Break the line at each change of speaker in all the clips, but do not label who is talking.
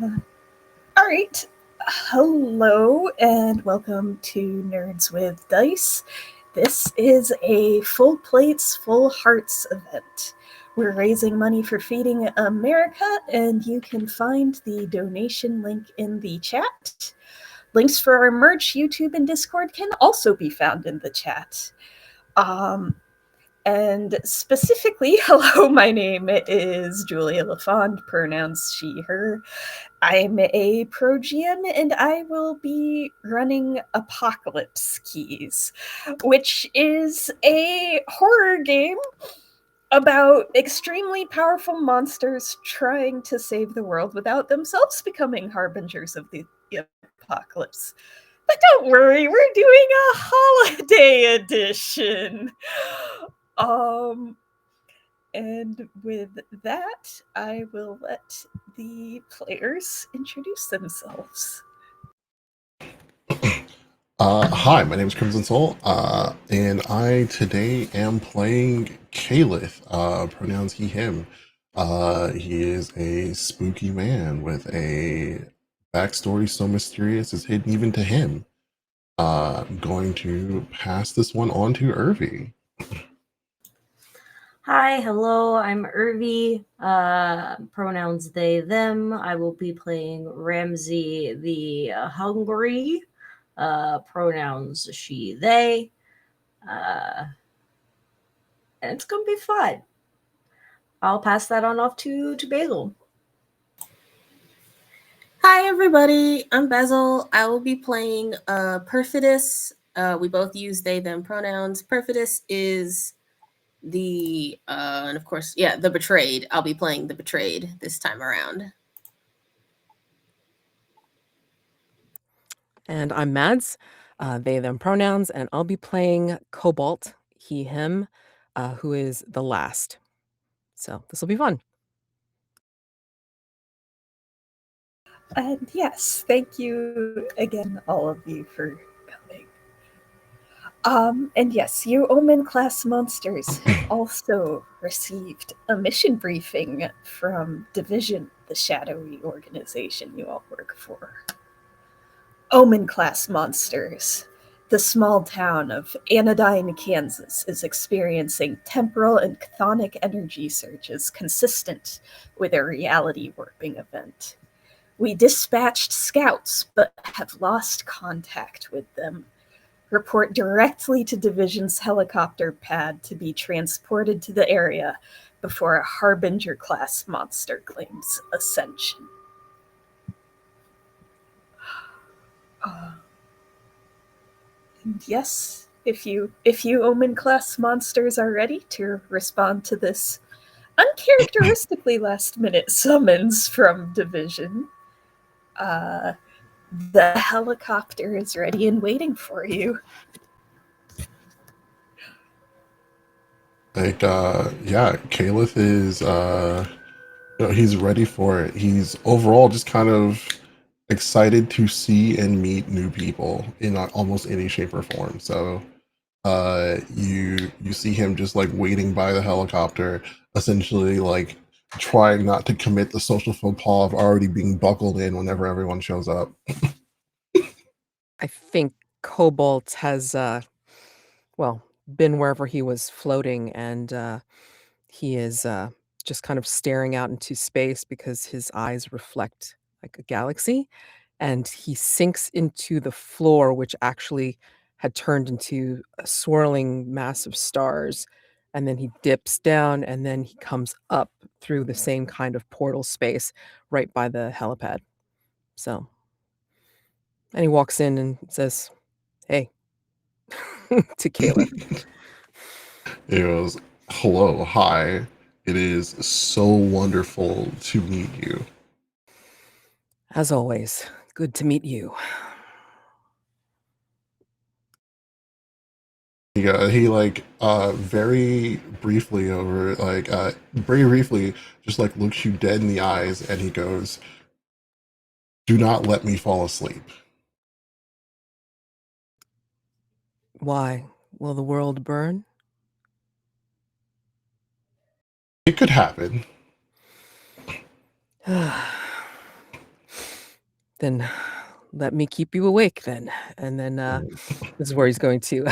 All right. Hello and welcome to Nerds with Dice. This is a full plates, full hearts event. We're raising money for Feeding America, and you can find the donation link in the chat. Links for our merch, YouTube, and Discord can also be found in the chat. Um, and specifically, hello, my name is Julia LaFond, pronouns she, her. I'm a pro GM and I will be running Apocalypse Keys, which is a horror game about extremely powerful monsters trying to save the world without themselves becoming harbingers of the apocalypse. But don't worry, we're doing a holiday edition. Um, and with that, I will let the players introduce themselves.
Hi, my name is Crimson Soul, and I today am playing Kalith, pronouns he, him. He is a spooky man with a backstory so mysterious it's hidden even to him. I'm going to pass this one on to Irvi.
Hi, hello, I'm Irvi. Pronouns they, them. I will be playing Ramsey the Hungry. Pronouns she, they. And it's going to be fun. I'll pass that on off to Basil.
Hi, everybody. I'm Basil. I will be playing Perfidus. We both use they, them pronouns. Perfidus is the, and of course, the betrayed. I'll be playing the betrayed this time around.
And I'm Mads, they, them pronouns, and I'll be playing Cobalt, he, him, who is the last. So this will be fun.
And yes, thank you again, all of you, for coming. And yes, you Omen class monsters have also received a mission briefing from Division, the shadowy organization you all work for. Omen class monsters. The small town of Anodyne, Kansas is experiencing temporal and chthonic energy surges consistent with a reality warping event. We dispatched scouts but have lost contact with them. Report directly to Division's helicopter pad to be transported to the area before a Harbinger class monster claims ascension. And yes, if you Omen class monsters are ready to respond to this uncharacteristically last minute summons from Division, the helicopter is ready and waiting for you.
Kalith is, he's ready for it. He's overall just kind of excited to see and meet new people in almost any shape or form. So you see him just like waiting by the helicopter, essentially like trying not to commit the social faux pas of already being buckled in whenever everyone shows up.
I think Cobalt has, been wherever he was floating, and he is just kind of staring out into space because his eyes reflect like a galaxy, and he sinks into the floor, which actually had turned into a swirling mass of stars. And then he dips down, and then he comes up through the same kind of portal space right by the helipad. So, and he walks in and says, "Hey," to Kalith.
He goes, "Hello, hi. It is so wonderful to meet you."
As always, good to meet you.
He like very briefly just like looks you dead in the eyes and he goes, "Do not let me fall asleep."
Why? Will the world burn?
It could happen.
then let me keep you awake then. And then this is where he's going to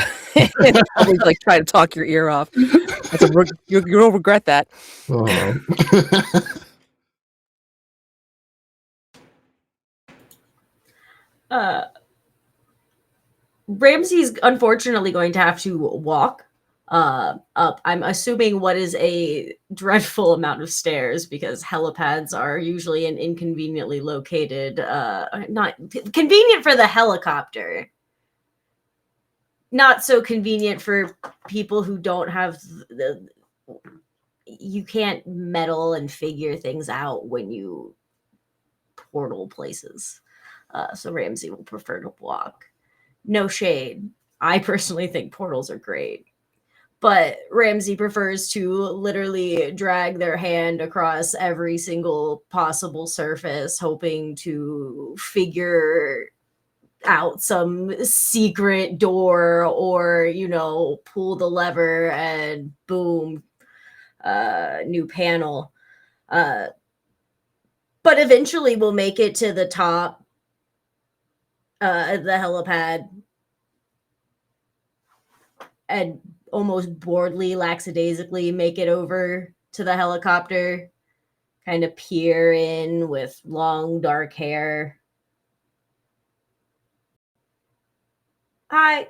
probably like try to talk your ear off. You'll regret that.
Oh.
Ramsey's unfortunately going to have to walk up. I'm assuming what is a dreadful amount of stairs because helipads are usually an inconveniently located, not convenient for the helicopter. Not so convenient for people who don't have you can't meddle and figure things out when you portal places. So Ramsey will prefer to walk. No shade. I personally think portals are great. But Ramsey prefers to literally drag their hand across every single possible surface, hoping to figure out some secret door or, pull the lever and boom, new panel. But eventually we'll make it to the top the helipad and almost boredly, lackadaisically make it over to the helicopter, kind of peer in with long dark hair. Hi.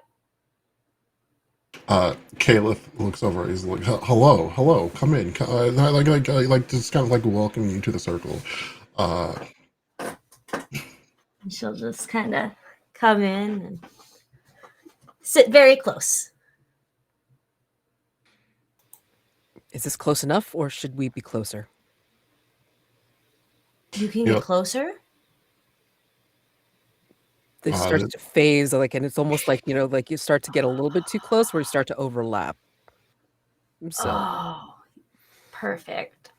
Caliph looks over. He's like, hello, come in. Like just kind of like welcoming you to the circle.
She'll just kind of come in and sit very close.
Is this close enough, or should we be closer?
You can get closer?
This starts to phase, and it's almost like, like you start to get a little bit too close where you start to overlap. So.
Oh, perfect.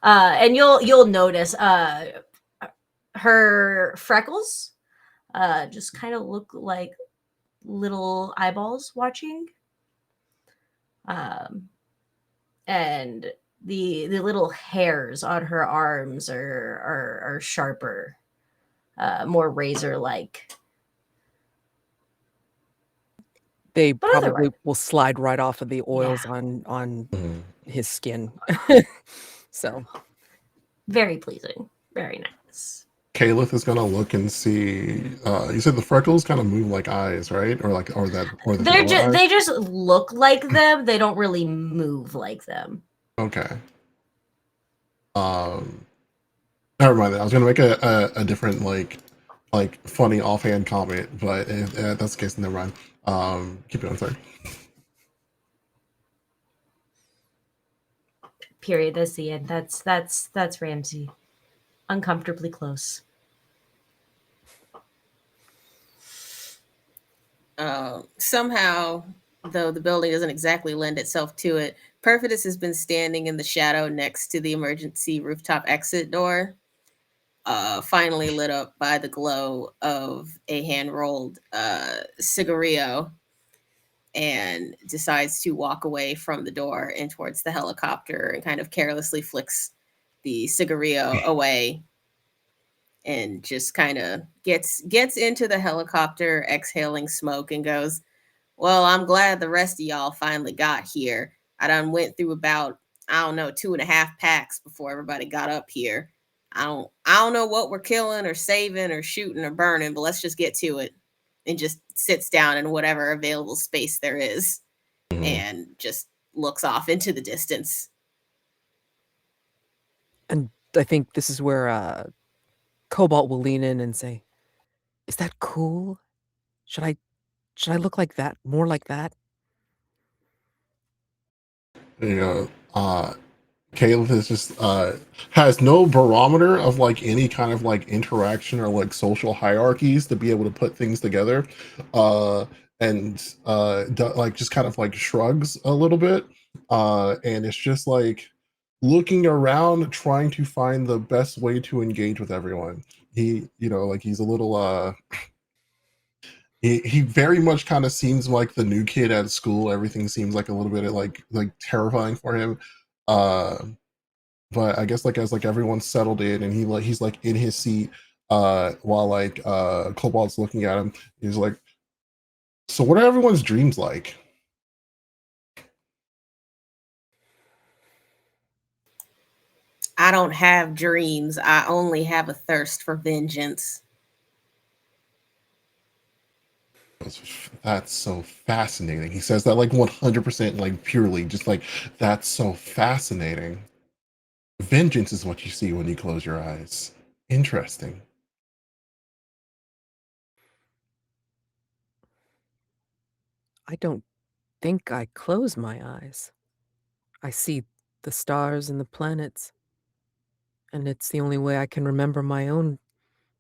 And you'll notice her freckles just kind of look like little eyeballs watching. And the little hairs on her arms are sharper, more razor-like.
They probably will slide right off of the oils on his skin. So
very pleasing, very nice.
Caliph is gonna look and see. You said the freckles kind of move like eyes, right? Or
they just look like them. They don't really move like them.
Okay. Never mind. I was gonna make a different like funny offhand comment, but if that's the case, never mind. Keep going. Sorry.
Period. That's the end. That's Ramsey. Uncomfortably close.
Somehow, though the building doesn't exactly lend itself to it, Perfidus has been standing in the shadow next to the emergency rooftop exit door, finally lit up by the glow of a hand-rolled cigarillo, and decides to walk away from the door and towards the helicopter and kind of carelessly flicks the cigarillo away and just kind of gets into the helicopter, exhaling smoke, and goes, well, I'm glad the rest of y'all finally got here. I done went through about, 2.5 packs before everybody got up here. I don't know what we're killing or saving or shooting or burning, but let's just get to it. And just sits down in whatever available space there is and just looks off into the distance.
And I think this is where Cobalt will lean in and say, is that cool? Should I look like that? More like that?
Caliph is just has no barometer of like any kind of like interaction or like social hierarchies to be able to put things together, and just kind of like shrugs a little bit, and it's just like looking around, trying to find the best way to engage with everyone. He, he's a little he very much kind of seems like the new kid at school. Everything seems like a little bit like terrifying for him. but I guess like as like everyone's settled in and he's like in his seat while like Cobalt's looking at him, he's like, so what are everyone's dreams like?
I don't have dreams. I only have a thirst for vengeance.
That's so fascinating. He says that like 100% like purely just like that's so fascinating. Vengeance is what you see when you close your eyes. Interesting.
I don't think I close my eyes. I see the stars and the planets, and it's the only way I can remember my own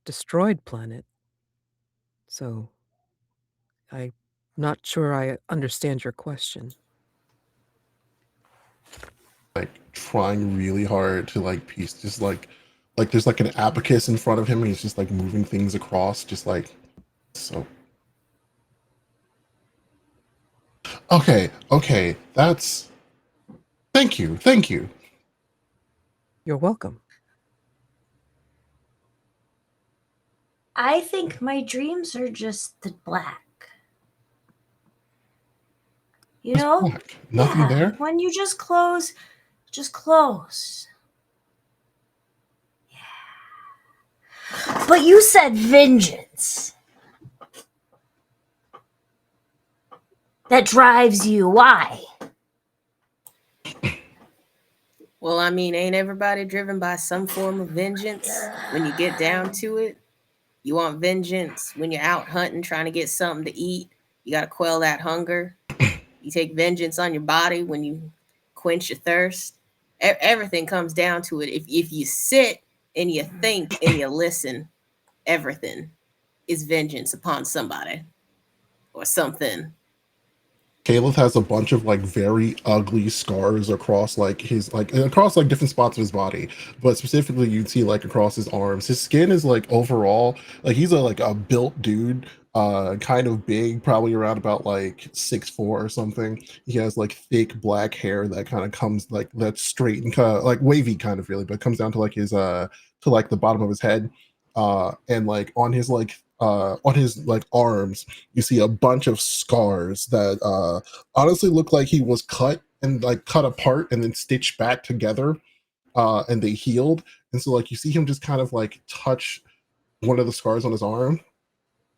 destroyed planet. So I'm not sure I understand your question.
Like trying really hard to like piece just like there's like an abacus in front of him and he's just like moving things across just like so okay, that's thank you.
You're welcome.
I think my dreams are just the black. You
Just
know?
black. Nothing
Yeah,
there.
when you just close. Yeah. But you said vengeance. That drives you. Why?
Well, I mean, ain't everybody driven by some form of vengeance? When you get down to it, you want vengeance when you're out hunting, trying to get something to eat. You got to quell that hunger. You take vengeance on your body when you quench your thirst. Everything comes down to it. If you sit and you think and you listen, everything is vengeance upon somebody or something.
Caleb has a bunch of like very ugly scars across like his like across like different spots of his body, but specifically you'd see like across his arms. His skin is like overall like he's a like a built dude, kind of big, probably around about like 6'4" or something. He has like thick black hair that kind of comes like that's straight and kind of like wavy kind of really, but comes down to like his to like the bottom of his head. And like on his like arms you see a bunch of scars that honestly look like he was cut and like cut apart and then stitched back together, and they healed. And so like you see him just kind of like touch one of the scars on his arm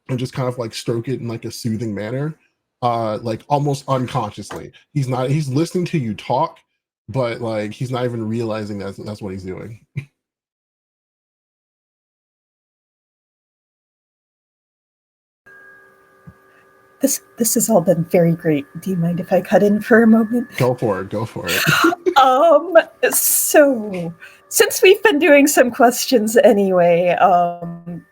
and just kind of like stroke it in like a soothing manner, like almost unconsciously. He's listening to you talk, but like he's not even realizing that's what he's doing.
This has all been very great. Do you mind if I cut in for a moment?
Go for it.
So since we've been doing some questions anyway,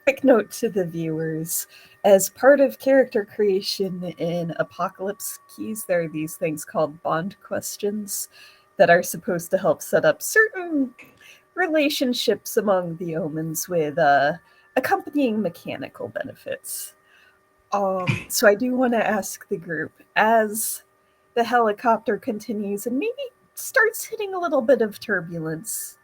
quick note to the viewers. As part of character creation in Apocalypse Keys, there are these things called bond questions that are supposed to help set up certain relationships among the omens with accompanying mechanical benefits. So I do want to ask the group, as the helicopter continues and maybe starts hitting a little bit of turbulence,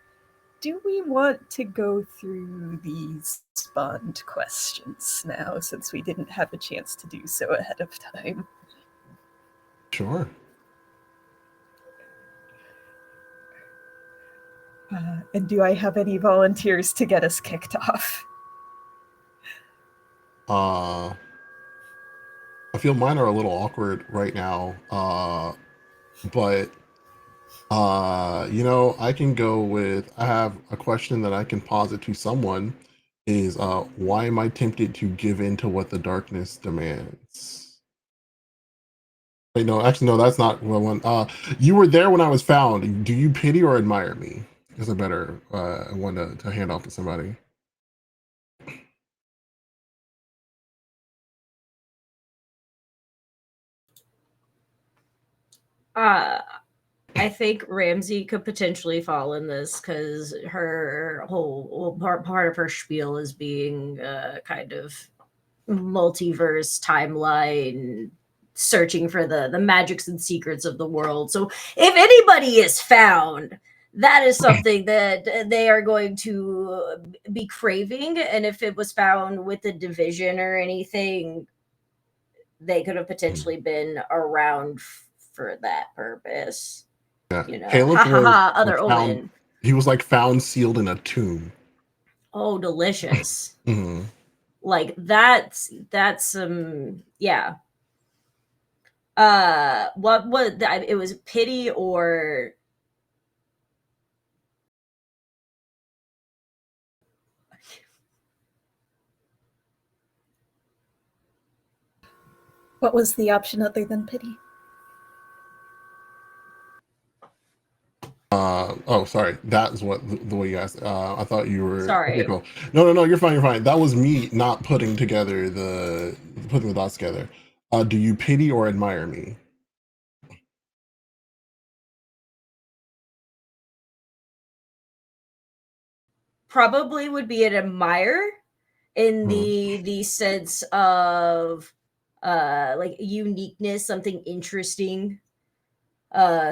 do we want to go through these bond questions now, since we didn't have a chance to do so ahead of time?
Sure.
And do I have any volunteers to get us kicked off?
I feel mine are a little awkward right now, but you know, I can go with I have a question that I can posit to someone is why am I tempted to give in to what the darkness demands? Wait, no, actually no, that's not what one. You were there when I was found. Do you pity or admire me? Is a better one to hand off to somebody.
I think Ramsey could potentially fall in this because her whole part of her spiel is being kind of multiverse timeline, searching for the magics and secrets of the world. So if anybody is found, that is something that they are going to be craving. And if it was found with a division or anything, they could have potentially been around for that purpose.
Yeah.
You know,
Caleb
ha ha
was
ha, other
found.
omen.
He was like found sealed in a tomb.
Oh, delicious.
Mhm.
Like that's yeah. What was that? It was pity or
What was the option other than pity?
Oh, sorry. That's what the way you asked. I thought you were. Okay,
sorry.
cool. No. You're fine. You're fine. That was me not putting the dots together. Do you pity or admire me?
Probably would be an admire in
Mhm.
the sense of like uniqueness, something interesting,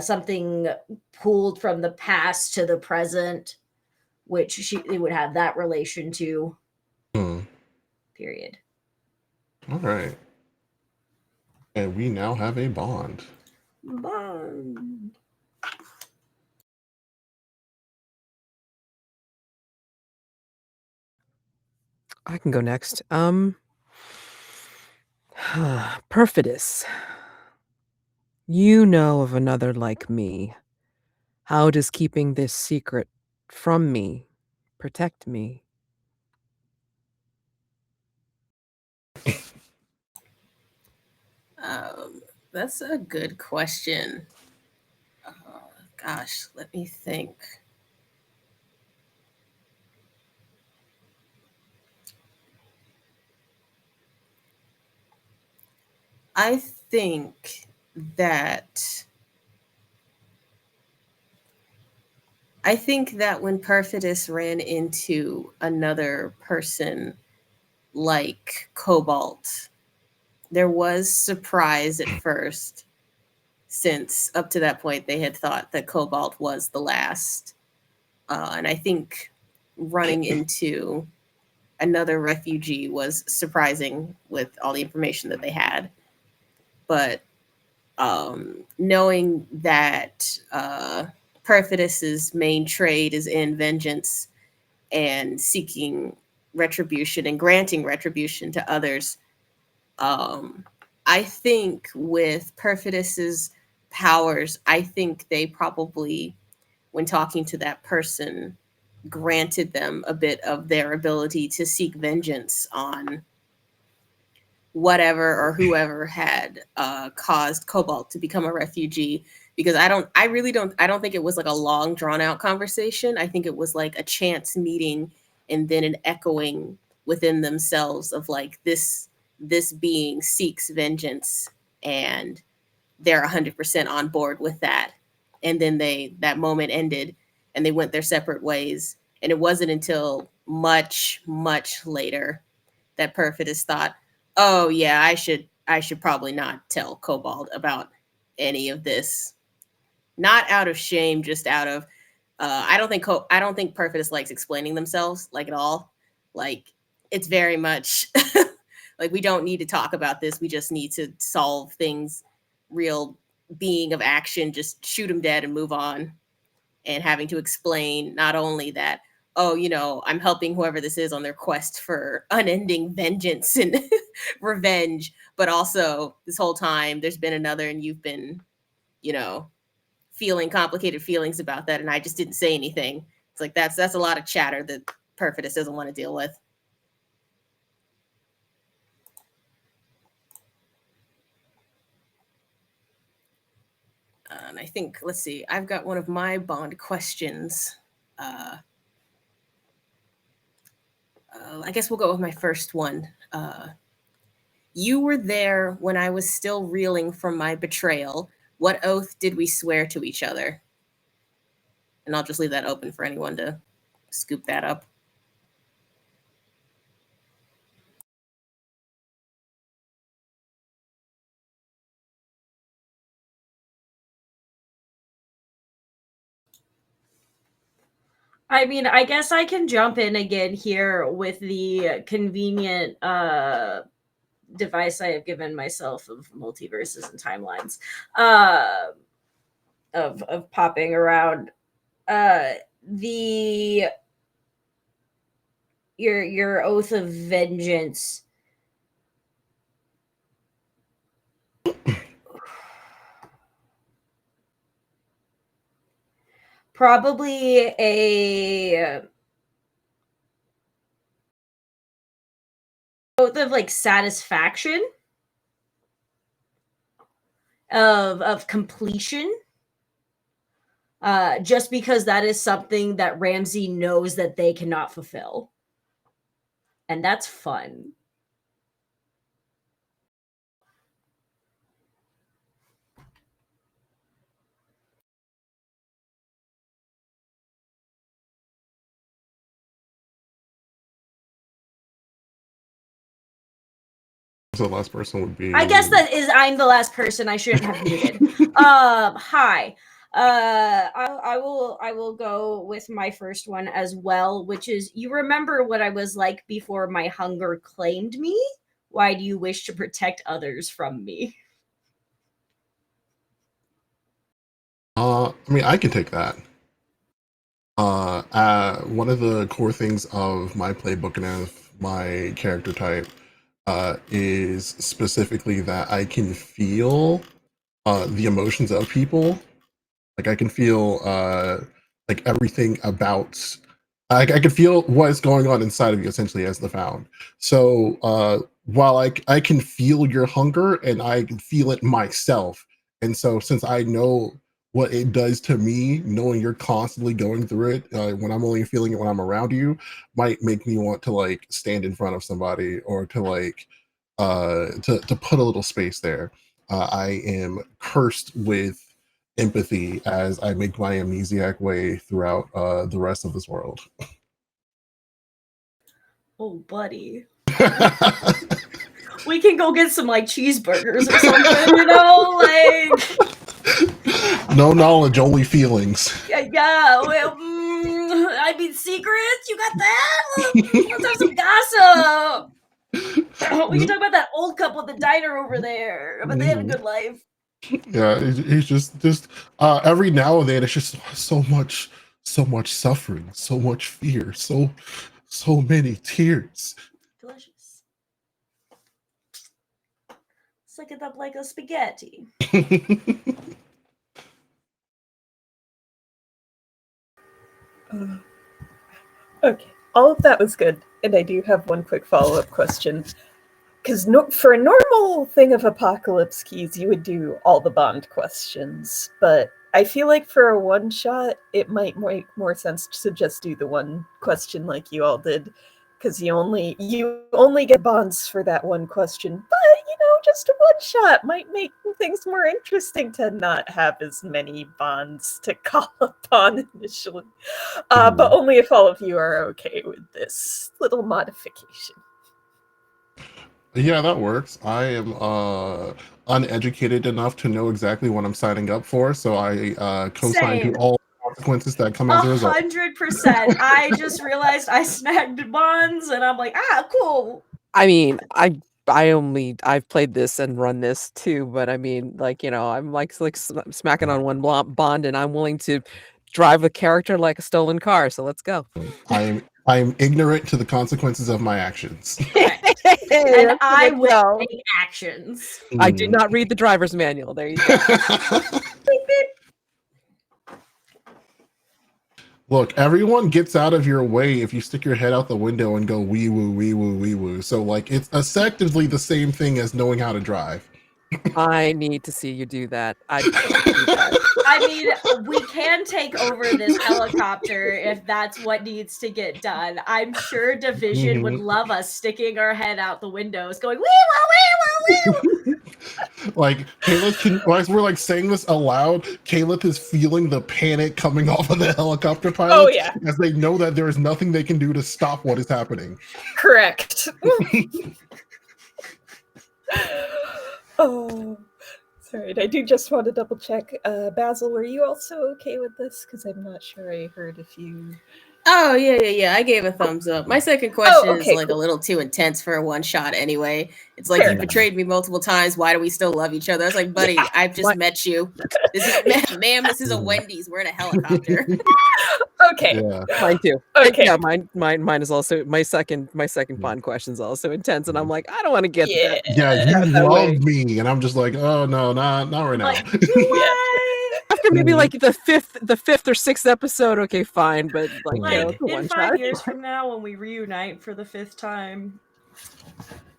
something pulled from the past to the present, which it would have that relation to.
Hmm.
Period.
All right. And we now have a bond.
Bond.
I can go next. Perfidious. You know of another like me. How does keeping this secret from me protect me?
That's a good question. Gosh, let me think. I think that when Perfidious ran into another person like Cobalt, there was surprise at first, since up to that point they had thought that Cobalt was the last. And I think running into another refugee was surprising with all the information that they had. But knowing that Perfidous's main trade is in vengeance and seeking retribution and granting retribution to others, I think with Perfidous's powers, I think they probably, when talking to that person, granted them a bit of their ability to seek vengeance on whatever or whoever had caused Cobalt to become a refugee. Because I don't think it was like a long drawn out conversation. I think it was like a chance meeting and then an echoing within themselves of like this being seeks vengeance, and they're 100% on board with that. And then that moment ended and they went their separate ways. And it wasn't until much later that Perfidious thought, oh yeah, I should probably not tell Cobalt about any of this. Not out of shame, just out of I don't think Perfidious likes explaining themselves like at all. Like it's very much like we don't need to talk about this. We just need to solve things. Real being of action, just shoot him dead and move on. And having to explain not only that, oh, you know, I'm helping whoever this is on their quest for unending vengeance and revenge, but also this whole time there's been another and you've been, you know, feeling complicated feelings about that, and I just didn't say anything. It's like that's a lot of chatter that Perfidious doesn't want to deal with. And I think, let's see, I've got one of my bond questions. I guess we'll go with my first one. You were there when I was still reeling from my betrayal. What oath did we swear to each other? And I'll just leave that open for anyone to scoop that up.
I mean, I guess I can jump in again here with the convenient device I have given myself of multiverses and timelines, of popping around. The your oath of vengeance. Probably a oath of like satisfaction, of completion. Just because that is something that Ramsey knows that they cannot fulfill. And that's fun.
So the last person would be.
I guess that is I'm the last person. I shouldn't have muted. Hi. I will go with my first one as well, which is, you remember what I was like before my hunger claimed me? Why do you wish to protect others from me?
I mean, I can take that. One of the core things of my playbook and of my character type is specifically that I can feel the emotions of people. Like I can feel like everything about. I can feel what is going on inside of you, essentially, as the Found. So while I can feel your hunger and I can feel it myself, and so since I know what it does to me, knowing you're constantly going through it, when I'm only feeling it when I'm around you, might make me want to like stand in front of somebody or to like to put a little space there. I am cursed with empathy as I make my amnesiac way throughout the rest of this world.
Oh, buddy. We can go get some like cheeseburgers or something, you know? Like,
no knowledge, only feelings.
yeah. Well, I mean, secrets. You got that? Let's have some gossip. We can talk about that old couple at the diner over there. But they had a good life.
Yeah, he's just every now and then it's just so much suffering, so much fear, so many tears.
Delicious. Suck it up like a spaghetti.
Okay, all of that was good, and I do have one quick follow-up question. Because for a normal thing of Apocalypse Keys, you would do all the Bond questions, but I feel like for a one-shot, it might make more sense to just do the one question like you all did, because you only get Bonds for that one question, but, just a one-shot might make things more interesting to not have as many Bonds to call upon initially. But only if all of you are okay with this little modification.
Yeah, that works. I am uneducated enough to know exactly what I'm signing up for, so I co-sign to all consequences that come as a result.
100%. I just realized I snagged Bonds, and I'm like, cool.
I mean, I've played this and run this too, but I mean, like, I'm like smacking on one Bond, and I'm willing to drive a character like a stolen car. So let's go.
I'm ignorant to the consequences of my actions.
And I will take actions.
I did not read the driver's manual. There you go.
Beep, beep.
Look, everyone gets out of your way if you stick your head out the window and go wee woo, wee woo, wee woo. So, like, it's effectively the same thing as knowing how to drive.
I need to see you do that. I can't do that.
I mean, we can take over this helicopter if that's what needs to get done. I'm sure Division would love us sticking our head out the windows going, wee woo, wee woo, wee woo.
Like, Caleb as we're like saying this aloud, Caleb is feeling the panic coming off of the helicopter pilots as they know that there is nothing they can do to stop what is happening.
Correct. Oh, All right, I do just want to double check. Basil, were you also okay with this? Because I'm not sure I heard if you.
Oh yeah. I gave a thumbs up. My second question is
okay,
like
cool.
a little too intense for a one shot anyway. It's like
Fair
you
enough.
betrayed me multiple times. Why do we still love each other? I was like, buddy, I've just met you. This is ma'am, this is a Wendy's. We're in a helicopter.
Okay.
Yeah.
Mine too.
Okay.
Yeah, mine is also my second Bond question is also intense, and I'm like, I don't want to get that.
Yeah, you
that way.
love me, and I'm just like, oh no, not right now.
Like, what?
After maybe like the fifth or sixth episode, okay, fine, but like,
Like,
the
in
one
5
shot.
years from now, when we reunite for the 5th time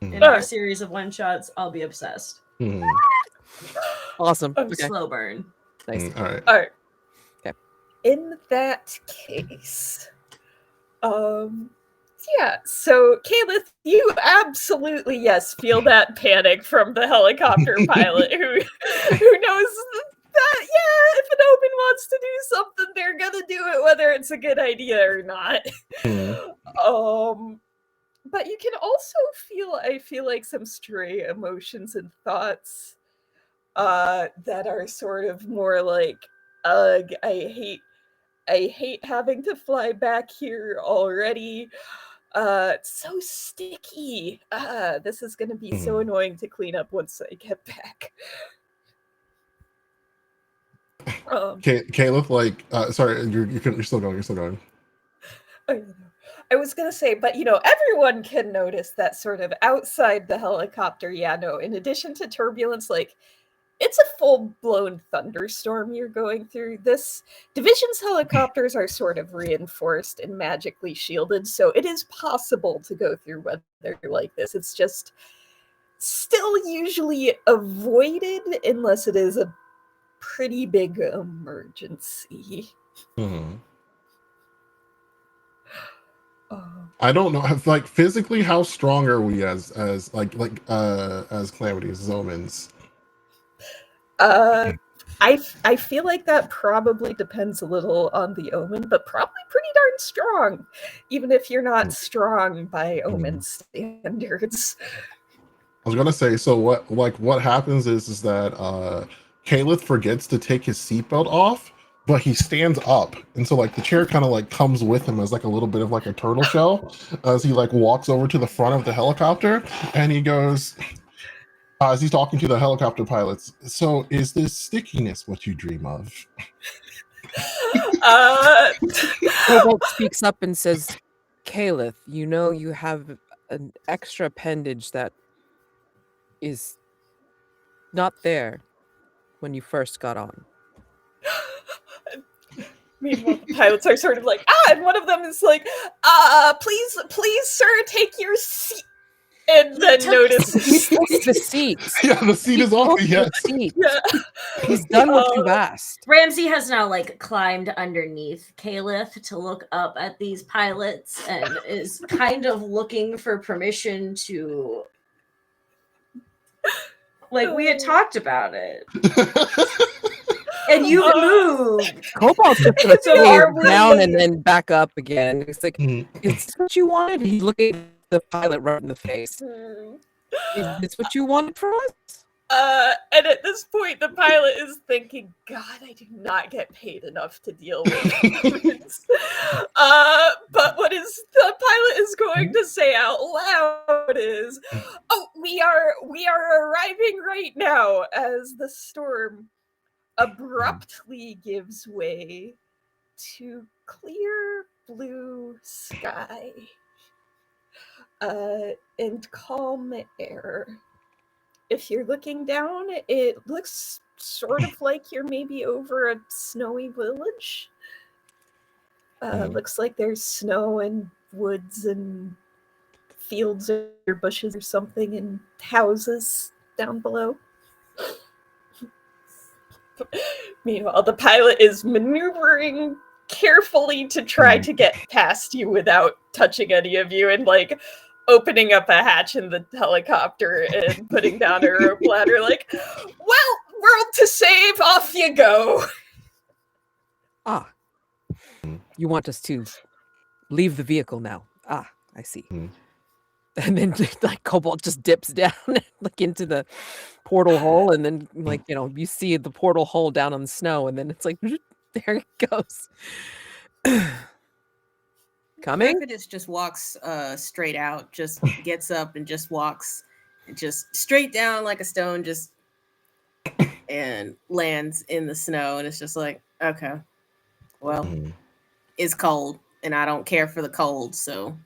in
Mhm.
our series of one-shots, I'll be obsessed.
Mhm.
Awesome.
I'm
Okay,
Slow burn.
nice.
All right.
All right.
Okay.
In that case, yeah. So, Calith, you absolutely feel that panic from the helicopter pilot who knows that if an omen wants to do something, they're gonna do it whether it's a good idea or not.
Mhm.
But you can also I feel like some stray emotions and thoughts that are sort of more like, ugh, I hate having to fly back here already. It's so sticky. This is gonna be so annoying to clean up once I get back.
Caleb, like, sorry, you're still going. You're still going.
I was gonna say, but everyone can notice that sort of outside the helicopter. Yeah, no. In addition to turbulence, like, it's a full-blown thunderstorm you're going through. This division's helicopters are sort of reinforced and magically shielded, so it is possible to go through weather like this. It's just still usually avoided unless it is a pretty big emergency.
Mhm.
I
don't know. Like, physically, how strong are we as Calamities, as omens?
I feel like that probably depends a little on the omen, but probably pretty darn strong, even if you're not strong by omen standards.
I was gonna say, so what happens is that Caleb forgets to take his seatbelt off, but he stands up, and so like the chair kind of like comes with him as like a little bit of like a turtle shell as he like walks over to the front of the helicopter, and he goes, as he's talking to the helicopter pilots, so is this stickiness what you dream of?
Cobalt speaks up and says, Caleb, you have an extra appendage that is not there when you first got on.
Meanwhile, the pilots are sort of like, and one of them is like, please, sir, take your seat. And then notice
the seat.
Yeah, the seat is off. Yes.
Yeah.
He's done what you've asked.
Ramsey has now climbed underneath Caliph to look up at these pilots and is kind of looking for permission to, we had talked about it. And you moved.
Cobalt's just gonna stay down and then back up again. It's like, is this what you wanted? He's looking at the pilot right in the face. Is this what you wanted from us?
And at this point, the pilot is thinking, God, I do not get paid enough to deal with this. But what the pilot is going to say out loud is, we are arriving right now, as the storm abruptly gives way to clear blue sky and calm air. If you're looking down, it looks sort of like you're maybe over a snowy village. Looks like there's snow and woods and fields or bushes or something and houses down below. Meanwhile, the pilot is maneuvering carefully to try to get past you without touching any of you, and opening up a hatch in the helicopter and putting down a rope ladder, well, world to save, off you go.
You want us to leave the vehicle now? I see. And then Cobalt just dips down into the portal hole, and then like you see the portal hole down on the snow, and then it's like there it goes. Coming.
Perfidus just walks straight out, just gets up and just walks just straight down like a stone, just and lands in the snow, and it's just like, okay, well,
Mhm.
it's cold and I don't care for the cold, so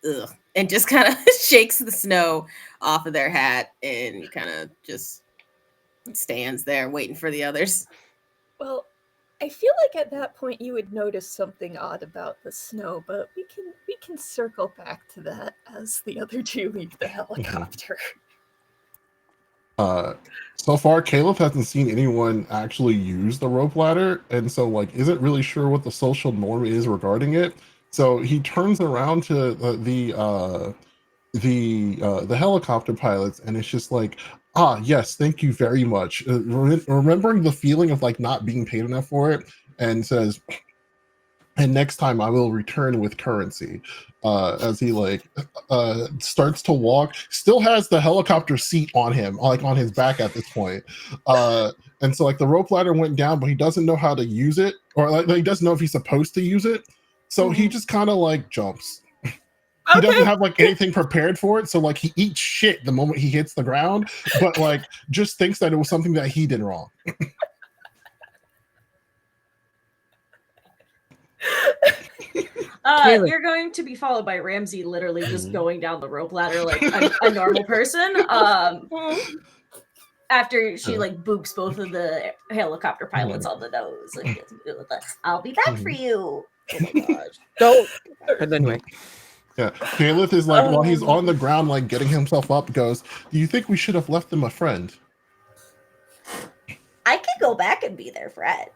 ugh. And just kind of shakes the snow off of their hat and kind of just stands there waiting for the others.
Well, I feel like at that point you would notice something odd about the snow, but we can circle back to that as the other two leave the helicopter.
So far, Caleb hasn't seen anyone actually use the rope ladder, and so like isn't really sure what the social norm is regarding it. So he turns around to the helicopter pilots, and it's just like, ah, yes, thank you very much. Remembering the feeling of like not being paid enough for it, and says, and next time I will return with currency. As he like starts to walk, still has the helicopter seat on him, like on his back at this point. And so like the rope ladder went down, but he doesn't know how to use it, or like he doesn't know if he's supposed to use it. So he just kind of like jumps. He doesn't have like anything prepared for it, so like he eats shit the moment he hits the ground, but like just thinks that it was something that he did wrong.
Caleb.
You're going to be followed by Ramsey literally just going down the rope ladder like a normal person. After she like boops both of the helicopter pilots on the nose. Like, I'll be back for you. Oh my gosh.
Don't. But anyway,
Yeah, Caleb is like, while he's on the ground, like getting himself up, goes, "Do you think we should have left them a friend?"
I could go back and be their friend.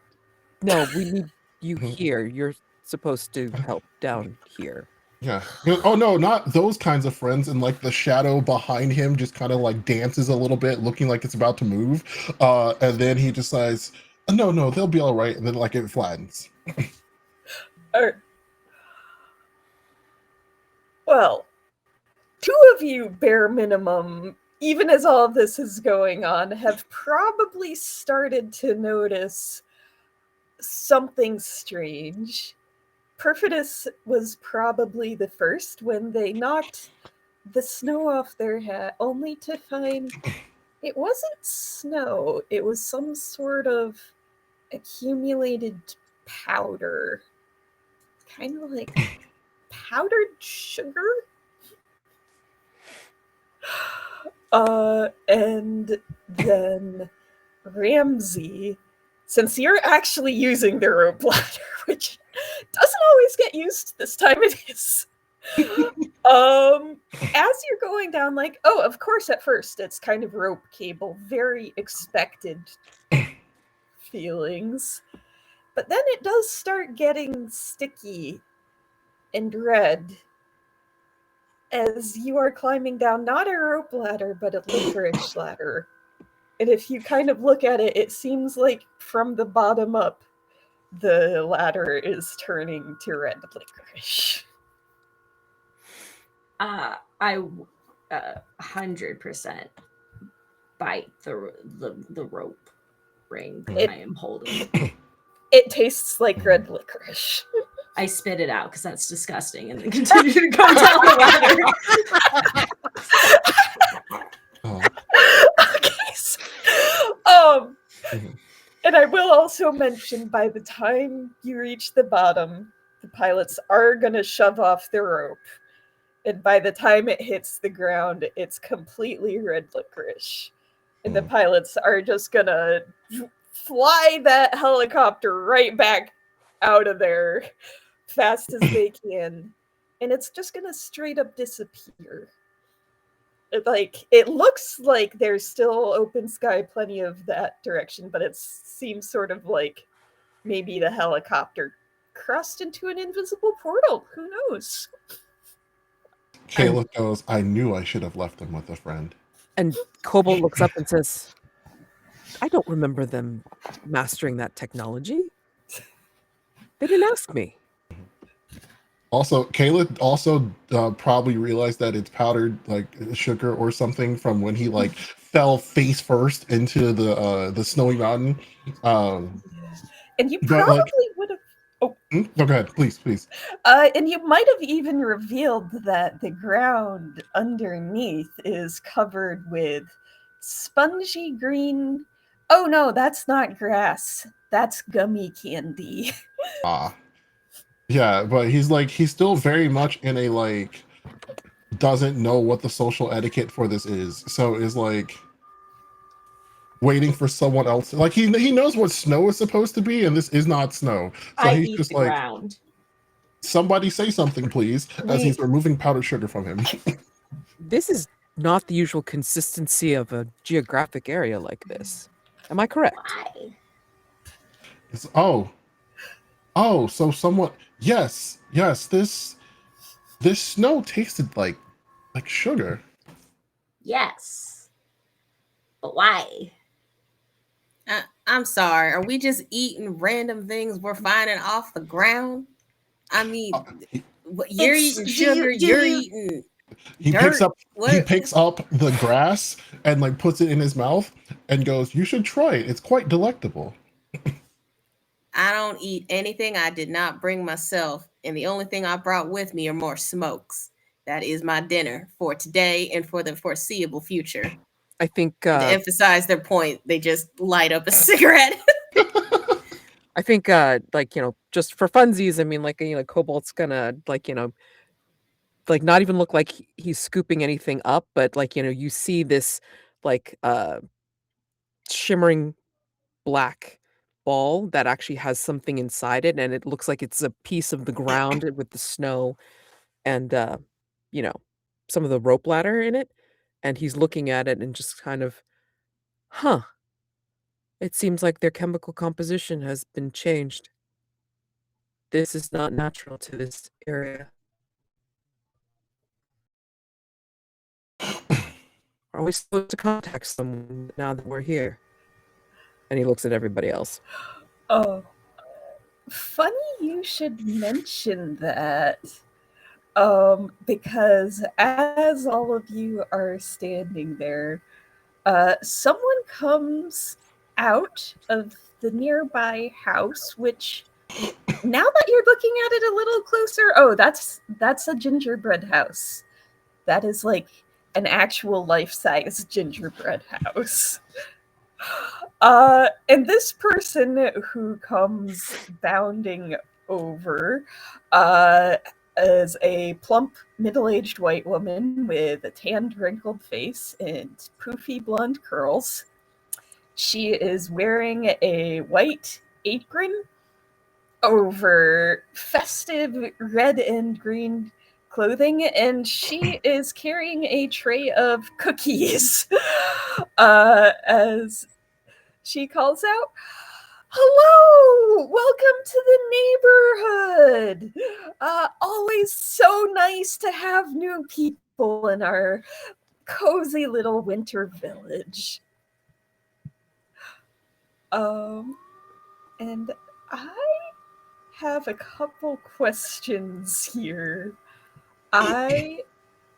no, we need you here. You're supposed to help down here.
Yeah. Oh no, not those kinds of friends. And like the shadow behind him just kind of like dances a little bit, looking like it's about to move. And then he decides, no, they'll be all right. And then like it flattens.
Well, two of you, bare minimum, even as all of this is going on, have probably started to notice something strange. Perfidus was probably the first when they knocked the snow off their hat, only to find it wasn't snow. It was some sort of accumulated powder. Kind of like powdered sugar? And then Ramsey, since you're actually using the rope ladder, which doesn't always get used this time it is. As you're going down, like, oh, of course, at first it's kind of rope cable, very expected feelings. But then it does start getting sticky and red as you are climbing down not a rope ladder, but a licorice ladder. And if you kind of look at it, it seems like from the bottom up, the ladder is turning to red licorice.
I 100% bite the rope ring I am holding.
It tastes like red licorice.
I spit it out because that's disgusting, and then continue to go down the ladder.
Okay, so, and I will also mention, by the time you reach the bottom, the pilots are gonna shove off the rope, and by the time it hits the ground, it's completely red licorice, and the pilots are just gonna fly that helicopter right back out of there fast as they can, and it's just gonna straight up disappear. It looks like there's still open sky plenty of that direction, but it seems sort of like maybe the helicopter crossed into an invisible portal. Who knows?
Caleb goes, "I knew I should have left them with a friend."
And Cobalt looks up and says, I don't remember them mastering that technology. They didn't ask me.
Also, Kayla also probably realized that it's powdered like sugar or something from when he like fell face first into the snowy mountain. Um,
And you
but like,
probably would have.
no, go ahead, please.
And you might have even revealed that the ground underneath is covered with spongy green. Oh no, that's not grass. That's gummy candy.
Ah, yeah, but he's still very much in a like doesn't know what the social etiquette for this is, so is like waiting for someone else. Like he knows what snow is supposed to be, and this is not snow. So
I
he's
eat
just
the
like,
ground.
somebody say something, please, as he's removing powdered sugar from him.
This is not the usual consistency of a geographic area like this. Am I correct?
Why?
It's, so someone, yes, this snow tasted like sugar.
Yes. But why?
I'm sorry. Are we just eating random things we're finding off the ground? I mean,
He,
you're
It's-
eating
do
sugar.
you- do
You're
you-
eating
he
dirt.
picks up he
What?
picks up the grass and like puts it in his mouth and goes, "You should try it. It's quite delectable."
I don't eat anything I did not bring myself, and the only thing I brought with me are more smokes. That is my dinner for today and for the foreseeable future.
I think
To emphasize their point, they just light up a cigarette.
I think like, just for funsies, I mean, like, Cobalt's gonna like, like not even look like he's scooping anything up, but like, you see this like shimmering black ball that actually has something inside it, and it looks like it's a piece of the ground with the snow and you know, some of the rope ladder in it, and he's looking at it and just kind of, huh, it seems like their chemical composition has been changed. This is not natural to this area. Are we supposed to contact someone now that we're here? And he looks at everybody else.
Oh, funny you should mention that. Because as all of you are standing there, someone comes out of the nearby house, which now that you're looking at it a little closer, oh, that's a gingerbread house. That is like an actual life-size gingerbread house. And this person who comes bounding over is a plump, middle-aged white woman with a tanned, wrinkled face and poofy blonde curls. She is wearing a white apron over festive red and green clothing, and she is carrying a tray of cookies as she calls out, "Hello! Welcome to the neighborhood! Always so nice to have new people in our cozy little winter village." And I have a couple questions here. I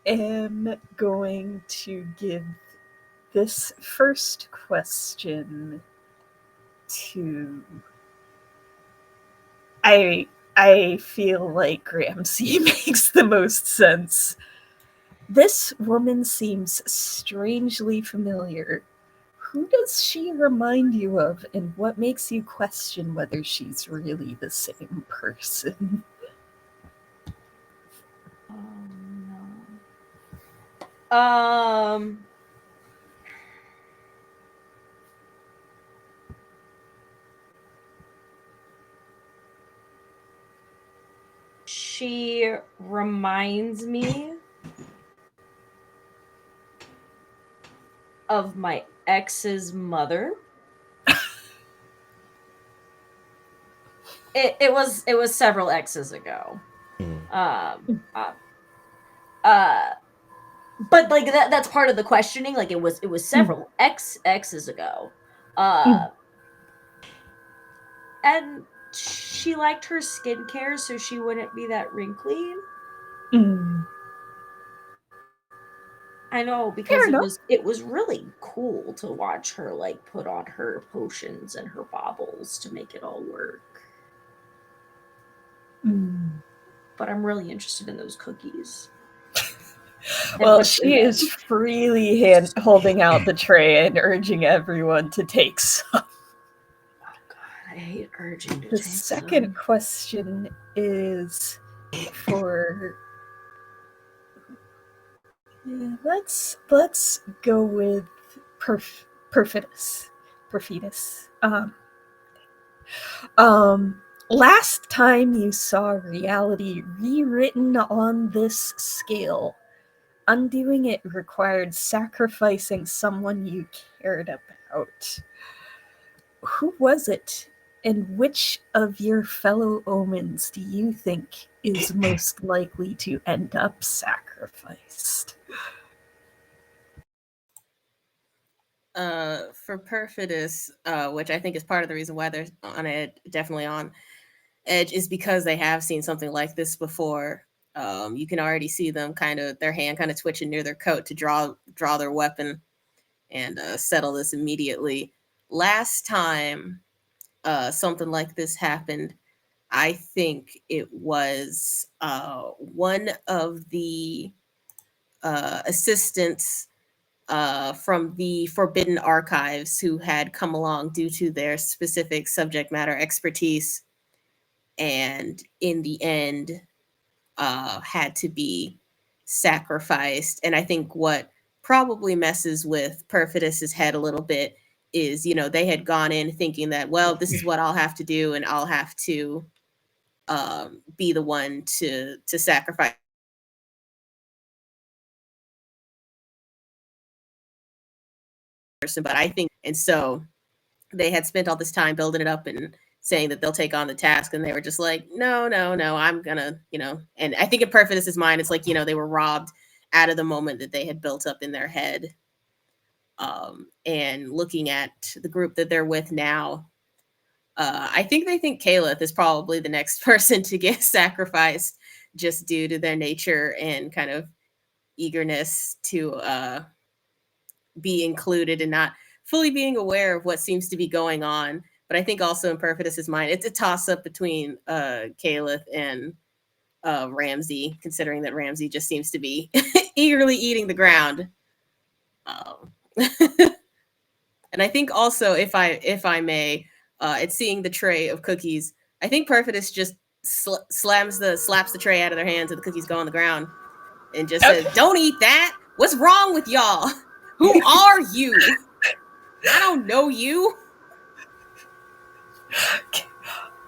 am going to give this first question to I feel like Ramsey makes the most sense. This woman seems strangely familiar. Who does she remind you of, and what makes you question whether she's really the same person?
No. She reminds me of my ex's mother. It was several exes ago. But like that's part of the questioning. Like it was several exes ago. And she liked her skincare so she wouldn't be that wrinkly.
Mm.
I know, because
Fair
it
enough.
was really cool to watch her like put on her potions and her baubles to make it all work.
Mm.
But I'm really interested in those cookies. And
Well,
what's in
she
them.
is freely holding out the tray and urging everyone to take some.
Oh god, I hate urging to
The
take
second
some.
question is for. Yeah, let's go with Perfidus. Perfidus. Last time you saw reality rewritten on this scale, undoing it required sacrificing someone you cared about. Who was it? And which of your fellow omens do you think is most likely to end up sacrificed?
For Perfidus, which I think is part of the reason why they're on it, definitely on edge, is because they have seen something like this before. You can already see them their hand kind of twitching near their coat to draw their weapon and settle this immediately. Last time something like this happened, I think it was one of the assistants from the Forbidden Archives who had come along due to their specific subject matter expertise, and in the end had to be sacrificed. And I think what probably messes with Perfidus's head a little bit is, they had gone in thinking that, well, this is what I'll have to do, and I'll have to be the one to sacrifice person. But I think, and so they had spent all this time building it up and saying that they'll take on the task, and they were just like, no, I'm gonna, and I think in Perfidus's mind, it's like, they were robbed out of the moment that they had built up in their head. And looking at the group that they're with now, I think they think Caliph is probably the next person to get sacrificed, just due to their nature and kind of eagerness to be included and not fully being aware of what seems to be going on. But I think also in Perfidus's mind, it's a toss-up between Caliph and Ramsey, considering that Ramsey just seems to be eagerly eating the ground. And I think also, if I may, it's seeing the tray of cookies. I think Perfidus just slaps the tray out of their hands, and the cookies go on the ground, and just says, "Don't eat that. What's wrong with y'all? Who are you? I don't know you."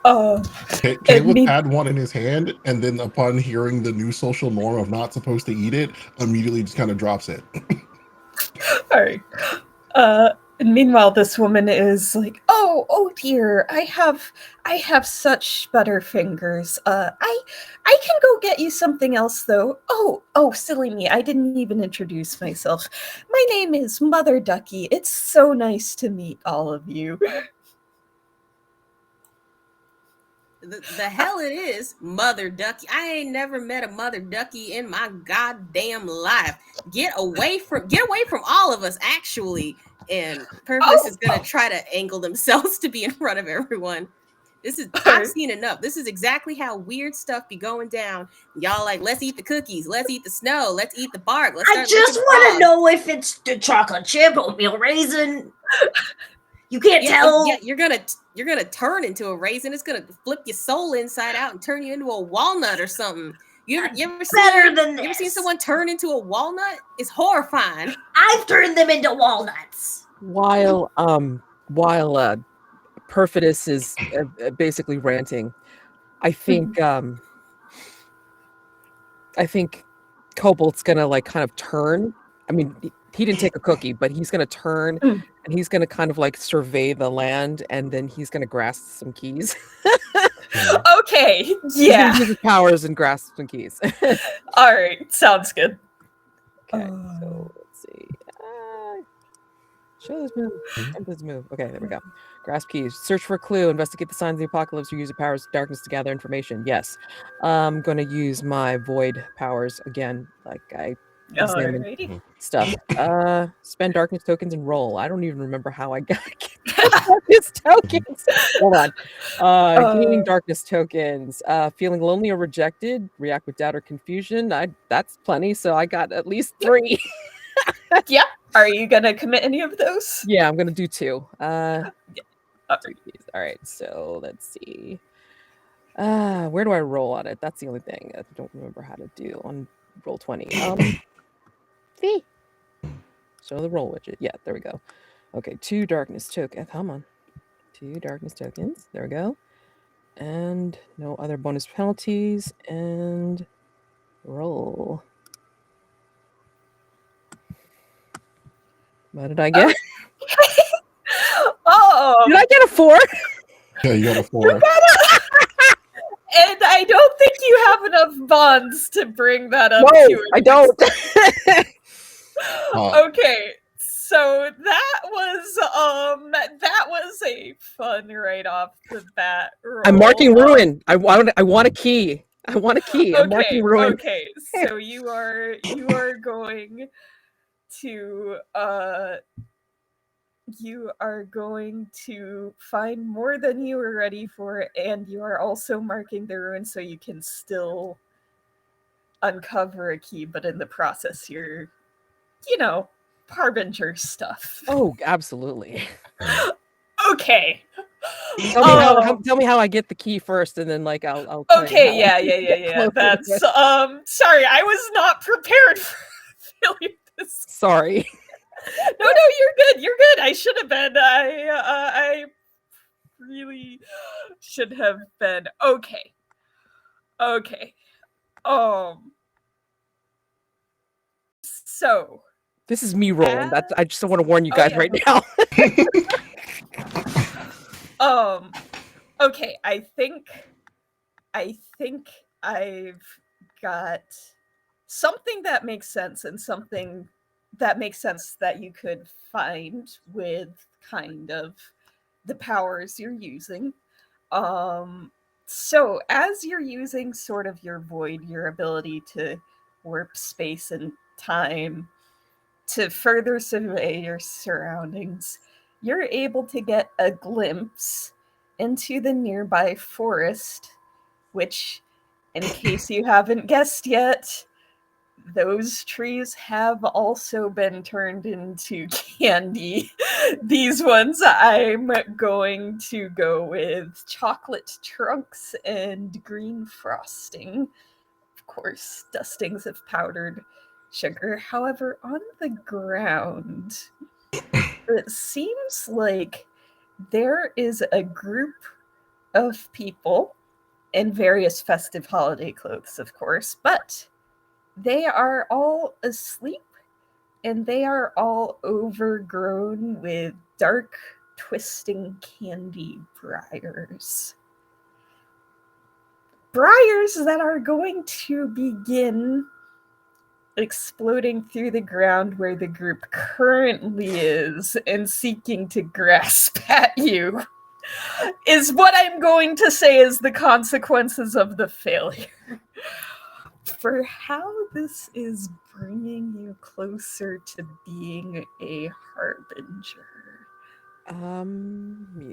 Caleb had one in his hand, and then upon hearing the new social norm of not supposed to eat it, immediately just kind of drops it.
All right. And meanwhile, this woman is like, "Oh dear, I have such butter fingers. I can go get you something else, though. Oh, silly me! I didn't even introduce myself. My name is Mother Ducky. It's so nice to meet all of you."
The hell it is, Mother Ducky. I ain't never met a Mother Ducky in my goddamn life. Get away from all of us, actually. And Perfidus is gonna try to angle themselves to be in front of everyone. I've seen enough. This is exactly how weird stuff be going down. Y'all like, let's eat the cookies, let's eat the snow, let's eat the bark.
I just want to know if it's the chocolate chip, oatmeal raisin. You can't tell.
Yeah, you're gonna turn into a raisin. It's gonna flip your soul inside out and turn you into a walnut or something. You ever seen someone turn into a walnut? It's horrifying.
I've turned them into walnuts.
While Perfidus is basically ranting, I think Cobalt's gonna like kind of turn. I mean, he didn't take a cookie, but he's gonna turn and he's gonna kind of like survey the land, and then he's gonna grasp some keys.
Okay, yeah.
Use his powers and grasp some keys.
All right, sounds good.
Okay, so let's see. Show this move. This move. Okay, there we go. Grasp keys. Search for a clue. Investigate the signs of the apocalypse. Or use the powers of darkness to gather information. Yes. I'm going to use my void powers again, like I examined
Alrighty.
stuff. Spend darkness tokens and roll. I don't even remember how I got darkness tokens. Hold on. Gaining darkness tokens. Feeling lonely or rejected. React with doubt or confusion. That's plenty. So I got at least 3.
Yeah. Are you gonna commit any of those?
Yeah, I'm gonna do 2.
Uh,
All right, so let's see. Where do I roll on it? That's the only thing I don't remember how to do on roll 20. See. Show the roll widget. Yeah, there we go. Okay, 2 darkness tokens. Come on. 2 darkness tokens. There we go. And no other bonus penalties. And roll. What did I get?
Oh,
Did I get a 4?
Yeah, you got a 4.
and I don't think you have enough bonds to bring that up.
No,
to
I don't.
Okay, so that was a fun right off the bat roll.
I'm marking ruin. I want a key. I want a key. I'm marking ruin.
Okay, so you are going to find more than you were ready for, and you are also marking the ruin so you can still uncover a key, but in the process you're, harbinger stuff.
Oh, absolutely.
Okay.
Tell me how I get the key first, and then I'll.
Okay, yeah. That's sorry, I was not prepared for failure.
Sorry.
No, you're good. I should have been. I really should have been. Okay. So
this is me rolling. I just want to warn you guys right now.
Okay, I think I've got something that makes sense, and something that makes sense that you could find with kind of the powers you're using. So as you're using sort of your void, your ability to warp space and time to further survey your surroundings, you're able to get a glimpse into the nearby forest, which, in case you haven't guessed yet, those trees have also been turned into candy. These ones I'm going to go with chocolate trunks and green frosting. Of course, dustings of powdered sugar. However, on the ground, it seems like there is a group of people in various festive holiday clothes, of course, but they are all asleep, and they are all overgrown with dark, twisting candy briars. Briars that are going to begin exploding through the ground where the group currently is and seeking to grasp at you, is what I'm going to say is the consequences of the failure. For how this is bringing you closer to being a harbinger.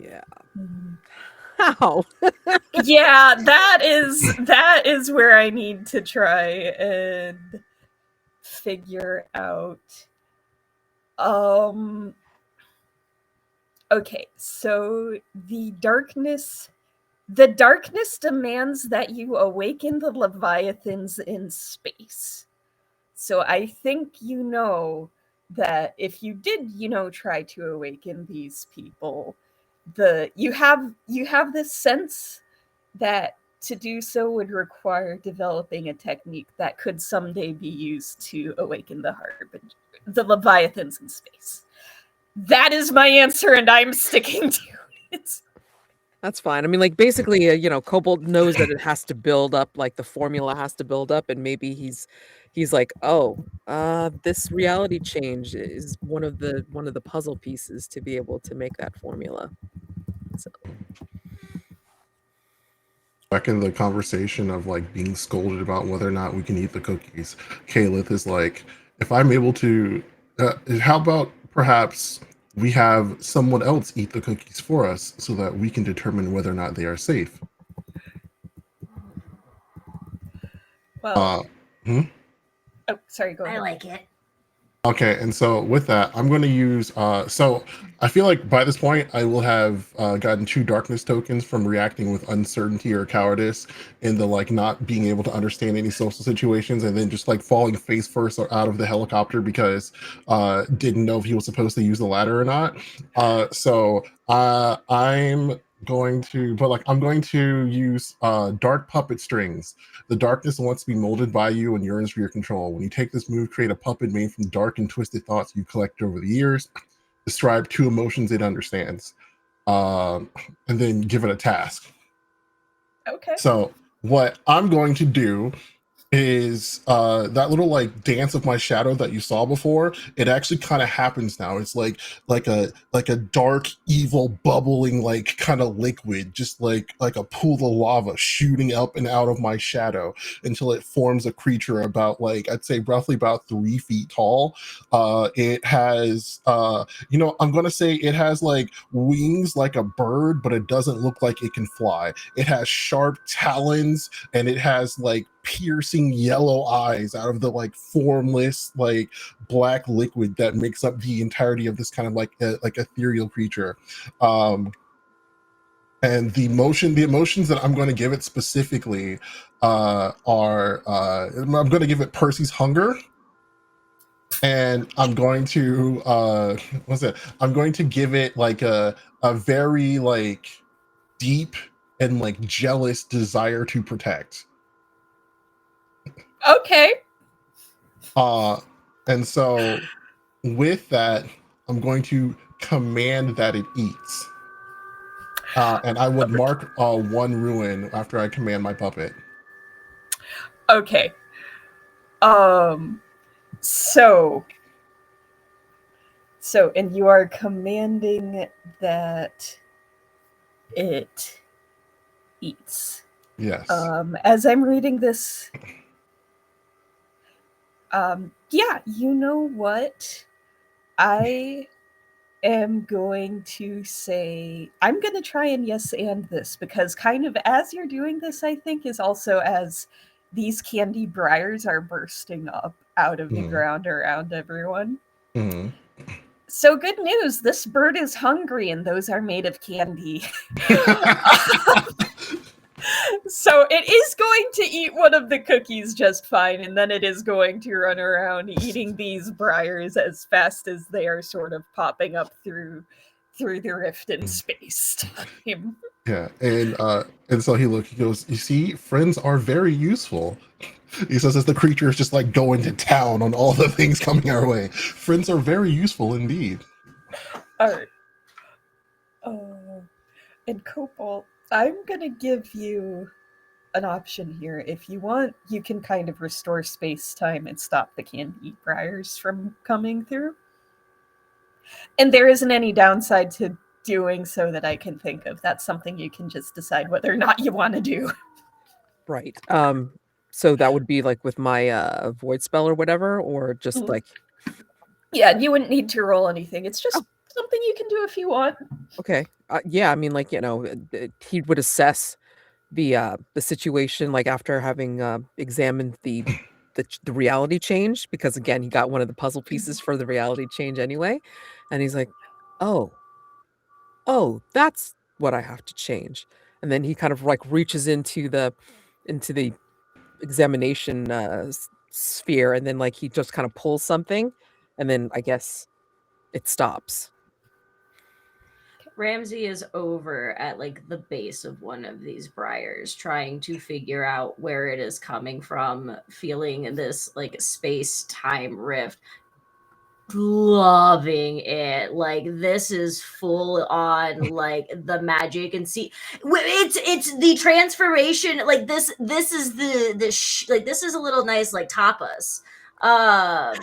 Yeah. How?
Yeah, that is where I need to try and figure out. Okay, so the darkness demands that you awaken the Leviathans in space. So I think you know that if you did, try to awaken these people, you have this sense that to do so would require developing a technique that could someday be used to awaken the Leviathans in space. That is my answer, and I'm sticking to it.
That's fine. I mean, like, basically, Cobalt knows that it has to build up, like, the formula has to build up, and maybe he's like, "Oh, this reality change is one of the puzzle pieces to be able to make that formula." So,
Back in the conversation of like being scolded about whether or not we can eat the cookies, Kalith is like, if I'm able to, how about perhaps we have someone else eat the cookies for us so that we can determine whether or not they are safe?
Well,
Uh, hmm?
oh, sorry, go
I
ahead.
like it.
Okay, and so with that, I'm going to use. So I feel like by this point, I will have gotten 2 darkness tokens from reacting with uncertainty or cowardice, in the like not being able to understand any social situations, and then just like falling face first or out of the helicopter because didn't know if he was supposed to use the ladder or not. So I'm going to, but like I'm going to use dark puppet strings. The darkness wants to be molded by you and yearns for your control. When you take this move, create a puppet made from dark and twisted thoughts you collected over the years. Describe 2 emotions it understands, and then give it a task.
Okay.
So what I'm going to do is that little like dance of my shadow that you saw before, it actually kind of happens now. It's like a dark evil bubbling like kind of liquid, just like a pool of lava shooting up and out of my shadow until it forms a creature about like I'd say roughly about 3 feet tall. It has I'm gonna say it has like wings like a bird, but it doesn't look like it can fly. It has sharp talons, and it has like piercing yellow eyes out of the like formless like black liquid that makes up the entirety of this kind of like ethereal creature. And the emotions that I'm going to give it specifically are I'm going to give it Percy's hunger, and I'm going to what's it? I'm going to give it like a very like deep and like jealous desire to protect.
Okay.
And so with that, I'm going to command that it eats. And I would mark 1 ruin after I command my puppet.
Okay. So, and you are commanding that it eats.
Yes.
As I'm reading this, yeah, you know what? I am going to say, I'm going to try and yes and this, because kind of as you're doing this, I think, is also as these candy briars are bursting up out of the ground around everyone.
Mhm.
So good news, this bird is hungry and those are made of candy. So it is going to eat one of the cookies just fine, and then it is going to run around eating these briars as fast as they are sort of popping up through the rift in space time.
Yeah, and so he goes, you see, friends are very useful. He says as the creature is just like going to town on all the things coming our way. Friends are very useful indeed.
Alright. And Copal, I'm gonna give you an option here. If you want, you can kind of restore space time and stop the candy briars from coming through. And there isn't any downside to doing so that I can think of. That's something you can just decide whether or not you want to do.
right. So that would be like with my void spell or whatever, or just
Mhm.
like
Yeah, you wouldn't need to roll anything. It's just something you can do if you want.
okay. Yeah, I mean, like, he would assess the situation like after having examined the reality change, because again he got one of the puzzle pieces for the reality change anyway, and he's like, oh, that's what I have to change. And then he kind of like reaches into the examination sphere, and then like he just kind of pulls something, and then I guess it stops.
Ramsey is over at like the base of one of these briars, trying to figure out where it is coming from, feeling this like space time rift. loving it. Like, this is full on like the magic, and see, it's the transformation. Like, this is like, this is a little nice like tapas. And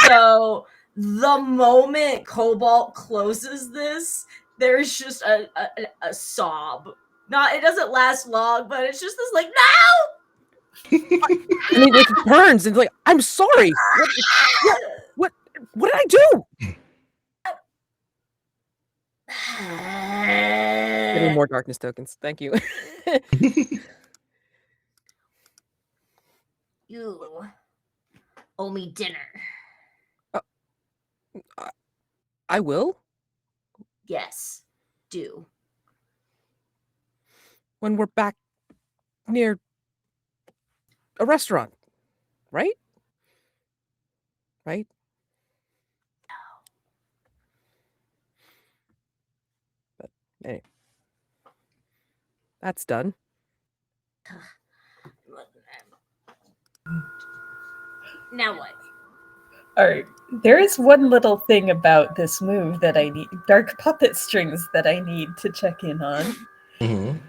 so the moment Cobalt closes this, there's just a sob. It doesn't last long, but it's just this like, no.
And he like turns and like, I'm sorry. What did I do? Getting more darkness tokens. Thank you.
You owe me dinner.
I will
Yes, do.
when we're back near a restaurant, right? Right? But anyway, that's done.
Now what?
All right. There is one little thing about this move that I need, dark puppet strings, that I need to check in on.
Mhm.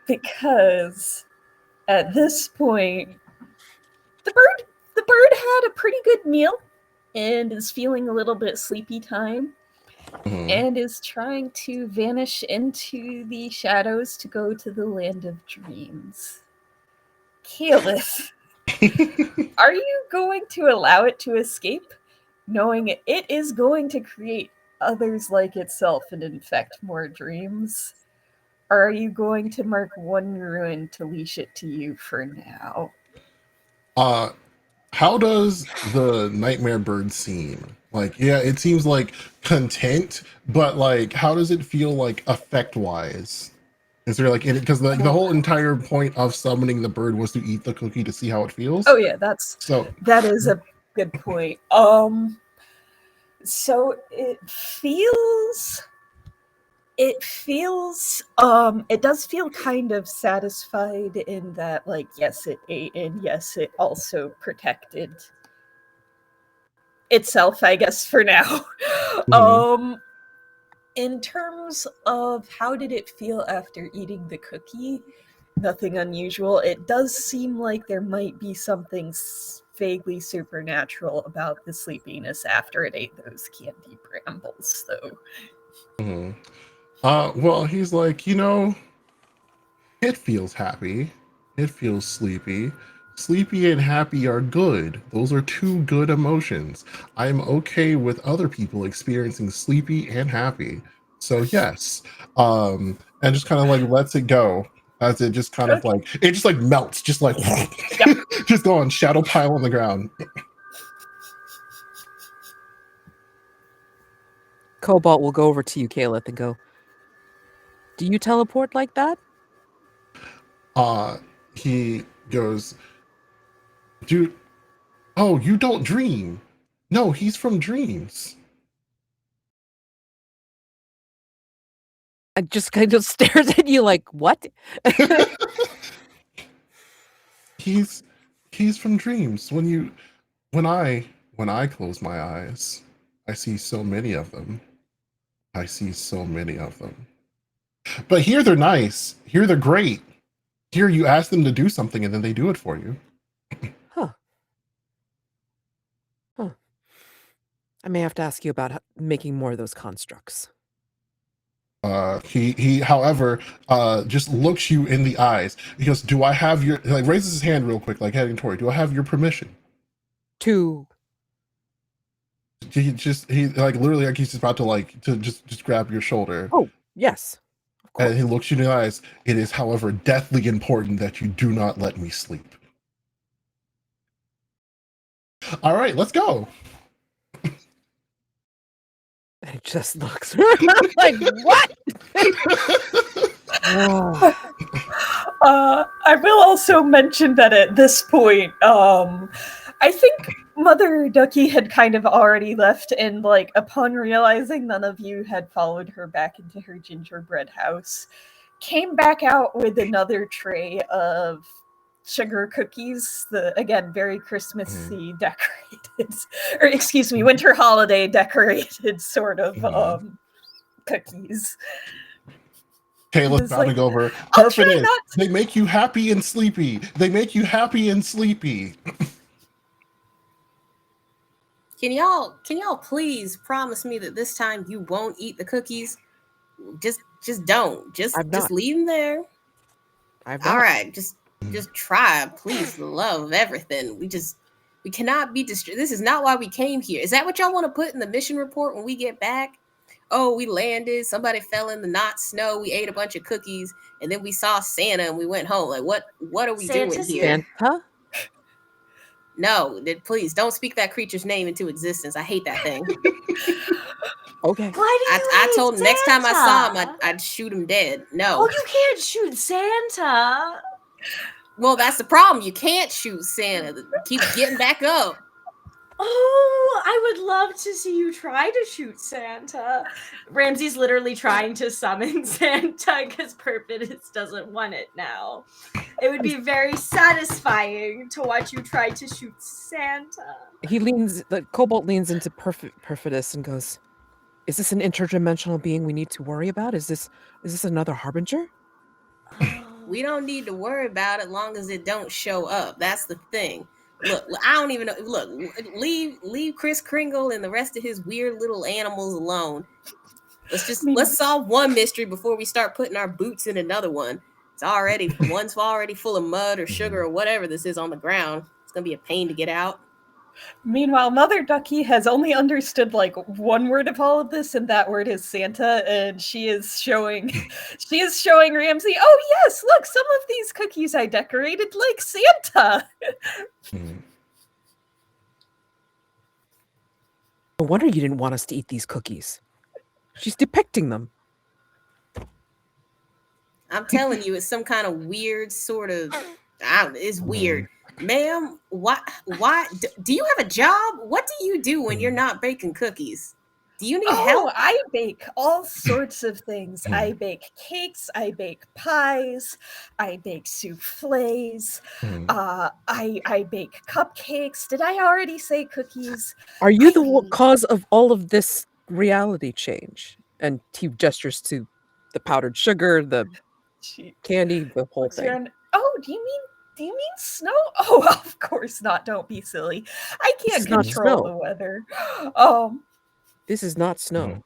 Because at this point, the bird had a pretty good meal and is feeling a little bit sleepy time
Mhm.
and is trying to vanish into the shadows to go to the land of dreams. Kaelith, are you going to allow it to escape, knowing it is going to create others like itself and infect more dreams? Or are you going to mark one ruin to leash it to you for now?
How does the nightmare bird seem? Like, yeah, it seems like content, but like, how does it feel like effect wise? Is there like, because the whole entire point of summoning the bird was to eat the cookie to see how it feels.
Oh yeah,
So
that is a good point. So it does feel kind of satisfied in that, like, yes, it ate and yes, it also protected itself, I guess, for now. In terms of how did it feel after eating the cookie, nothing unusual. It does seem like there might be something vaguely supernatural about the sleepiness after it ate those candy brambles, though.
mhm. Well, he's like, it feels happy. It feels sleepy. Sleepy and happy are good. Those are two good emotions. I'm okay with other people experiencing sleepy and happy. So yes. And just kind of like lets it go as it just kind of like it just like melts, just like just go on shadow pile on the ground.
Cobalt will go over to you, Kaelith, and go, do you teleport like that?
He goes, dude, oh, you don't dream. No, he's from dreams.
I just kind of stares at you like, what?
he's from dreams. When I close my eyes, I see so many of them. I see so many of them. But here they're nice. Here they're great. Here you ask them to do something and then they do it for you.
Huh. I may have to ask you about making more of those constructs.
He however just looks you in the eyes. He goes, do I have your, like, raises his hand real quick, like heading toward, do I have your permission?
To
He like literally like he's just about to like to just grab your shoulder.
Oh, yes. Of course.
And he looks you in the eyes. It is, however, deathly important that you do not let me sleep. All right, let's go.
And it just looks like, what?
I will also mention that at this point, I think Mother Ducky had kind of already left, and like upon realizing none of you had followed her back into her gingerbread house, came back out with another tray of sugar cookies. Again, very Christmassy decorated, or excuse me, winter holiday decorated sort of cookies.
Caleb's bounding over.
I'll try
Perfidus,
not to-
they make you happy and sleepy. They make you happy and sleepy.
Can y'all please promise me that this time you won't eat the cookies? Just don't. Just
I've not.
leave them there.
I've
All
not.
right, just try, please, for the love of everything. We cannot be distracted. This is not why we came here. Is that what y'all want to put in the mission report when we get back? Oh, we landed, somebody fell in the not snow, we ate a bunch of cookies, and then we saw Santa and we went home. Like, what are we doing
Santa's
here?
Santa?
No, please don't speak that creature's name into existence. I hate that thing.
Okay.
Why do you
I
hate
told him next time I saw him,
Santa?
I'd shoot him dead. No.
Oh, you can't shoot Santa.
Well, that's the problem. You can't shoot Santa. Keep getting back up.
Oh, I would love to see you try to shoot Santa. Ramsey's literally trying to summon Santa because Perfidus doesn't want it now. It would be very satisfying to watch you try to shoot Santa.
The Cobalt leans into Perfidus and goes, "Is this an interdimensional being we need to worry about? Is this another harbinger?"
We don't need to worry about it long as it don't show up. That's the thing. Look, I don't even know. Look, leave Chris Kringle and the rest of his weird little animals alone. Let's solve one mystery before we start putting our boots in another one. One's already full of mud or sugar or whatever this is on the ground. It's gonna be a pain to get out.
Meanwhile, Mother Ducky has only understood like one word of all of this, and that word is Santa, and she is showing Ramsey, oh yes, look, some of these cookies I decorated like Santa.
No wonder you didn't want us to eat these cookies. She's depicting them.
I'm telling you, it's some kind of weird sort of. It's weird. Ma'am, why do you have a job? What do you do when you're not baking cookies? Do you need help?
I bake all sorts of things. I bake cakes, I bake pies, I bake souffles, I bake cupcakes. Did I already say cookies?
Are you the cause of all of this reality change? And he gestures to the powdered sugar, the candy, the whole thing.
Oh, do you mean snow? Oh, of course not. Don't be silly. I can't control the weather.
This is not snow.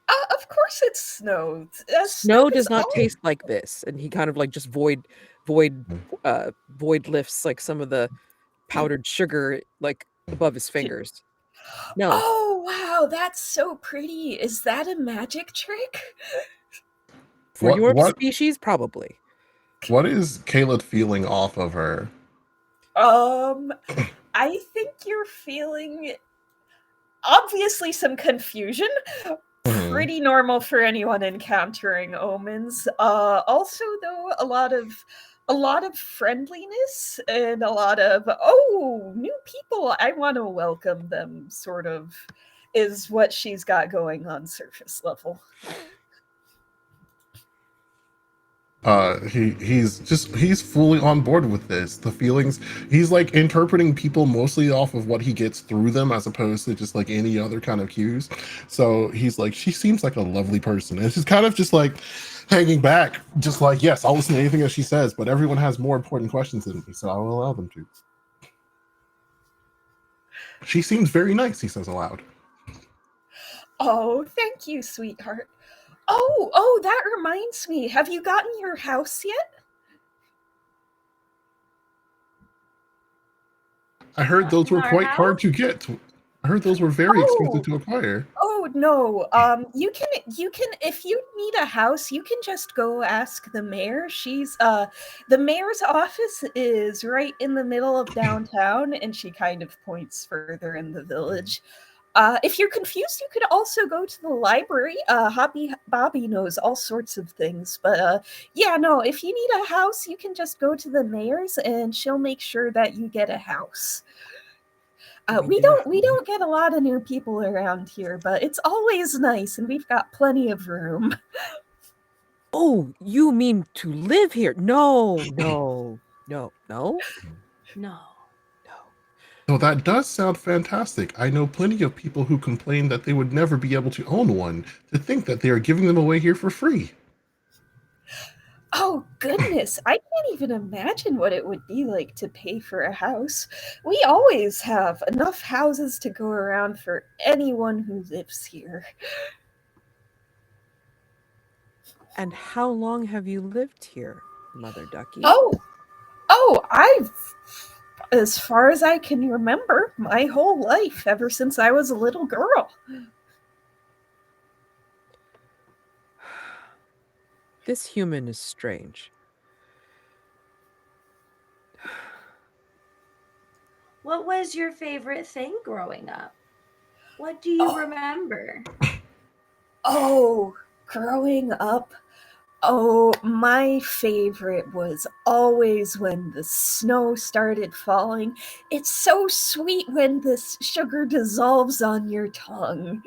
Of course it's snow.
Snow does not taste like this. And he kind of like just void lifts like some of the powdered sugar like above his fingers. No.
Oh wow, that's so pretty. Is that a magic trick?
For your species, probably.
What is Kayla feeling off of her?
I think you're feeling obviously some confusion. Pretty normal for anyone encountering omens. Also though, a lot of friendliness and a lot of new people, I want to welcome them sort of is what she's got going on surface level.
He's fully on board with this. The feelings, he's like interpreting people mostly off of what he gets through them as opposed to just like any other kind of cues. So he's like, she seems like a lovely person. And she's kind of just like hanging back, just like, yes, I'll listen to anything that she says, but everyone has more important questions than me, so I will allow them to. She seems very nice, he says aloud.
Oh, thank you, sweetheart. Oh, that reminds me. Have you gotten your house yet?
I heard those were quite hard to get. I heard those were very expensive to acquire.
Oh no. You can if you need a house, you can just go ask the mayor. She's the mayor's office is right in the middle of downtown, and she kind of points further in the village. If you're confused, you could also go to the library. Hobby Bobby knows all sorts of things, but yeah, no, if you need a house, you can just go to the mayor's and she'll make sure that you get a house. We don't get a lot of new people around here, but it's always nice and we've got plenty of room.
Oh, you mean to live here? No, no, no, no,
No.
no.
So that does sound fantastic. I know plenty of people who complain that they would never be able to own one, to think that they are giving them away here for free.
Oh, goodness. I can't even imagine what it would be like to pay for a house. We always have enough houses to go around for anyone who lives here.
And how long have you lived here, Mother Ducky?
I've, as far as I can remember, my whole life, ever since I was a little girl.
This human is strange.
What was your favorite thing growing up? What do you remember?
Oh, growing up, oh, my favorite was always when the snow started falling. It's so sweet when the sugar dissolves on your tongue.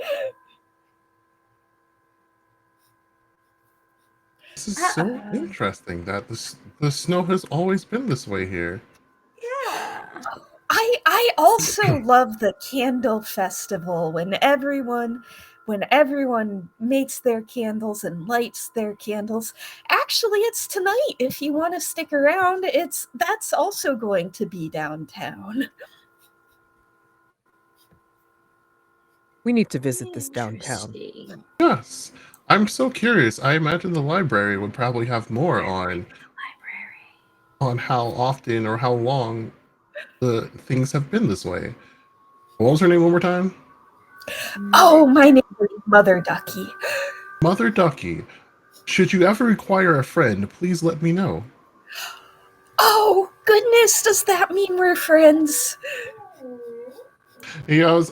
This is so interesting that the snow has always been this way here.
Yeah.
I also love the candle festival when everyone makes their candles and lights their candles. Actually, it's tonight. If you want to stick around, that's also going to be downtown.
We need to visit this downtown.
Interesting.
Yes. I'm so curious. I imagine the library would probably have more
Library.
on how often or how long the things have been this way. What was her name one more time?
Oh, my name is Mother Ducky.
Mother Ducky. Should you ever require a friend, please let me know.
Oh, goodness, does that mean we're friends?
He goes,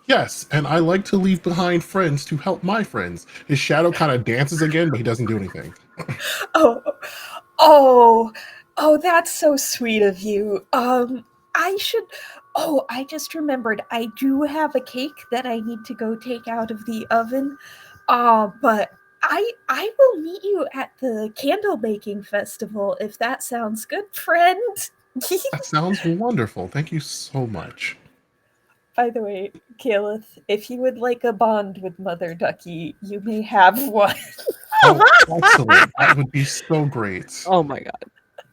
yes, and I like to leave behind friends to help my friends. His shadow kind of dances again, but he doesn't do anything.
Oh, oh, oh, that's so sweet of you. I should. Oh, I just remembered. I do have a cake that I need to go take out of the oven. But I will meet you at the candle baking festival if that sounds good, friend.
That sounds wonderful. Thank you so much.
By the way, Caleth, if you would like a bond with Mother Ducky, you may have one.
Oh, excellent. That would be so great.
Oh my god.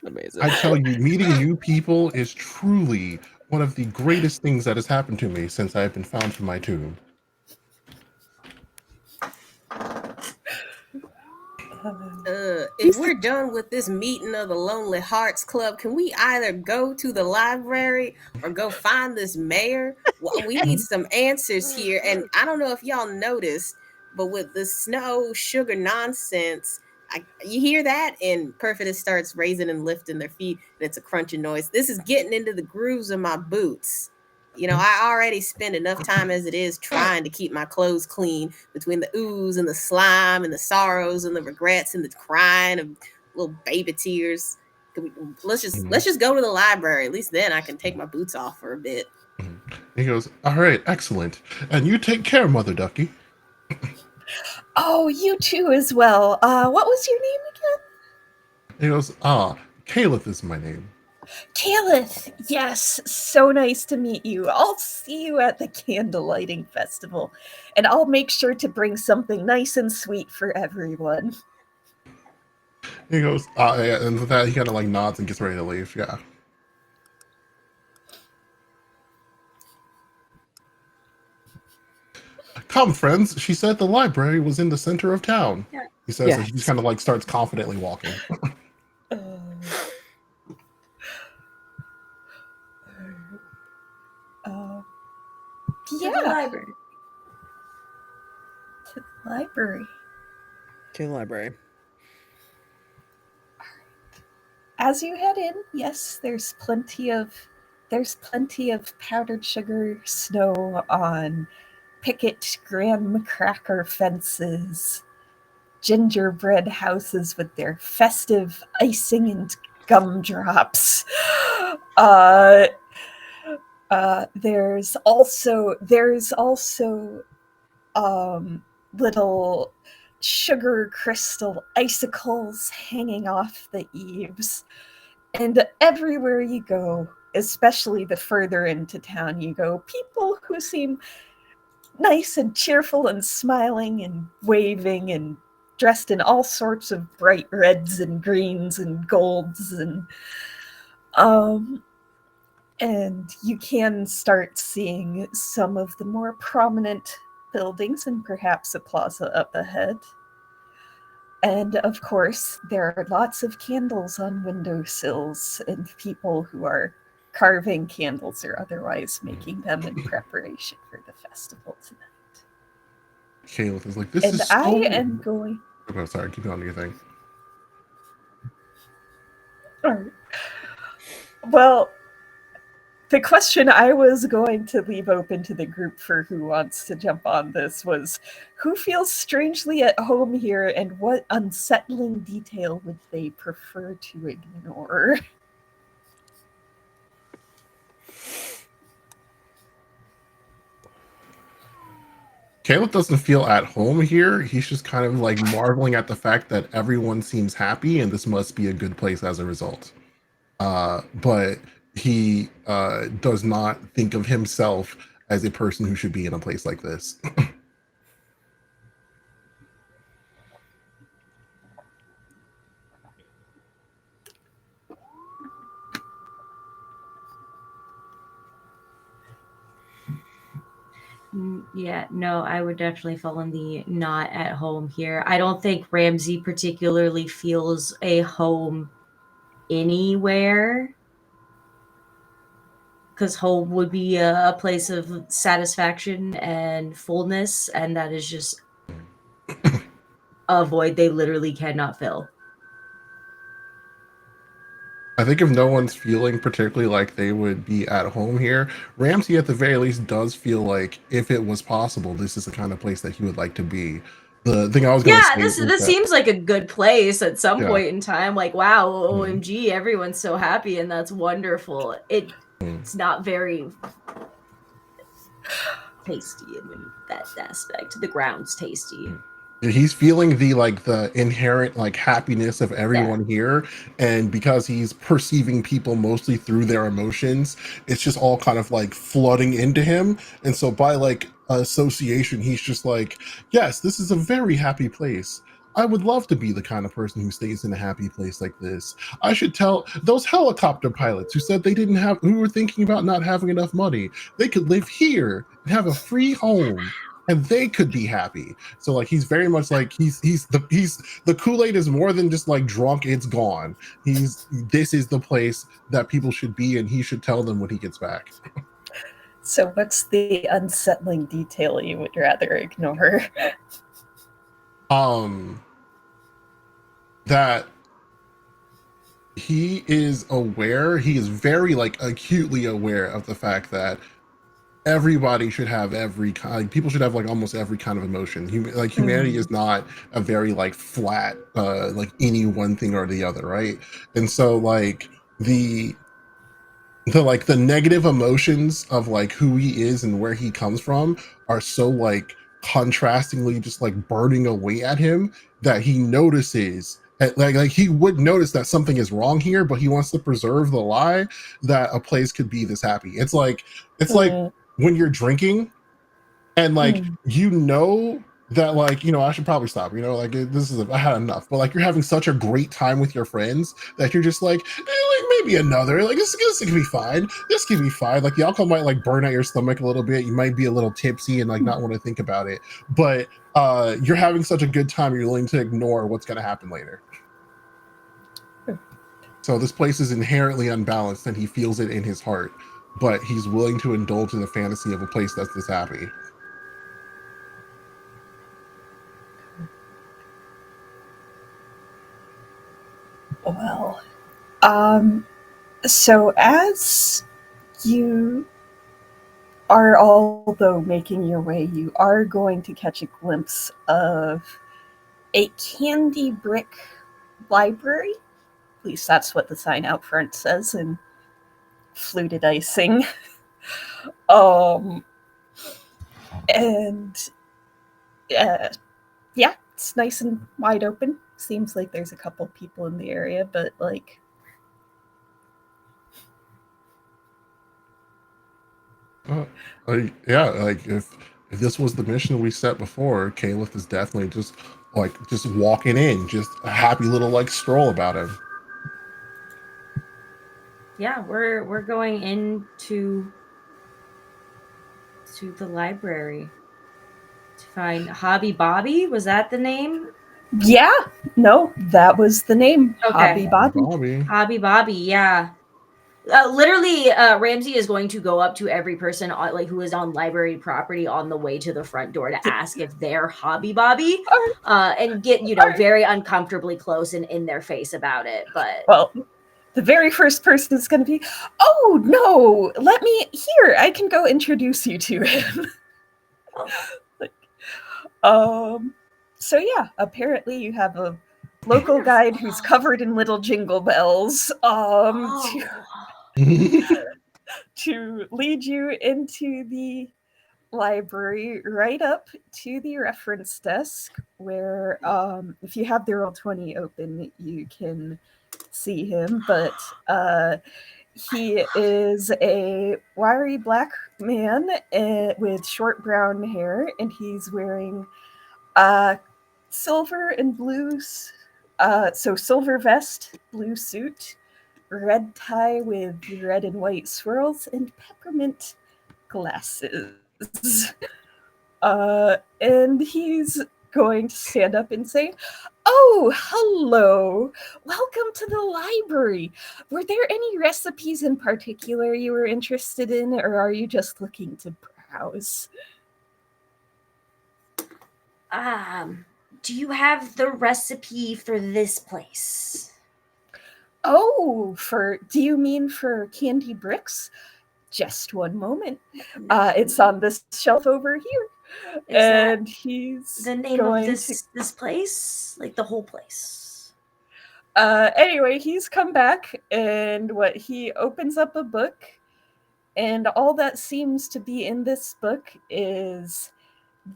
Amazing.
I tell you, meeting new people is truly one of the greatest things that has happened to me since I have been found from my tomb.
If we're done with this meeting of the Lonely Hearts Club, can we either go to the library or go find this mayor? Well, we need some answers here. And I don't know if y'all noticed, but with the snow sugar nonsense, you hear that? And Perfidious starts raising and lifting their feet, and it's a crunching noise. This is getting into the grooves of my boots. You know, I already spend enough time as it is trying to keep my clothes clean between the ooze and the slime and the sorrows and the regrets and the crying of little baby tears. Let's just go to the library. At least then I can take my boots off for a bit.
He goes, all right, excellent. And you take care, Mother Ducky.
Oh, you too as well. What was your name again?
He goes, Caleth is my name.
Caleth, yes, so nice to meet you. I'll see you at the candle lighting festival, and I'll make sure to bring something nice and sweet for everyone.
He goes, yeah, and with that, he kind of like nods and gets ready to leave. Yeah. Come, friends. She said the library was in the center of town.
Yeah.
He says,
Yes.
and he just kind of like starts confidently walking.
To the
Yeah,
library.
to the library.
To the library.
As you head in, yes, there's plenty of powdered sugar snow on picket graham cracker fences, gingerbread houses with their festive icing and gumdrops. There's also little sugar crystal icicles hanging off the eaves. And everywhere you go, especially the further into town you go, people who seem nice and cheerful and smiling and waving and dressed in all sorts of bright reds and greens and golds and you can start seeing some of the more prominent buildings and perhaps a plaza up ahead. And of course, there are lots of candles on windowsills and people who are carving candles or otherwise making them in preparation for the festival tonight.
Caleb is like, this
And
is so...
I am going...
Oh, sorry, keep on your thing.
Well, the question I was going to leave open to the group for who wants to jump on this was, who feels strangely at home here and what unsettling detail would they prefer to ignore?
Caleb doesn't feel at home here. He's just kind of like marveling at the fact that everyone seems happy and this must be a good place as a result. But he does not think of himself as a person who should be in a place like this.
Yeah, no, I would definitely fall in the not at home here. I don't think Ramsey particularly feels a home anywhere, because home would be a place of satisfaction and fullness, and that is just a void they literally cannot fill.
I think if no one's feeling particularly like they would be at home here, Ramsey at the very least does feel like if it was possible, this is the kind of place that he would like to be. The thing I was going to say
this seems like a good place at some
Yeah.
point in time. Like, wow, OMG, everyone's so happy and that's wonderful. It's not very tasty in that aspect. The ground's tasty.
He's feeling the inherent like happiness of everyone here, and because he's perceiving people mostly through their emotions, it's just all kind of like flooding into him. And so by like association, he's just like, yes, this is a very happy place. I would love to be the kind of person who stays in a happy place like this. I should tell those helicopter pilots who said who were thinking about not having enough money, they could live here and have a free home and they could be happy. So like he's very much like he's the Kool-Aid is more than just like drunk, it's gone. This is the place that people should be, and he should tell them when he gets back.
So what's the unsettling detail you would rather ignore?
That he is very like acutely aware of the fact that everybody should have people should have like almost every kind of emotion. Humanity is not a very like flat like any one thing or the other, right? And so like the negative emotions of like who he is and where he comes from are so like contrastingly just like burning away at him that he notices like he would notice that something is wrong here, but he wants to preserve the lie that a place could be this happy. It's like when you're drinking and like you know that like I should probably stop, like I had enough, but like you're having such a great time with your friends that you're just like, maybe another, like this can be fine, like the alcohol might like burn out your stomach a little bit, you might be a little tipsy and like not want to think about it, but you're having such a good time you're willing to ignore what's going to happen later. So this place is inherently unbalanced and he feels it in his heart, but he's willing to indulge in the fantasy of a place that's this happy.
Well, so as you are although making your way, you are going to catch a glimpse of a candy brick library. At least that's what the sign out front says in fluted icing. It's nice and wide open. Seems like there's a couple people in the area, but like
Yeah, like if this was the mission we set before, Caliph is definitely just walking in, just a happy little like stroll about him.
Yeah, we're going into the library to find Hobby Bobby. Was that the name?
yeah, no, that was the name.
Okay.
Hobby Bobby.
Bobby.
Hobby Bobby, yeah. Literally, Ramsey is going to go up to every person who is on library property on the way to the front door to ask if they're Hobby Bobby, and get very uncomfortably close and in their face about it. But
well, the very first person is going to be, oh no, let me here. I can go introduce you to him. So yeah, apparently you have a local guide who's covered in little jingle bells. To lead you into the library, right up to the reference desk, where if you have the Roll20 open, you can see him. But he is a wiry black man with short brown hair, and he's wearing silver and blue, so silver vest, blue suit, red tie with red and white swirls, and peppermint glasses. And he's going to stand up and say, oh, hello. Welcome to the library. Were there any recipes in particular you were interested in, or are you just looking to browse?
Do you have the recipe for this place?
Oh, do you mean for Candy Bricks? Just one moment. It's on this shelf over here. And he's
the name of this place? Like the whole place?
Anyway, he's come back, and he opens up a book, and all that seems to be in this book is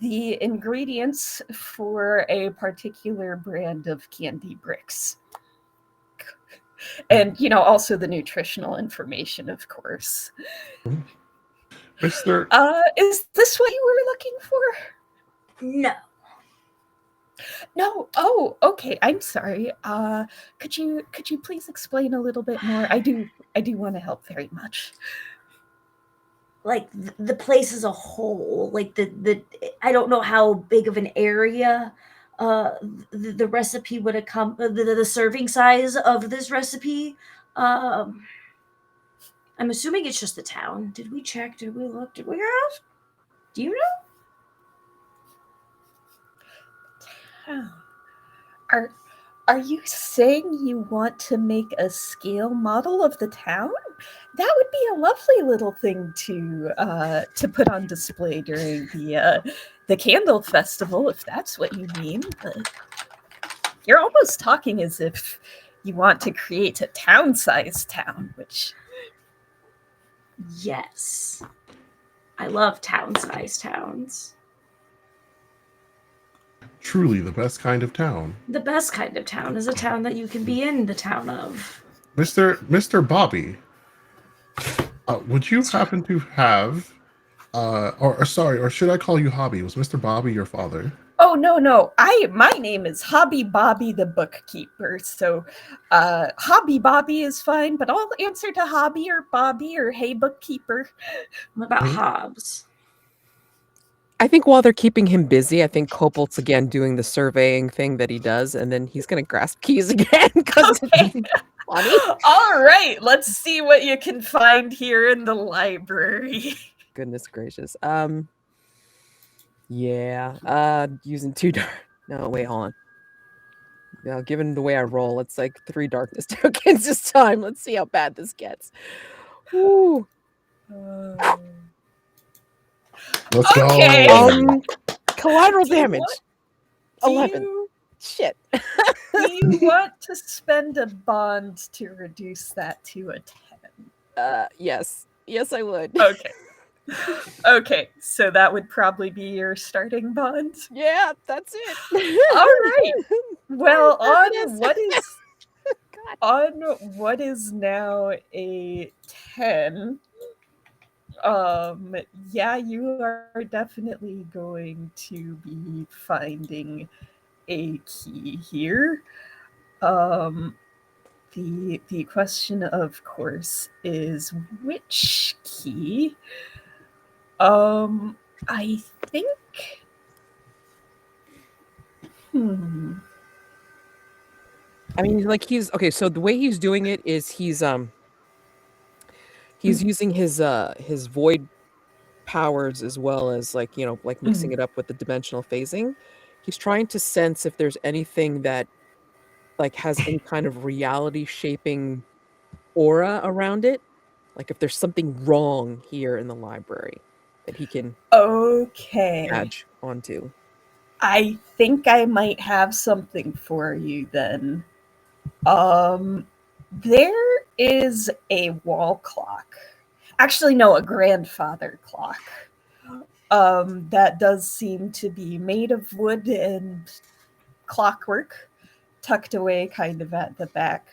the ingredients for a particular brand of Candy Bricks. And, also the nutritional information, of course.
Mr.
Is this what you were looking for?
No.
No. Oh, okay. I'm sorry. Could you please explain a little bit more? I do want to help very much.
Like the place as a whole, like the I don't know how big of an area the recipe would have come, the serving size of this recipe. I'm assuming it's just the town. Did we check? Did we look? Did we ask? Do you know?
Are you saying you want to make a scale model of the town? That would be a lovely little thing to put on display during the Candle Festival, if that's what you mean. But you're almost talking as if you want to create a town-sized town, which...
Yes. I love town-sized towns.
Truly the best kind of town.
The best kind of town is a town that you can be in the town of.
Mr. Bobby, would you happen to have, or should I call you Hobby? Was Mr. Bobby your father?
Oh, no. My name is Hobby Bobby the bookkeeper, so Hobby Bobby is fine, but I'll answer to Hobby or Bobby or Hey Bookkeeper.
What about Hobbs?
I think while they're keeping him busy, I think Cobalt's again doing the surveying thing that he does, and then he's going to grasp keys again because it's funny.
All right, let's see what you can find here in the library.
Goodness gracious. Using 2 dark. No, wait, hold on. Yeah, given the way I roll, it's like 3 darkness tokens this time. Let's see how bad this gets. Woo.
Let's
Okay.
go.
Collateral damage. 11.
Do
Shit.
you want to spend a bond to reduce that to a 10?
Yes. Yes, I would.
Okay. Okay, so that would probably be your starting bond.
Yeah, that's it.
All right. Well,
Perfidus.
on what is now a 10, yeah, you are definitely going to be finding a key here. Um, the question, of course, is which key? I think.
I mean, like he's okay. So the way he's doing it is he's using his void powers as well as like like mixing it up with the dimensional phasing. He's trying to sense if there's anything that like has any kind of reality shaping aura around it, like if there's something wrong here in the library that he can
Okay.
catch onto.
I think I might have something for you then. There is a wall clock. Actually, no, a grandfather clock. That does seem to be made of wood and clockwork, tucked away kind of at the back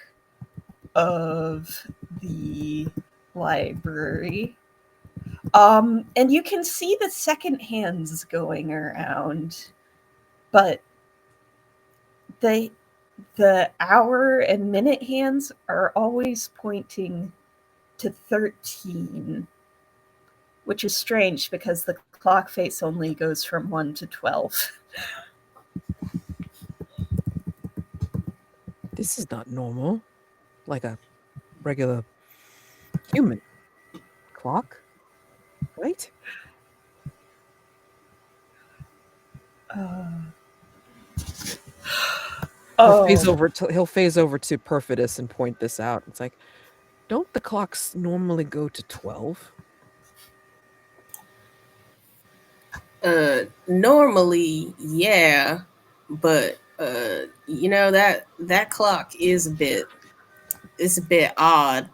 of the library. And you can see the second hands going around, but the hour and minute hands are always pointing to 13, which is strange because the clock face only goes from 1 to 12.
This is not normal, like a regular human clock, right? He'll phase over to Perfidus and point this out. It's like, don't the clocks normally go to 12?
Normally, yeah, but that clock is a bit odd.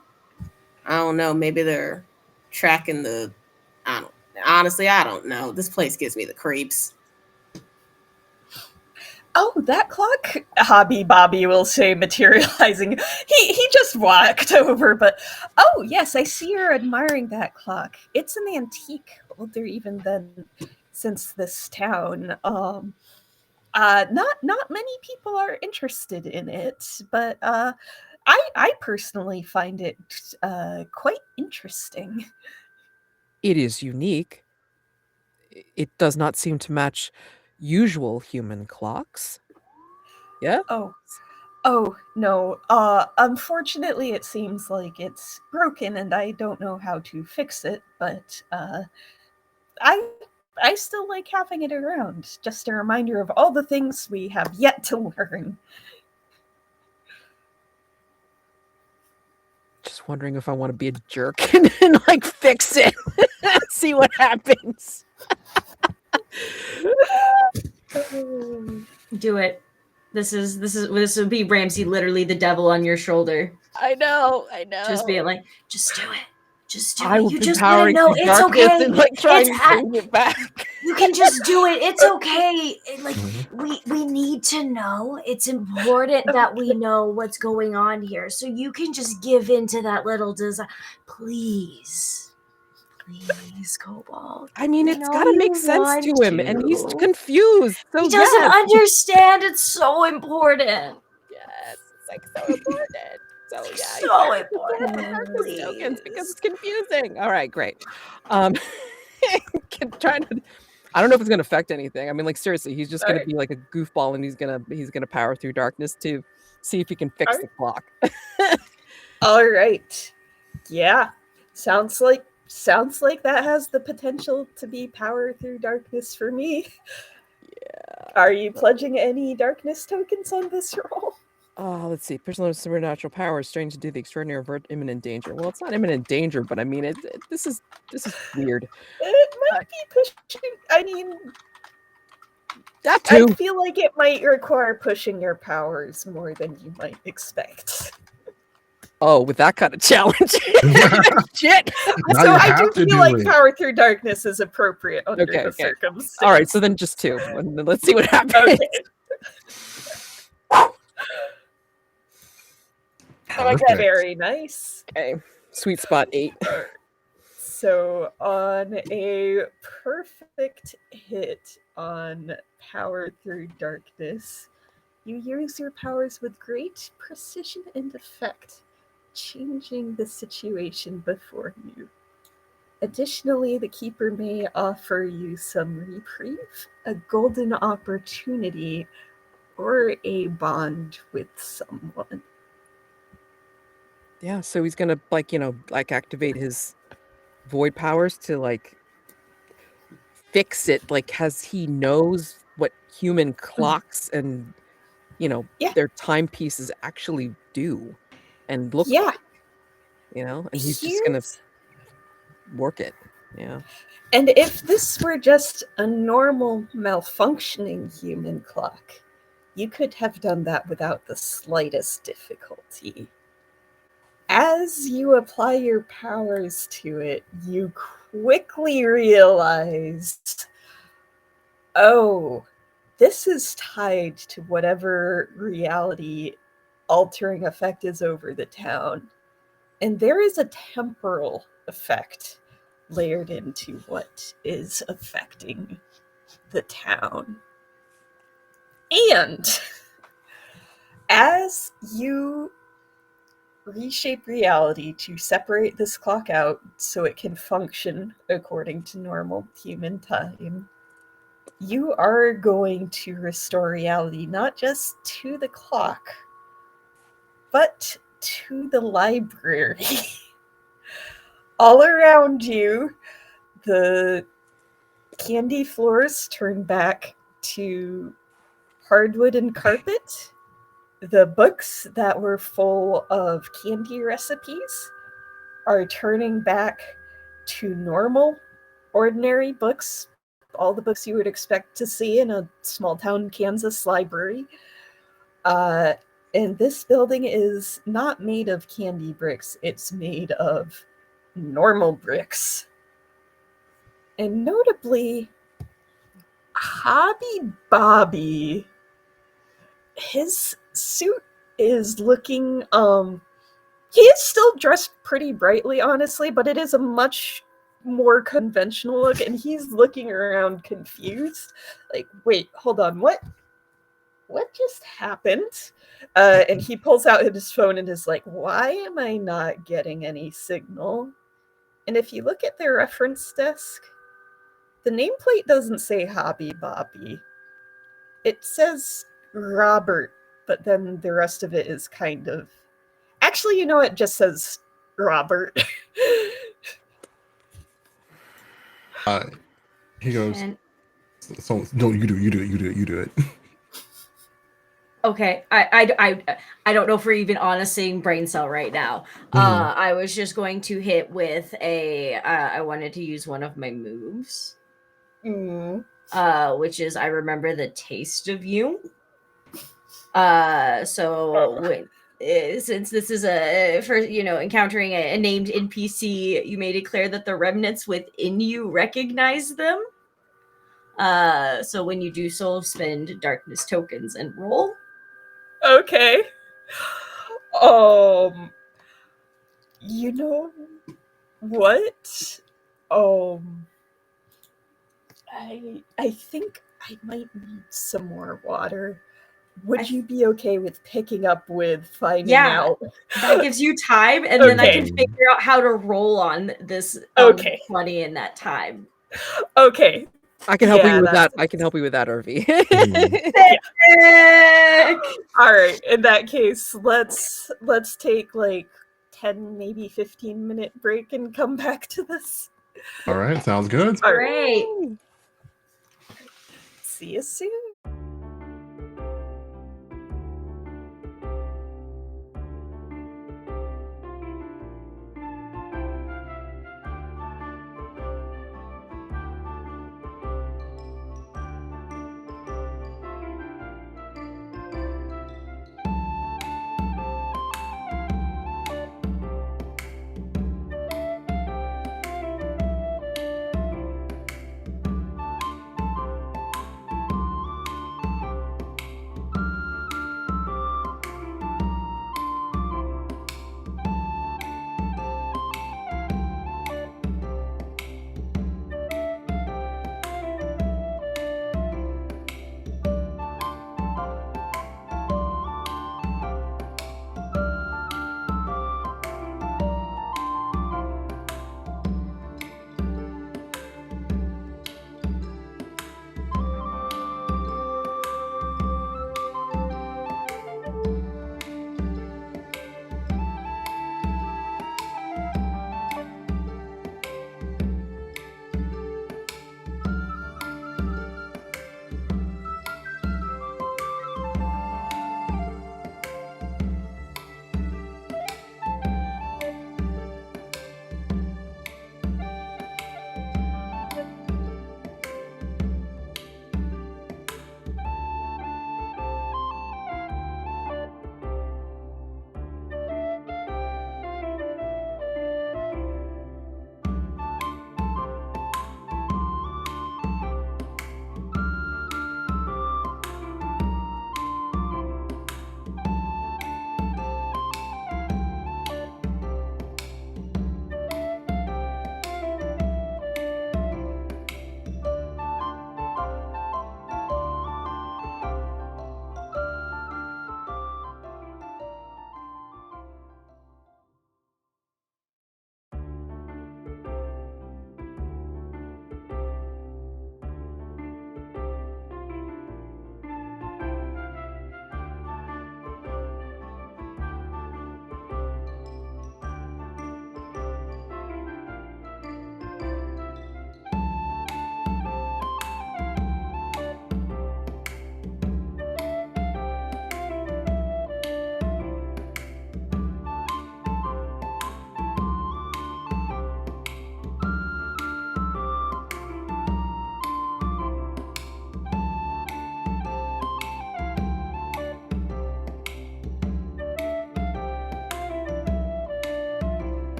I don't know, maybe they're tracking I don't know. This place gives me the creeps.
Oh, that clock? Hobby Bobby will say, materializing. He just walked over, but oh yes, I see you're admiring that clock. It's an antique, older even than since this town. Not many people are interested in it, but I personally find it quite interesting.
It is unique. It does not seem to match usual human clocks. Yeah?
Oh no. Unfortunately it seems like it's broken and I don't know how to fix it, but I still like having it around. Just a reminder of all the things we have yet to learn.
Just wondering if I want to be a jerk and like fix it. See what happens.
Do it. This would be Ramsey, literally the devil on your shoulder.
I know.
Just be like, just do it. Just do
I
it.
will
You
be
just gotta
powering
know
through
it's
darkness
okay.
and like trying
It's
to bring it back.
You can just do it. It's okay. Like we need to know. It's important that we know what's going on here. So you can just give in to that little desire. Please, Cobalt.
I mean,
I
it's
know
got to make
you
sense
want
to him, and he's
to.
confused. So
He doesn't
yes.
understand. It's so important.
Yes, it's like so important. So yeah,
So
he's
important.
darkness tokens because it's confusing. All right, great. Trying to. I don't know if it's going to affect anything. I mean, like seriously, he's just going to be like a goofball, and he's gonna power through darkness to see if he can fix the clock.
All right. Yeah. Sounds like that has the potential to be power through darkness for me.
Yeah.
Are you pledging any darkness tokens on this roll?
Let's see. Personal supernatural power, strange to do the extraordinary, avert imminent danger. Well, it's not imminent danger, but I mean, this is weird.
It might be pushing. I mean,
that too.
I feel like it might require pushing your powers more than you might expect.
Oh, with that kind of challenge. Shit.
Now
So
you
I
have
do
to
feel
do
like
it.
Power Through Darkness is appropriate under
Okay,
the
okay.
circumstances.
All right, so then just 2. And then let's see what happens.
Okay.
Perfect.
Very nice.
Okay. Sweet spot 8.
So on a perfect hit on Power Through Darkness, you use your powers with great precision and effect, changing the situation before you. Additionally, the Keeper may offer you some reprieve, a golden opportunity, or a bond with someone.
Yeah, so he's gonna activate his void powers to fix it. Has he knows what human clocks and
Yeah.
their timepieces actually do and look
Yeah.
like, and he's just gonna work it. Yeah.
And if this were just a normal malfunctioning human clock, you could have done that without the slightest difficulty. As you apply your powers to it, you quickly realize, oh, this is tied to whatever reality altering effect is over the town. And there is a temporal effect layered into what is affecting the town. And as you reshape reality to separate this clock out so it can function according to normal human time, you are going to restore reality not just to the clock, but to the library. All around you, the candy floors turn back to hardwood and carpet. The books that were full of candy recipes are turning back to normal, ordinary books, all the books you would expect to see in a small town Kansas library. And this building is not made of candy bricks, it's made of normal bricks. And notably, Hobby Bobby, his suit is looking he is still dressed pretty brightly, honestly, but it is a much more conventional look, and he's looking around confused, like, wait, hold on, what just happened? And he pulls out his phone and is like, why am I not getting any signal? And if you look at their reference desk, the nameplate doesn't say Hobby Bobby. It says Robert, but then the rest of it is kind of... Actually, you know, it just says Robert.
He goes,
And
so no, you do it.
okay, I don't know if we're even on a same brain cell right now. I was just going to hit with a I wanted to use one of my moves, which is I remember the taste of you. Since this is for encountering a named NPC, you may declare that the remnants within you recognize them. So when you do so, spend darkness tokens and roll.
Okay. You know what? I think I might need some more water. Would you be okay with picking up with finding out?
That gives you time, and then I can figure out how to roll on this 20 in that time.
Okay.
I can help you with that. I can help you with that, Irvi.
All right. In that case, let's take like 10, maybe 15-minute break and come back to this.
All right, sounds good.
Great.
See you soon.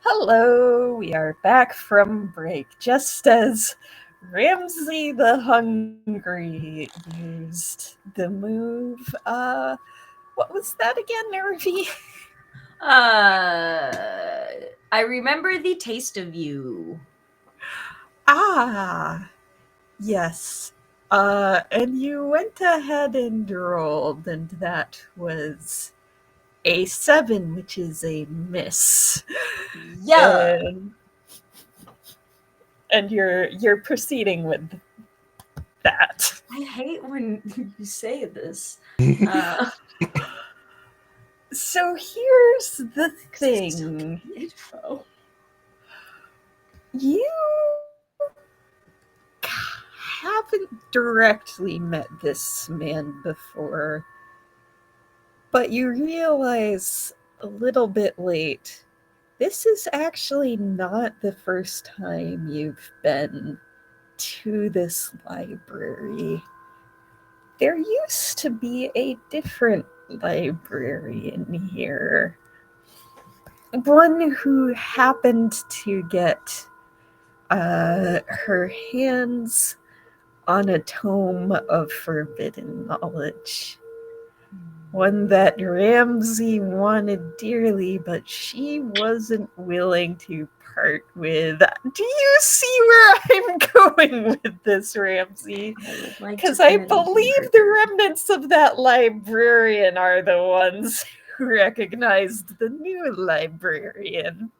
Hello, we are back from break, just as Ramsey the Hungry used the move. What was that again, Nervy?
I remember the taste of you.
Ah, yes. And you went ahead and rolled, and that was a 7, which is a miss.
Yeah.
And you're proceeding with that.
I hate when you say this.
So here's the thing.
Info.
You haven't directly met this man before, but you realize a little bit late, this is actually not the first time you've been to this library. There used to be a different librarian here. One who happened to get her hands on a tome of forbidden knowledge. One that Ramsey wanted dearly, but she wasn't willing to part with. Do you see where I'm going with this, Ramsey? Because I believe the remnants of that librarian are the ones who recognized the new librarian.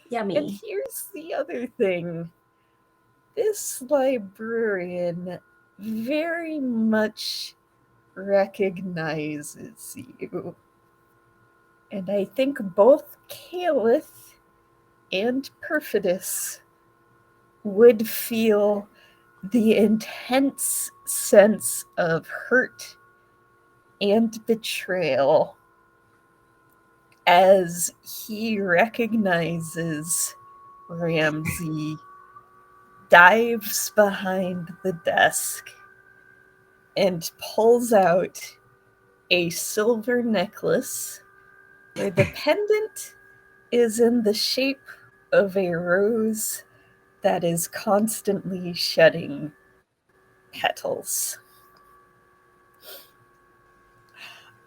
Yummy.
And here's the other thing. This librarian very much recognizes you. And I think both Calith and Perfidus would feel the intense sense of hurt and betrayal as he recognizes Ramsey dives behind the desk and pulls out a silver necklace where the pendant is in the shape of a rose that is constantly shedding petals.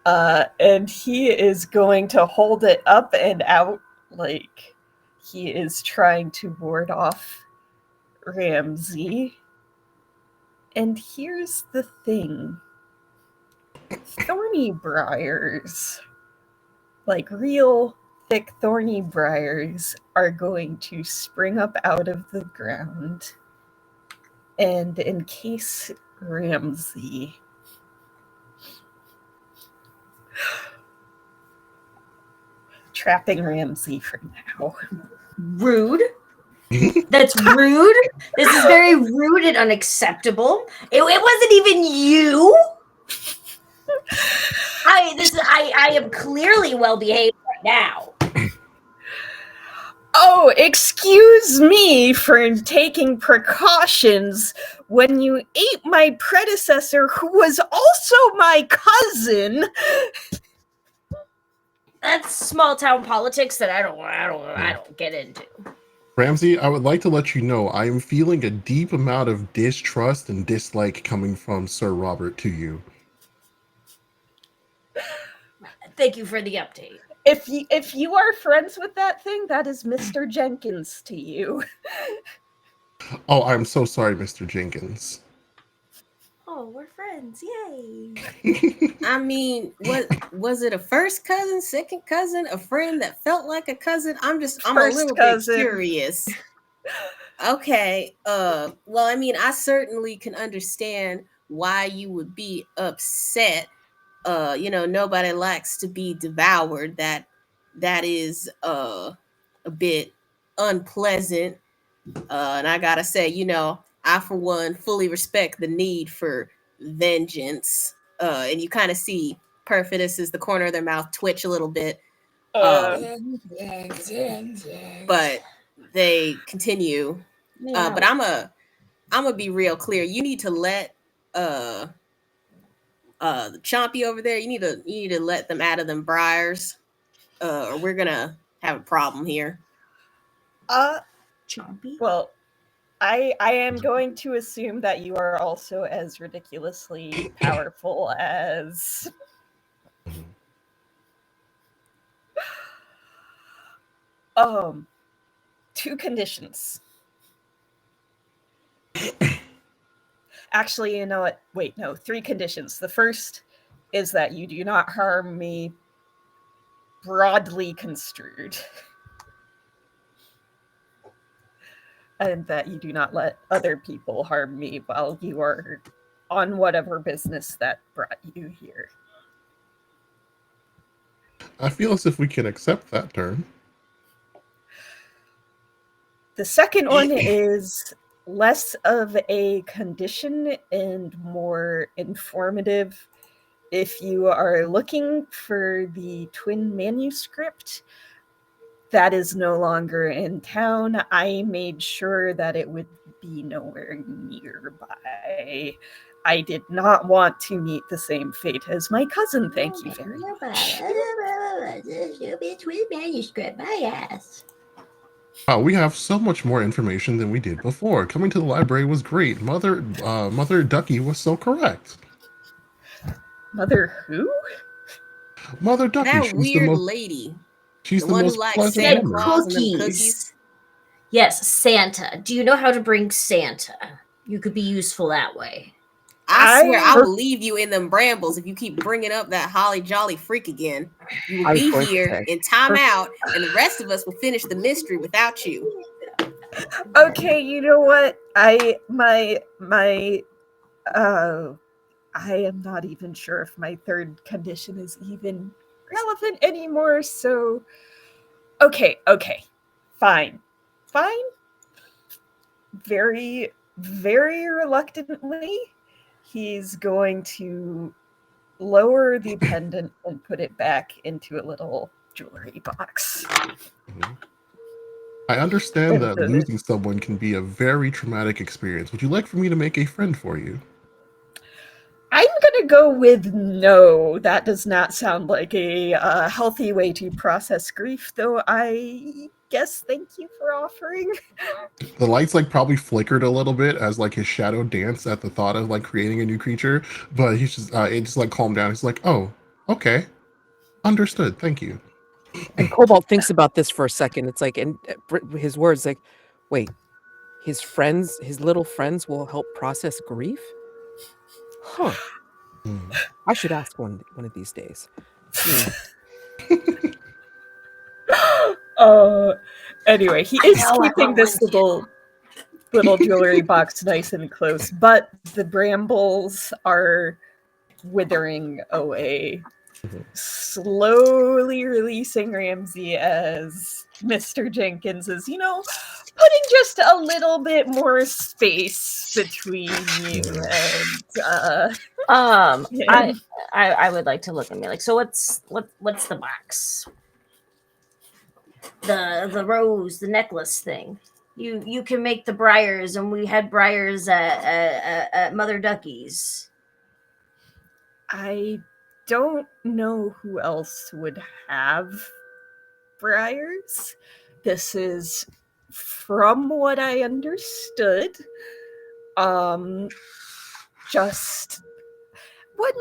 And he is going to hold it up and out like he is trying to ward off Ramsey. And here's the thing. Thorny briars, like real thick thorny briars, are going to spring up out of the ground and encase Ramsey. Trapping Ramsey for now.
Rude. That's rude. This is very rude and unacceptable. It wasn't even you. I am clearly well behaved right now.
Oh, excuse me for taking precautions when you ate my predecessor, who was also my cousin.
That's small town politics that I don't get into.
Ramsey, I would like to let you know I am feeling a deep amount of distrust and dislike coming from Sir Robert to you.
Thank you for the update.
If you are friends with that thing, that is Mr. Jenkins to you.
Oh, I'm so sorry, Mr. Jenkins.
Oh, we're friends. Yay.
I mean, what was it? A first cousin, second cousin, a friend that felt like a cousin? I'm a little bit curious. Okay. Well, I mean, I certainly can understand why you would be upset. Nobody likes to be devoured. That is a bit unpleasant. And I gotta say, I for one fully respect the need for vengeance. And you kind of see Perfidus is the corner of their mouth twitch a little bit. But they continue. But I'm gonna be real clear. You need to let the Chompy over there. You need to let them out of them briars. Or we're gonna have a problem here.
Chompy.
Well, I am going to assume that you are also as ridiculously powerful as. Two conditions. Actually, you know what? Wait, no, three conditions. The first is that you do not harm me broadly construed. And that you do not let other people harm me while you are on whatever business that brought you here.
I feel as if we can accept that term.
The second one is less of a condition and more informative. If you are looking for the twin manuscript, that is no longer in town. I made sure that it would be nowhere nearby. I did not want to meet the same fate as my cousin. Thank you very much.
Twin manuscript, my ass.
Wow, we have so much more information than we did before. Coming to the library was great. Mother Ducky was so correct.
Mother who?
Mother Ducky,
That
she's the
weird
most
lady.
she's
The
the
one who
most
likes
pleasant
Santa
woman.
Claus and them
Cookies.
cookies.
Yes, Santa. Do you know how to bring Santa? You could be useful that way.
I swear, I
I-
will leave you in them brambles if you keep bringing up that holly jolly freak again. You will
I was
be
going to
here
say.
in timeout, and the rest of us will finish the mystery without you.
Okay, you know what? I am not even sure if my third condition is even relevant anymore, so okay. Fine. Very, very reluctantly, he's going to lower the pendant and put it back into a little jewelry box.
Mhm. I understand that losing someone can be a very traumatic experience. Would you like for me to make a friend for you?
I'm gonna go with no. That does not sound like a healthy way to process grief, though I guess thank you for offering.
The lights like probably flickered a little bit as like his shadow danced at the thought of like creating a new creature, but he's just it just like calmed down. He's like, oh, okay, understood, thank you.
And Cobalt thinks about this for a second. It's like, and his words like, wait, his friends, his little friends will help process grief? Huh.
Hmm.
I should ask one of these days.
Anyway, he is keeping this little jewelry box nice and close, but the brambles are withering away, slowly releasing Ramsey as Mr. Jenkins is, putting just a little bit more space between you and him.
I would like to look at me like, so what's the box? The rose, the necklace thing. You can make the briars, and we had briars at Mother Ducky's.
I don't know who else would have briars. This is, from what I understood, just one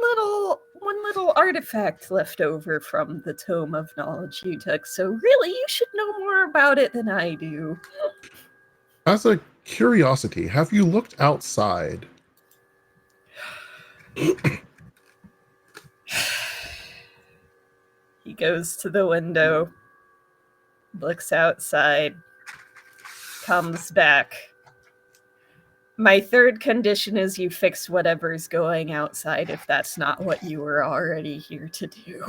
little artifact left over from the Tome of Knowledge you took. So really, you should know more about it than I do.
As a curiosity, have you looked outside?
He goes to the window, looks outside, comes back. My third condition is you fix whatever's going outside if that's not what you were already here to do.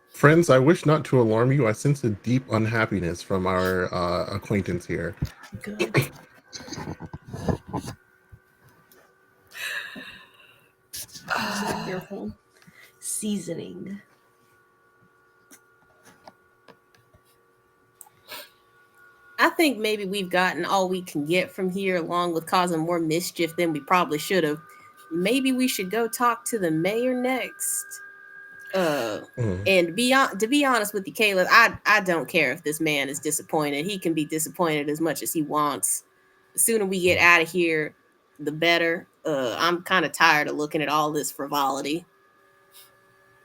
Friends, I wish not to alarm you. I sense a deep unhappiness from our acquaintance here.
Good. Fearful seasoning.
I think maybe we've gotten all we can get from here, along with causing more mischief than we probably should have. Maybe we should go talk to the mayor next.
Mhm.
And to be honest with you, Caleb, I don't care if this man is disappointed. He can be disappointed as much as he wants. The sooner we get out of here, the better. I'm kind of tired of looking at all this frivolity.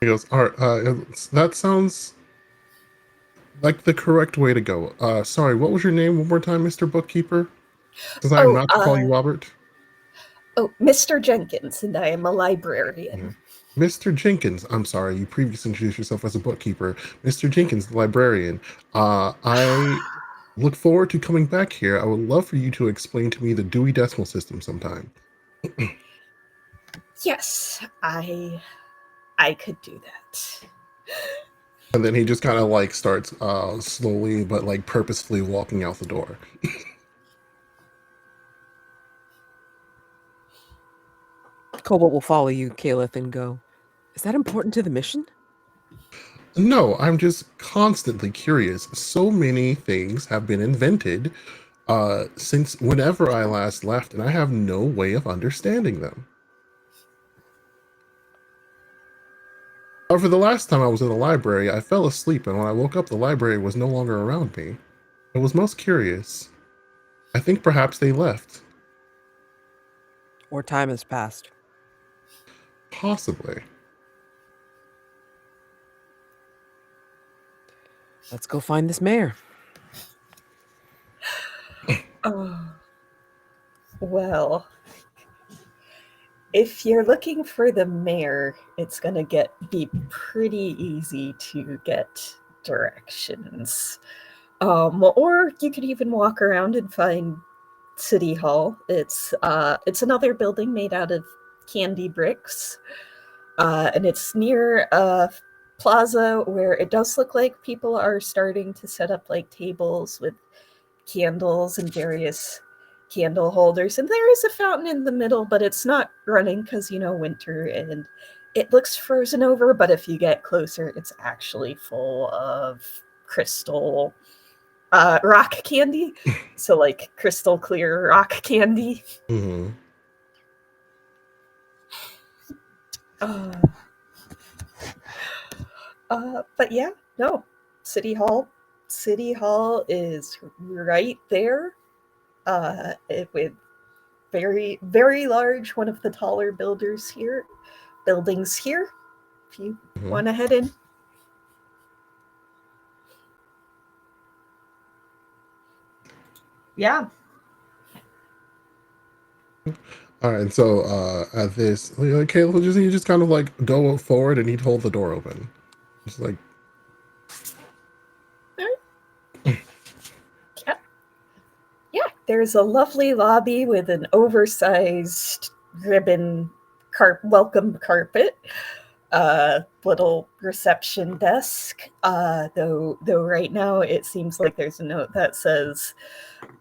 He goes, all right, that sounds like the correct way to go. Sorry, what was your name one more time, Mr. Bookkeeper? Because I am
Oh,
not to call you Robert.
Oh, Mr. Jenkins, and I am a librarian.
Mr. Jenkins, I'm sorry, you previously introduced yourself as a bookkeeper. Mr. Jenkins, the librarian. I look forward to coming back here. I would love for you to explain to me the Dewey Decimal System sometime.
Yes, I could do that.
And then he just kind of like starts slowly but like purposefully walking out the door.
Cobalt will follow you, Caliph, and go, is that important to the mission?
No, I'm just constantly curious. So many things have been invented since whenever I last left, and I have no way of understanding them. However, the last time I was in the library, I fell asleep, and when I woke up, the library was no longer around me. I was most curious. I think perhaps they left.
Or time has passed.
Possibly.
Let's go find this mayor.
Oh, well, if you're looking for the mayor, it's gonna be pretty easy to get directions. Or you could even walk around and find City Hall. It's another building made out of candy bricks, and it's near a plaza where it does look like people are starting to set up like tables with candles and various candle holders, and there is a fountain in the middle, but it's not running because winter, and it looks frozen over, but if you get closer it's actually full of crystal rock candy. So like crystal clear rock candy.
Mm-hmm.
But yeah, no, City Hall is right there, with very, very large, one of the taller buildings here, if you want to head in.
Yeah.
All right, so at this, like, Caleb you just kind of like go forward and he'd hold the door open. Just like,
Yeah, there's a lovely lobby with an oversized ribbon welcome carpet, little reception desk. Though right now it seems like there's a note that says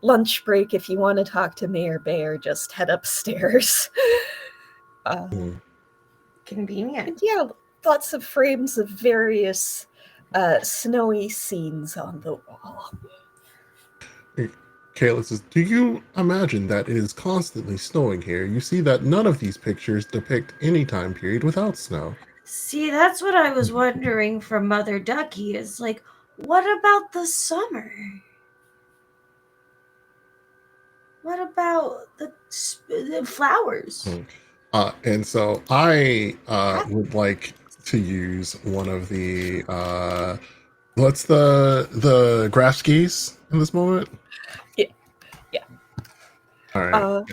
lunch break. If you want to talk to Mayor Bear, just head upstairs.
Convenient.
And yeah, lots of frames of various snowy scenes on the wall.
Kayla says, do you imagine that it is constantly snowing here? You see that none of these pictures depict any time period without snow.
See, that's what I was wondering from Mother Ducky, is like, what about the summer? What about the flowers?
And so I would like to use one of the what's the grass skis in this moment?
Yeah.
All right.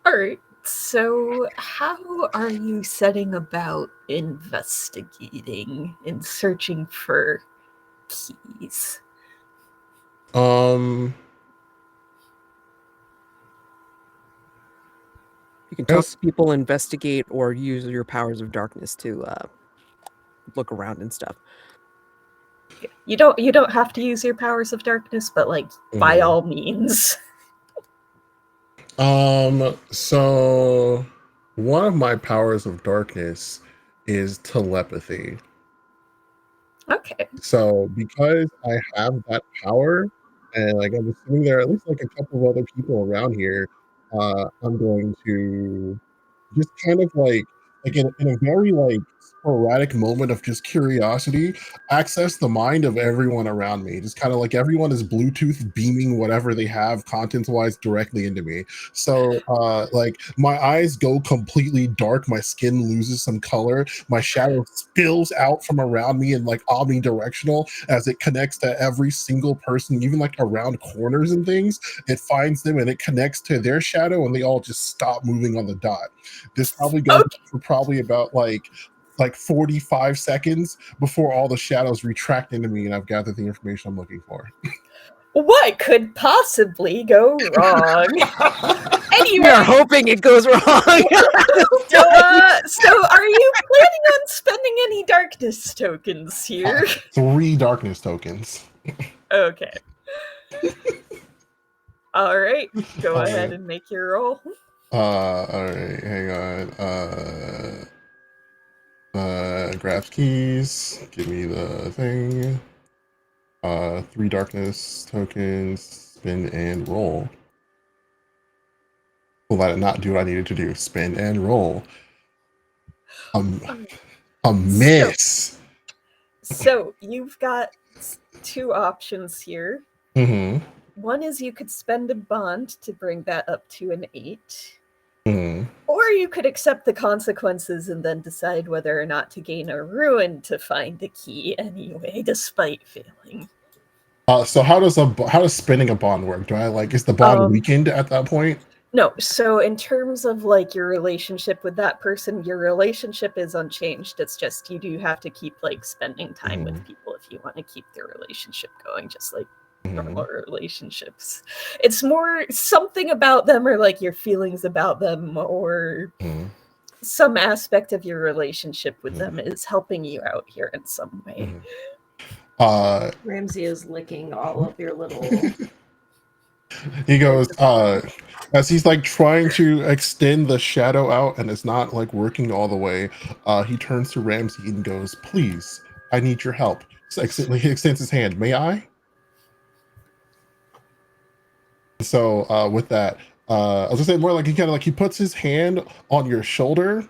All right. So, how are you setting about investigating and searching for keys?
You can talk to people, investigate, or use your powers of darkness to look around and stuff.
You don't have to use your powers of darkness, but like by all means.
So one of my powers of darkness is telepathy.
Okay.
So because I have that power, and like I'm assuming there are at least like a couple of other people around here, I'm going to just kind of like in a very like sporadic moment of just curiosity, access the mind of everyone around me. Just kind of like everyone is Bluetooth beaming whatever they have content wise directly into me. So like my eyes go completely dark, my skin loses some color, my shadow spills out from around me in like omnidirectional as it connects to every single person, even like around corners and things. It finds them and it connects to their shadow and they all just stop moving on the dot. This probably goes
Okay.
for probably about like 45 seconds before all the shadows retract into me and I've gathered the information I'm looking for.
What could possibly go wrong?
We are
Anyway,
hoping it goes wrong.
so are you planning on spending any darkness tokens here?
3 darkness tokens.
Okay. All right, go
All
ahead
right.
and make your roll.
All right, hang on. Grab keys. Give me the thing. 3 darkness tokens. Spin and roll. Will that not do what I needed to do? Spin and roll. A miss.
So you've got 2 options here.
Mm-hmm.
One is you could spend a bond to bring that up to an 8.
Mm-hmm.
Or you could accept the consequences and then decide whether or not to gain a ruin to find the key anyway, despite failing.
So how does spinning a bond work? Do I like is the bond weakened at that point?
No, so in terms of like your relationship with that person, your relationship is unchanged. It's just you do have to keep like spending time with people if you want to keep the relationship going, just like normal relationships. It's more something about them or like your feelings about them or some aspect of your relationship with them is helping you out here in some way.
Ramsey is licking all of your little.
He goes, as he's like trying to extend the shadow out and it's not like working all the way, he turns to Ramsey and goes, "Please, I need your help." So he extends his hand. May I? So with that, I was gonna say more like he kind of like he puts his hand on your shoulder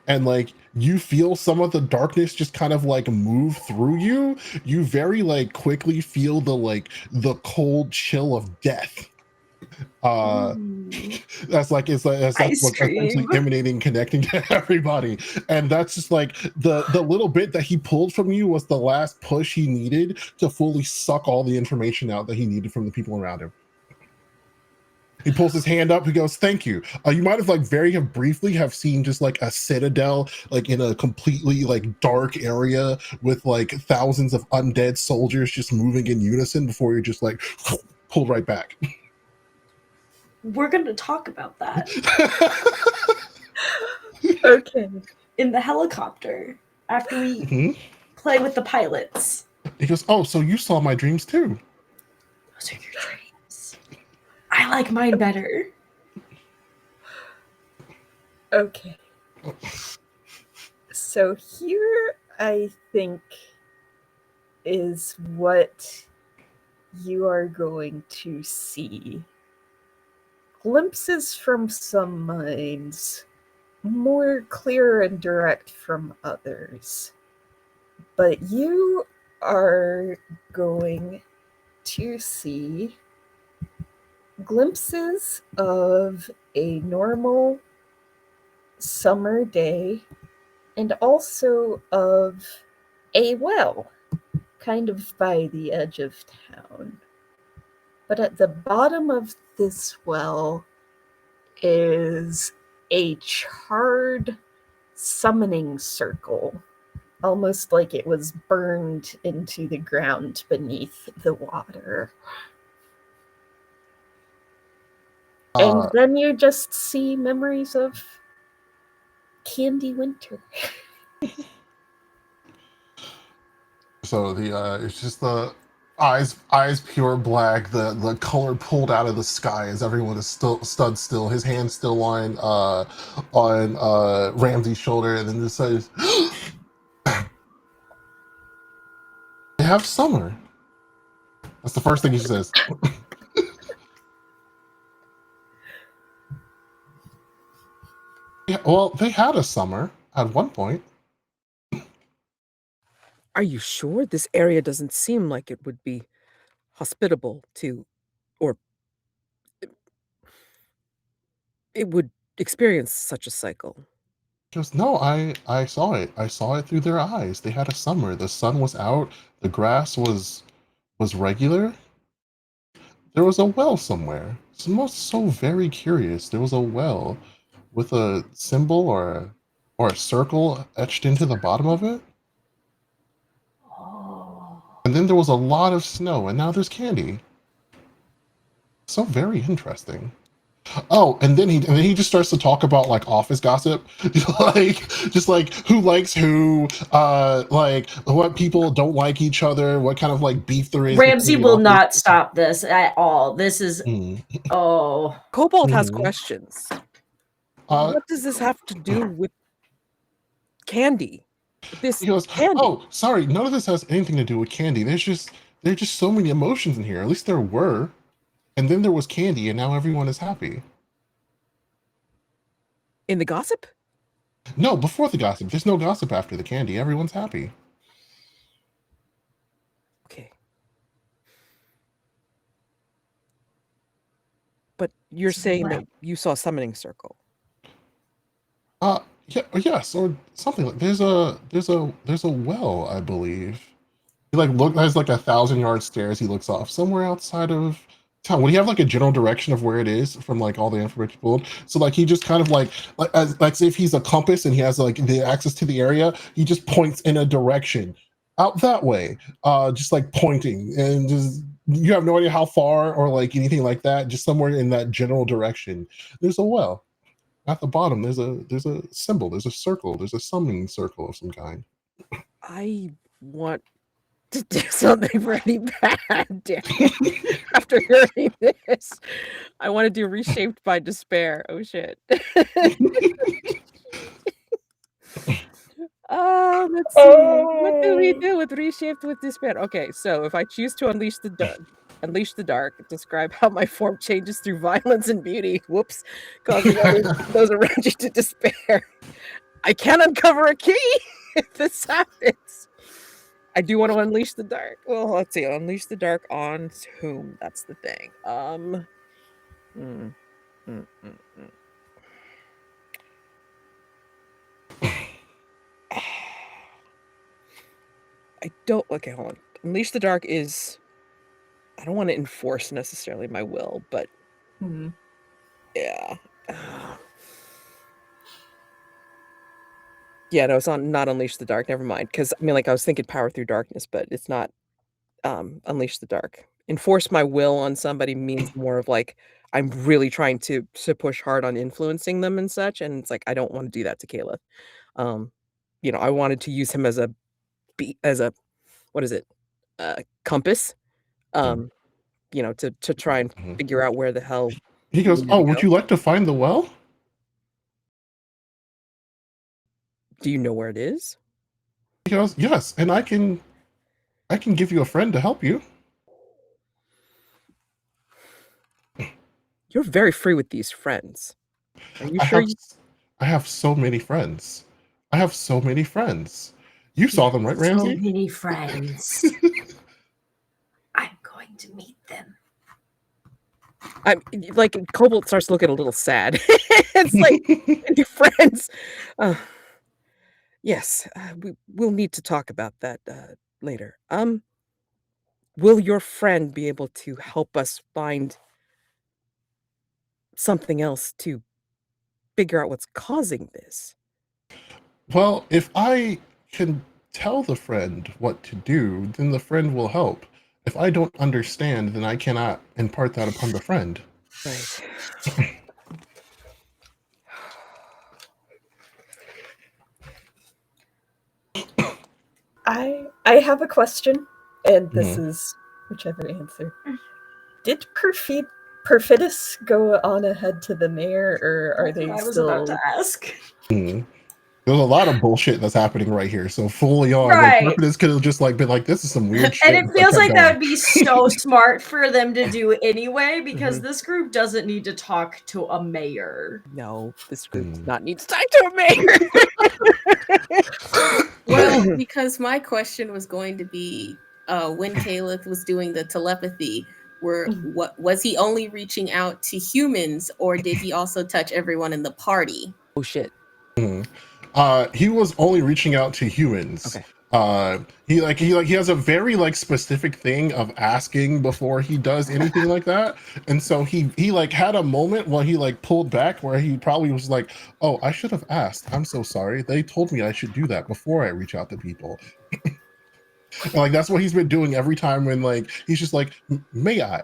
and like you feel some of the darkness just kind of like move through you. You very like quickly feel the cold chill of death. That's like what's essentially emanating, connecting to everybody, and that's just like the little bit that he pulled from you was the last push he needed to fully suck all the information out that he needed from the people around him. He pulls his hand up. He goes, "Thank you." You might have like briefly have seen just like a citadel, like in a completely like dark area with like thousands of undead soldiers just moving in unison before you're just like pulled right back.
We're going to talk about that.
Okay.
In the helicopter after we play with the pilots.
He goes, "Oh, so you saw my dreams too?"
Those are your dreams. I like mine better.
Okay. So here, I think, is what you are going to see. Glimpses from some minds, more clear and direct from others. But you are going to see glimpses of a normal summer day and also of a well, kind of by the edge of town. But at the bottom of this well is a charred summoning circle, almost like it was burned into the ground beneath the water. And then you just see memories of Candy Winter.
So it's just the eyes pure black, the color pulled out of the sky as everyone is still stood still, his hand still on Ramsey's shoulder, and then just says, "They have summer." That's the first thing he says. Yeah, well, they had a summer at one point.
Are you sure? This area doesn't seem like it would be hospitable to, or it would experience such a cycle.
She goes, no, I saw it. I saw it through their eyes. They had a summer. The sun was out. The grass was regular. There was a well somewhere. So very curious. There was a well with a symbol or a circle etched into the bottom of it.
Oh.
And then there was a lot of snow, and now there's candy. So very interesting. Oh, and then he just starts to talk about like office gossip, like who likes who, like what people don't like each other, what kind of like beef there is.
Ramsey
between
will
office-
not stop this at all. This is
Mm.
Cobalt has
Mhm.
questions.
Uh,
What does this have to do with candy? This
he goes,
candy.
oh, sorry, none of this has anything to do with candy. There's just so many emotions in here. At least there were, and then there was candy, and now everyone is happy.
In the gossip?
No, before the gossip. There's no gossip after the candy. Everyone's happy.
Okay. But you're saying that you saw a summoning circle.
Yeah, yes, or something like there's a well, I believe. He like has like 1,000-yard stairs. He looks off somewhere outside of town. Would he have like a general direction of where it is from like all the information pulled? So like he just kind of like as if he's a compass and he has like the access to the area. He just points in a direction out that way, just like pointing, and just you have no idea how far or like anything like that. Just somewhere in that general direction. There's a well. At the bottom, there's a symbol, there's a circle, there's a summoning circle of some kind.
I want to do something pretty bad, Darian. After hearing this, I want to do Reshaped by Despair. Oh shit. Let's see. What do we do with Reshaped with Despair? Okay, so if I choose to unleash the dark, describe how my form changes through violence and beauty. Whoops, causing those around you to despair. I can uncover a key if this happens. I do want to unleash the dark. Well, let's see. Unleash the dark on whom? That's the thing. I don't. Okay, hold on. Unleash the dark is. I don't want to enforce necessarily my will, but yeah. Yeah, no, it's not unleash the dark. Never mind. Because I mean, like I was thinking power through darkness, but it's not unleash the dark. Enforce my will on somebody means more of like I'm really trying to push hard on influencing them and such, and it's like I don't want to do that to Caleb. I wanted to use him as a what is it? Compass. To try and figure out where the hell.
He goes, oh, would you like to find the well?
Do you know where it is?
He goes, yes, and I can give you a friend to help you.
You're very free with these friends. Are you sure?
I have so many friends. I have so many friends. You saw them, right, Ramsey?
So many friends. I'm going to meet them.
I'm like Cobalt starts looking a little sad. It's like new friends. Yes, we'll need to talk about that later. Will your friend be able to help us find something else to figure out what's causing this?
Well, if I can tell the friend what to do, then the friend will help. If I don't understand, then I cannot impart that upon the friend.
Right.
I have a question, and this is whichever answer. Did Perfidus go on ahead to the mayor, or are they
I was
still?
about to ask.
They There's a lot of bullshit that's happening right here. So fully on,
Right.
like, this could have just like been like, this is some weird shit.
And it feels like that would be so smart for them to do anyway, because this group doesn't need to talk to a mayor.
No, this group does not need to talk to a mayor.
Well, because my question was going to be when Caleb was doing the telepathy, what was he only reaching out to humans, or did he also touch everyone in the party?
Oh shit.
He was only reaching out to humans.
Okay.
He has a very like specific thing of asking before he does anything like that, and so he like had a moment when he like pulled back where he probably was like, "Oh, I should have asked. I'm so sorry. They told me I should do that before I reach out to people." And, like that's what he's been doing every time when like he's just like, "May I?"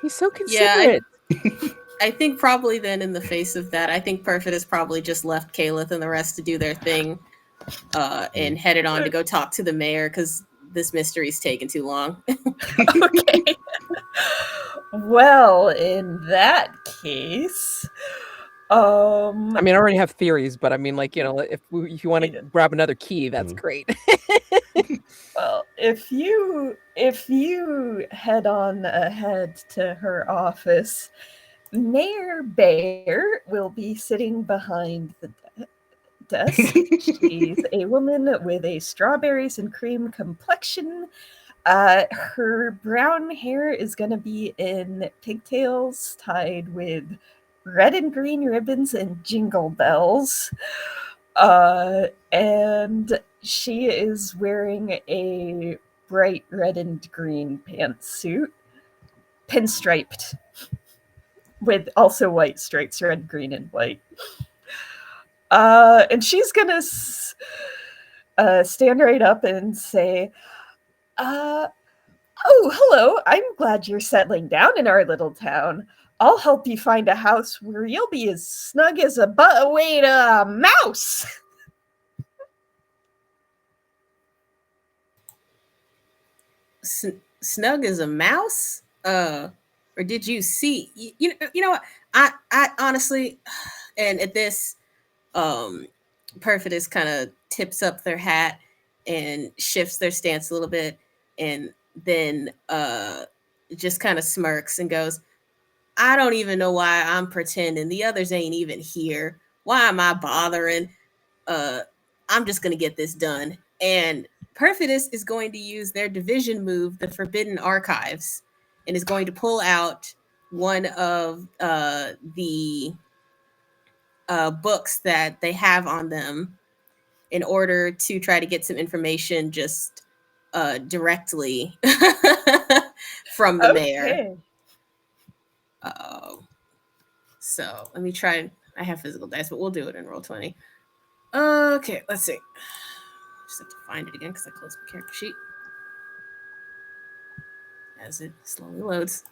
He's so considerate.
I think probably then in the face of that, I think Perfect has probably just left Caleb and the rest to do their thing and headed on to go talk to the mayor because this mystery's taken too long.
Okay. Well, in that case,
I mean, I already have theories, but I mean, like, you know, if you want to grab another key, that's great.
well, if you head on ahead to her office, Mayor Bear will be sitting behind the desk. She's a woman with a strawberries and cream complexion. Her brown hair is going to be in pigtails tied with red and green ribbons and jingle bells. And she is wearing a bright red and green pantsuit, pinstriped, with also white stripes, red, green, and white. And she's gonna stand right up and say, "Oh, hello. I'm glad you're settling down in our little town. I'll help you find a house where you'll be as snug as a mouse."
Snug as a mouse? Or did you see? You know what? I honestly, and at this, Perfidus kind of tips up their hat and shifts their stance a little bit, and then just kind of smirks and goes, "I don't even know why I'm pretending. The others ain't even here. Why am I bothering? I'm just gonna get this done." And Perfidus is going to use their division move, the Forbidden Archives, and is going to pull out one of the books that they have on them in order to try to get some information just directly from the mayor. So let me try. I have physical dice, but we'll do it in Roll20. Okay, let's see. Just have to find it again because I closed my character sheet as it slowly loads.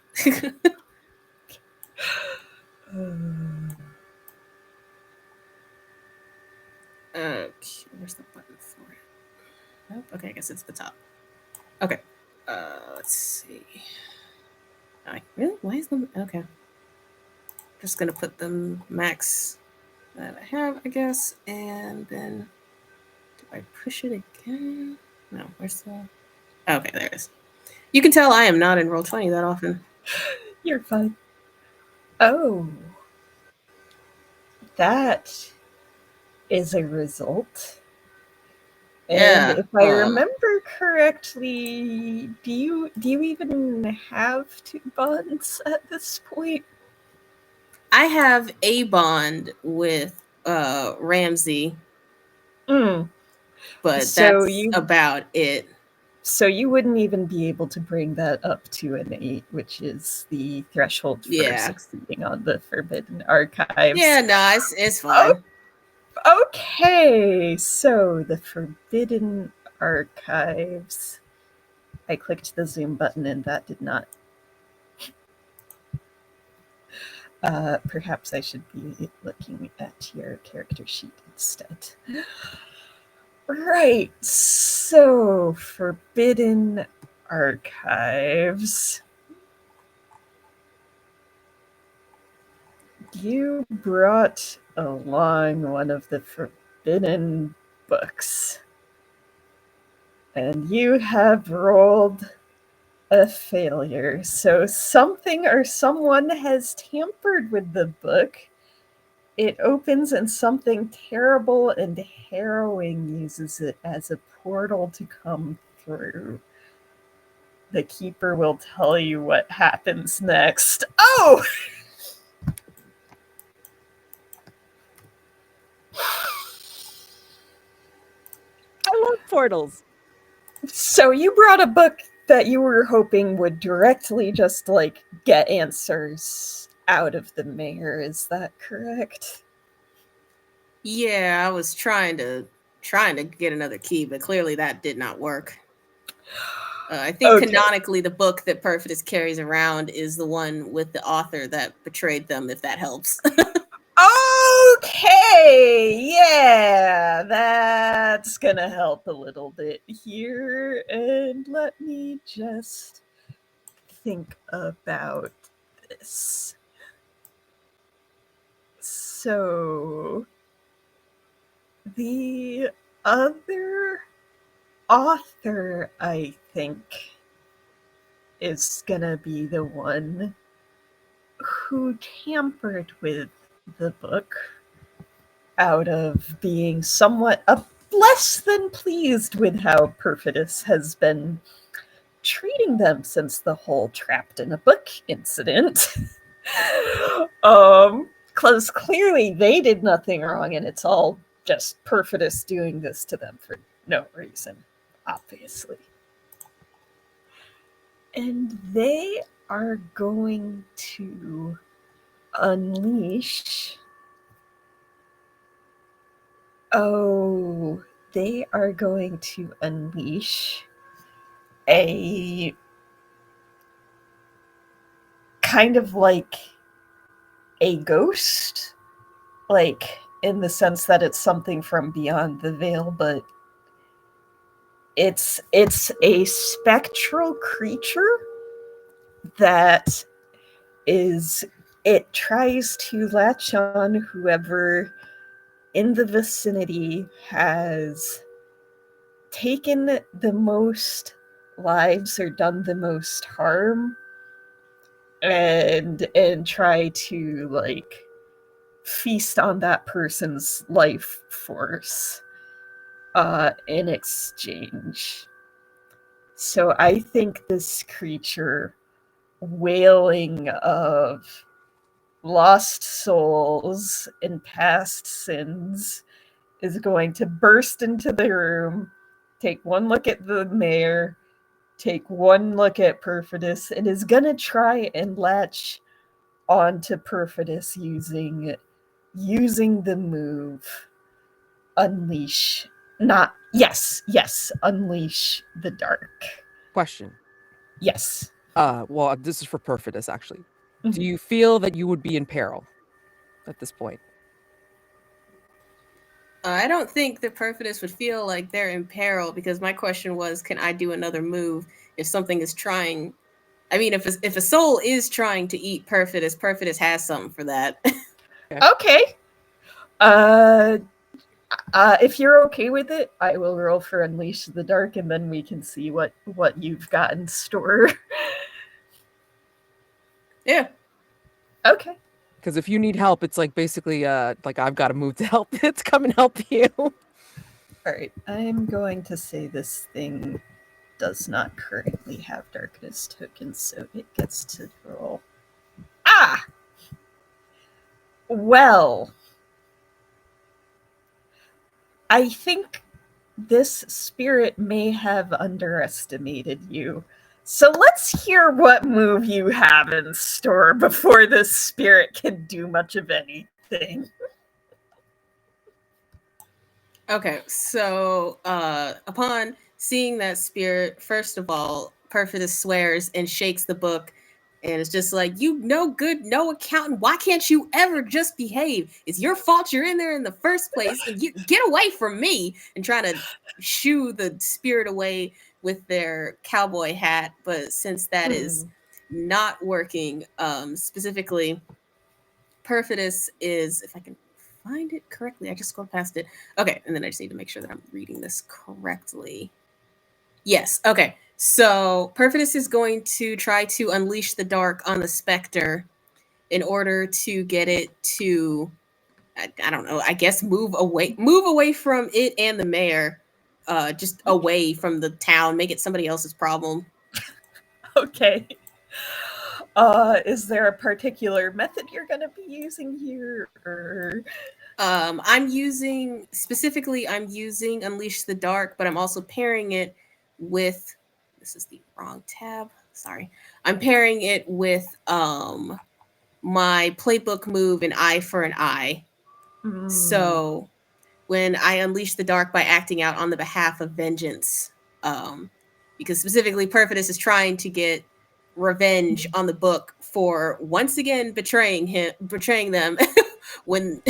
Okay, where's the button for it? Nope. Okay, I guess it's the top. Okay, let's see. Really? Why is them? Okay, just gonna put the max that I have, I guess, and then do I push it again? No, where's the? Okay, there it is. You can tell I am not in Roll20 that often.
You're fine. Oh, that is a result.
Yeah.
And if I remember correctly, do you even have 2 bonds at this point?
I have a bond with Ramsey, but
so
that's about it.
So you wouldn't even be able to bring that up to an 8, which is the threshold for succeeding on the Forbidden Archives.
Yeah, no, it's fine.
Okay, so the Forbidden Archives. I clicked the zoom button and that did not. Perhaps I should be looking at your character sheet instead. Right, so Forbidden Archives. You brought along one of the forbidden books. And you have rolled a failure. So something or someone has tampered with the book. It opens and something terrible and harrowing uses it as a portal to come through. The keeper will tell you what happens next. Oh!
I love portals.
So you brought a book that you were hoping would directly just like get answers out of the mayor. Is that correct?
Yeah, I was trying to get another key, but clearly that did not work. I think
Okay.
canonically the book that Perfidius carries around is the one with the author that betrayed them, if that helps.
Okay, yeah, that's gonna help a little bit here. And let me just think about this. So, the other author, I think, is gonna be the one who tampered with the book out of being somewhat less than pleased with how Perfidius has been treating them since the whole trapped in a book incident. Because clearly they did nothing wrong and it's all just Perfidius doing this to them for no reason, obviously. And they are going to unleash. Oh, they are going to unleash a kind of like a ghost, like in the sense that it's something from beyond the veil, but it's a spectral creature that is, it tries to latch on whoever in the vicinity has taken the most lives or done the most harm, and try to like feast on that person's life force in exchange. So I think this creature, wailing of lost souls and past sins, is going to burst into the room, take one look at the mayor, take one look at Perfidius, and is gonna try and latch onto Perfidius using the move unleash. Unleash the dark.
Question.
Yes.
Well, this is for Perfidius, actually.
Mhm.
Do you feel that you would be in peril at this point?
I don't think that Perfidius would feel like they're in peril, because my question was, can I do another move if something is trying? I mean, if a soul is trying to eat Perfidius, Perfidius has something for that.
Okay. If you're okay with it, I will roll for Unleash the Dark, and then we can see what you've got in store.
Yeah.
Okay.
Because if you need help, it's like basically like I've got to move to help. It's come and help you.
All right. I'm going to say this thing does not currently have darkness tokens, so it gets to roll. Ah! Well, I think this spirit may have underestimated you. So let's hear what move you have in store before this spirit can do much of anything.
Okay, so upon seeing that spirit, first of all, Perfidius swears and shakes the book, and it's just like, you no good, no accountant. Why can't you ever just behave? It's your fault you're in there in the first place. And you get away from me, and trying to shoo the spirit away with their cowboy hat. But since that is not working, specifically, Perfidius is, if I can find it correctly. I just scrolled past it. Okay, and then I just need to make sure that I'm reading this correctly. Yes, okay. So Perfidious is going to try to unleash the dark on the specter in order to get it to, I don't know, I guess move away from it and the mayor, just away from the town, make it somebody else's problem.
Okay. Is there a particular method you're going to be using here, or?
I'm using Unleash the Dark, but I'm also pairing it with, this is the wrong tab. Sorry. I'm pairing it with my playbook move, an eye for an eye. So when I unleash the dark by acting out on the behalf of vengeance, because specifically Perfidious is trying to get revenge on the book for once again betraying them when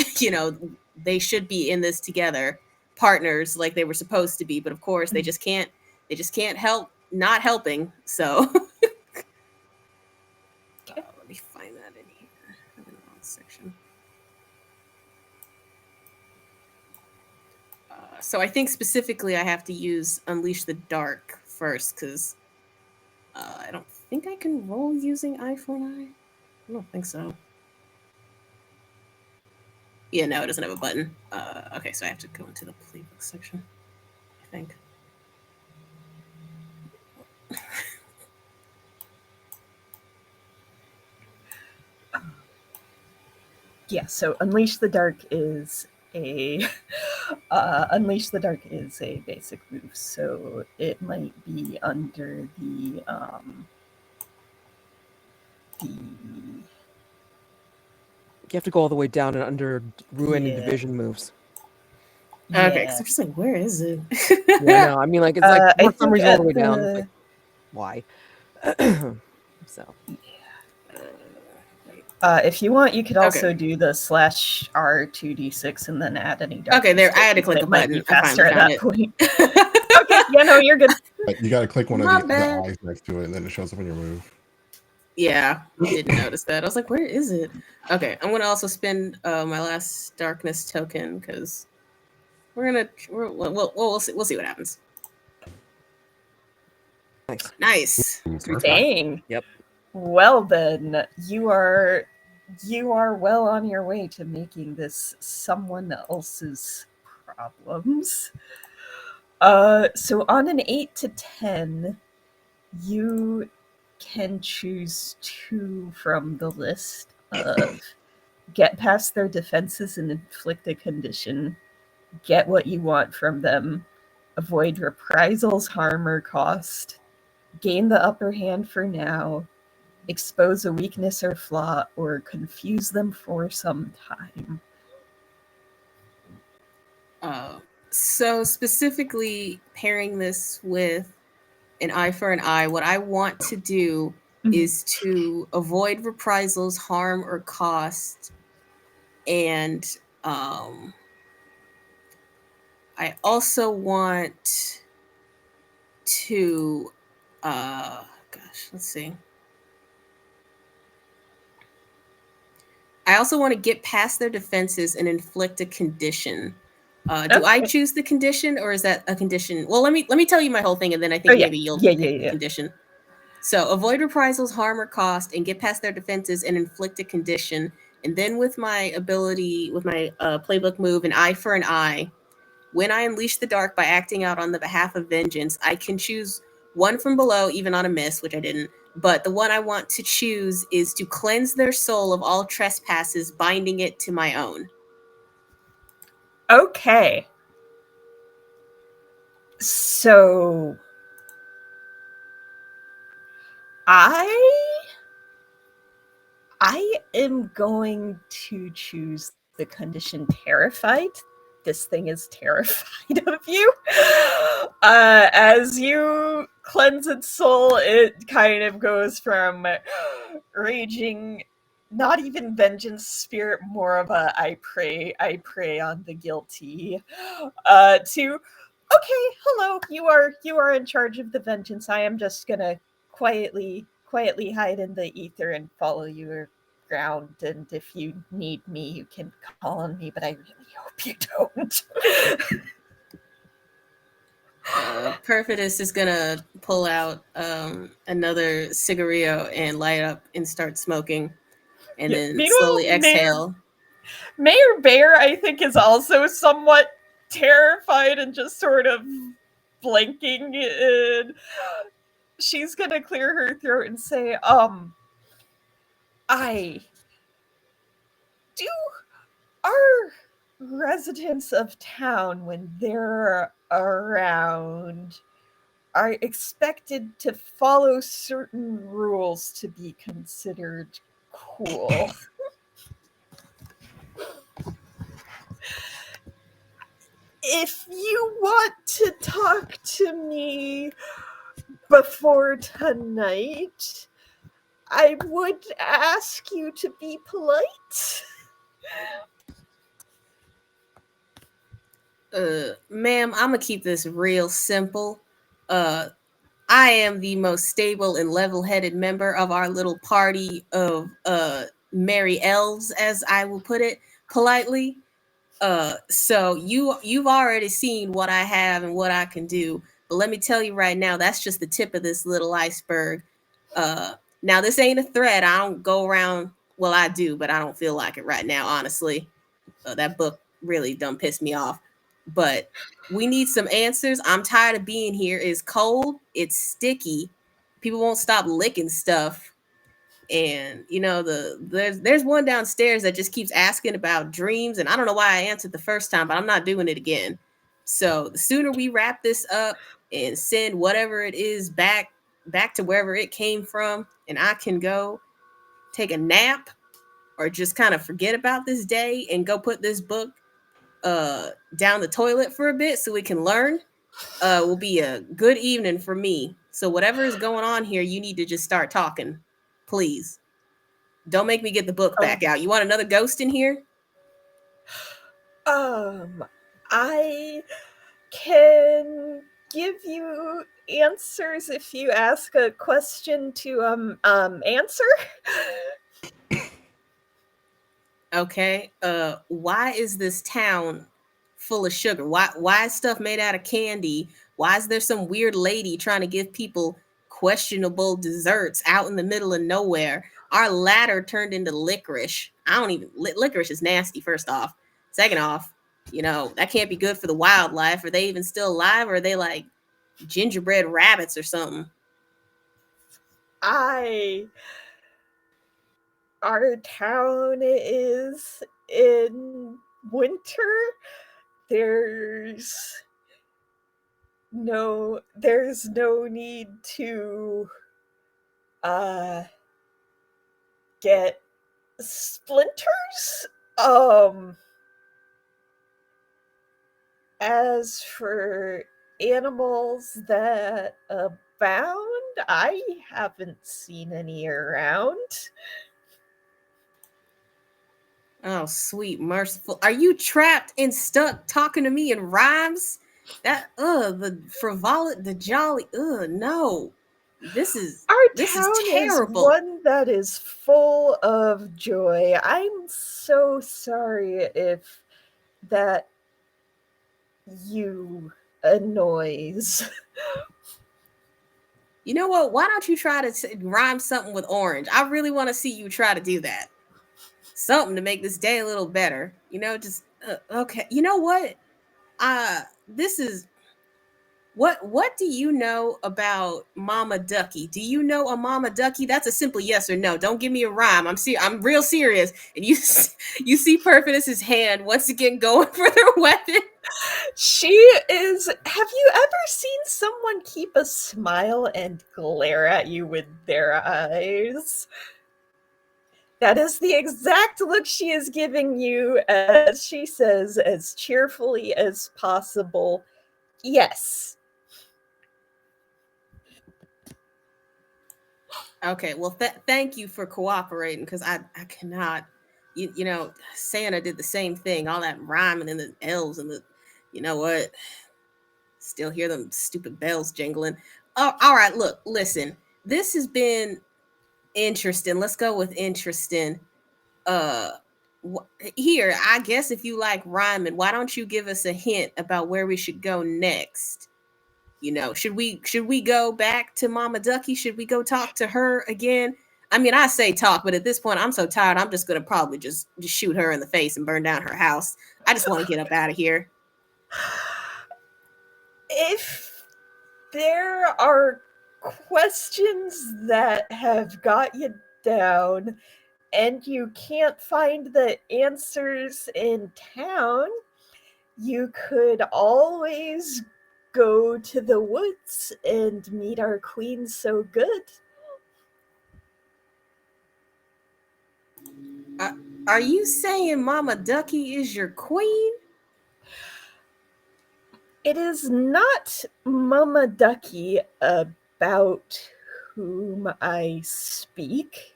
they should be in this together, partners like they were supposed to be, but of course they just can't help not helping. So let me find that in here. I'm in the wrong section. So I think specifically I have to use Unleash the Dark first, because I don't think I can roll using Eye for an Eye. I don't think so. Yeah, no, it doesn't have a button. Okay, so I have to go into the playbook section, I think.
Yeah, so Unleash the Dark is a basic move, so it might be under the
You have to go all the way down and under ruin and
Yeah.
division moves.
Okay, because I'm just like, where is it?
Yeah, no, I mean, like, it's like
I
for some
think
reason all
at
the way down.
the-
Like, why? So
if you want, you could also
Okay.
do the /R2d6 and then add any dark.
Okay, there, I had to click a
Might be
button. I
faster at
finally
that
found
point. Okay, yeah, no, you're good.
You got to click one of
My
the
bad.
eyes next to it, and then it shows up on your move.
Yeah, didn't notice that. I was like, where is it? Okay, I'm gonna also spend my last darkness token because we'll see what happens.
nice.
Nice.
Ooh, perfect.
Dang.
Yep.
Well then, you are well on your way to making this someone else's problems. So on an 8 to 10, you can choose 2 from the list of get past their defenses and inflict a condition, get what you want from them, avoid reprisals, harm, or cost, gain the upper hand for now, expose a weakness or flaw, or confuse them for some time.
So specifically pairing this with an eye for an eye, what I want to do is to avoid reprisals, harm, or cost, and I also want to let's see. I also want to get past their defenses and inflict a condition. Do I choose the condition, or is that a condition? Well, let me tell you my whole thing, and then I think maybe you'll pick the condition. So avoid reprisals, harm, or cost, and get past their defenses and inflict a condition. And then with my ability, with my playbook move, an eye for an eye, when I unleash the dark by acting out on the behalf of vengeance, I can choose one from below, even on a miss, which I didn't. But the one I want to choose is to cleanse their soul of all trespasses, binding it to my own.
Okay. So I am going to choose the condition terrified. This thing is terrified of you. As you cleanse its soul, it kind of goes from raging, not even vengeance spirit, more of a I prey on the guilty, to okay, hello, you are in charge of the vengeance. I am just gonna quietly hide in the ether and follow ground, and if you need me, you can call on me, but I really hope you don't.
Perfidious is gonna pull out another cigarillo and light up and start smoking, and
Yeah.
then
Meanwhile,
slowly exhale.
Mayor Bear, I think, is also somewhat terrified and just sort of blinking. And she's gonna clear her throat and say, I do. Our residents of town, when they're around, are expected to follow certain rules to be considered cool. If you want to talk to me before tonight, I would ask you to be polite.
Ma'am, I'm gonna keep this real simple. I am the most stable and level-headed member of our little party of merry elves, as I will put it politely. So you've already seen what I have and what I can do. But let me tell you right now, that's just the tip of this little iceberg. Now this ain't a threat. I don't go around. Well, I do, but I don't feel like it right now, honestly. That book really done pissed me off. But we need some answers. I'm tired of being here. It's cold. It's sticky. People won't stop licking stuff. And there's one downstairs that just keeps asking about dreams, and I don't know why I answered the first time, but I'm not doing it again. So the sooner we wrap this up and send whatever it is back to wherever it came from, and I can go take a nap or just kind of forget about this day and go put this book down the toilet for a bit so we can learn, will be a good evening for me. So whatever is going on here, you need to just start talking, please. Don't make me get the book back out. You want another ghost in here?
I can give you answers if you ask a question to answer.
Okay. Why is this town full of sugar? Why is stuff made out of candy? Why is there some weird lady trying to give people questionable desserts out in the middle of nowhere? Our ladder turned into licorice. Licorice is nasty, first off. Second off, that can't be good for the wildlife. Are they even still alive, or are they like gingerbread rabbits or something?
Our town is in winter. There's no need to get splinters. As for animals that abound, I haven't seen any around.
Oh, sweet, merciful. Are you trapped and stuck talking to me in rhymes? The frivolity, the jolly, no. This is terrible.
Is one that is full of joy. I'm so sorry if that you annoys.
You know what? Why don't you try to rhyme something with orange? I really want to see you try to do that. Something to make this day a little better. Just okay. You know what? This is what do you know about Mama Ducky? Do you know a Mama Ducky? That's a simple yes or no. Don't give me a rhyme. I'm real serious. And you see Perfidus's hand once again going for their weapon.
She is. Have you ever seen someone keep a smile and glare at you with their eyes? That is the exact look she is giving you as she says, as cheerfully as possible, yes.
Okay, well, thank you for cooperating, because I cannot, Santa did the same thing, all that rhyming and the elves and you know what? Still hear them stupid bells jingling. Oh, all right, listen, this has been interesting. Let's go with interesting. Here, I guess if you like rhyming, why don't you give us a hint about where we should go next? Should we go back to Mama Ducky? Should we go talk to her again? I mean, I say talk, but at this point, I'm so tired. I'm just gonna probably just shoot her in the face and burn down her house. I just want to get up out of here.
If there are questions that have got you down and you can't find the answers in town, you could always go to the woods and meet our queen so good.
Are you saying Mama Ducky is your queen?
It is not Mama Ducky about whom I speak.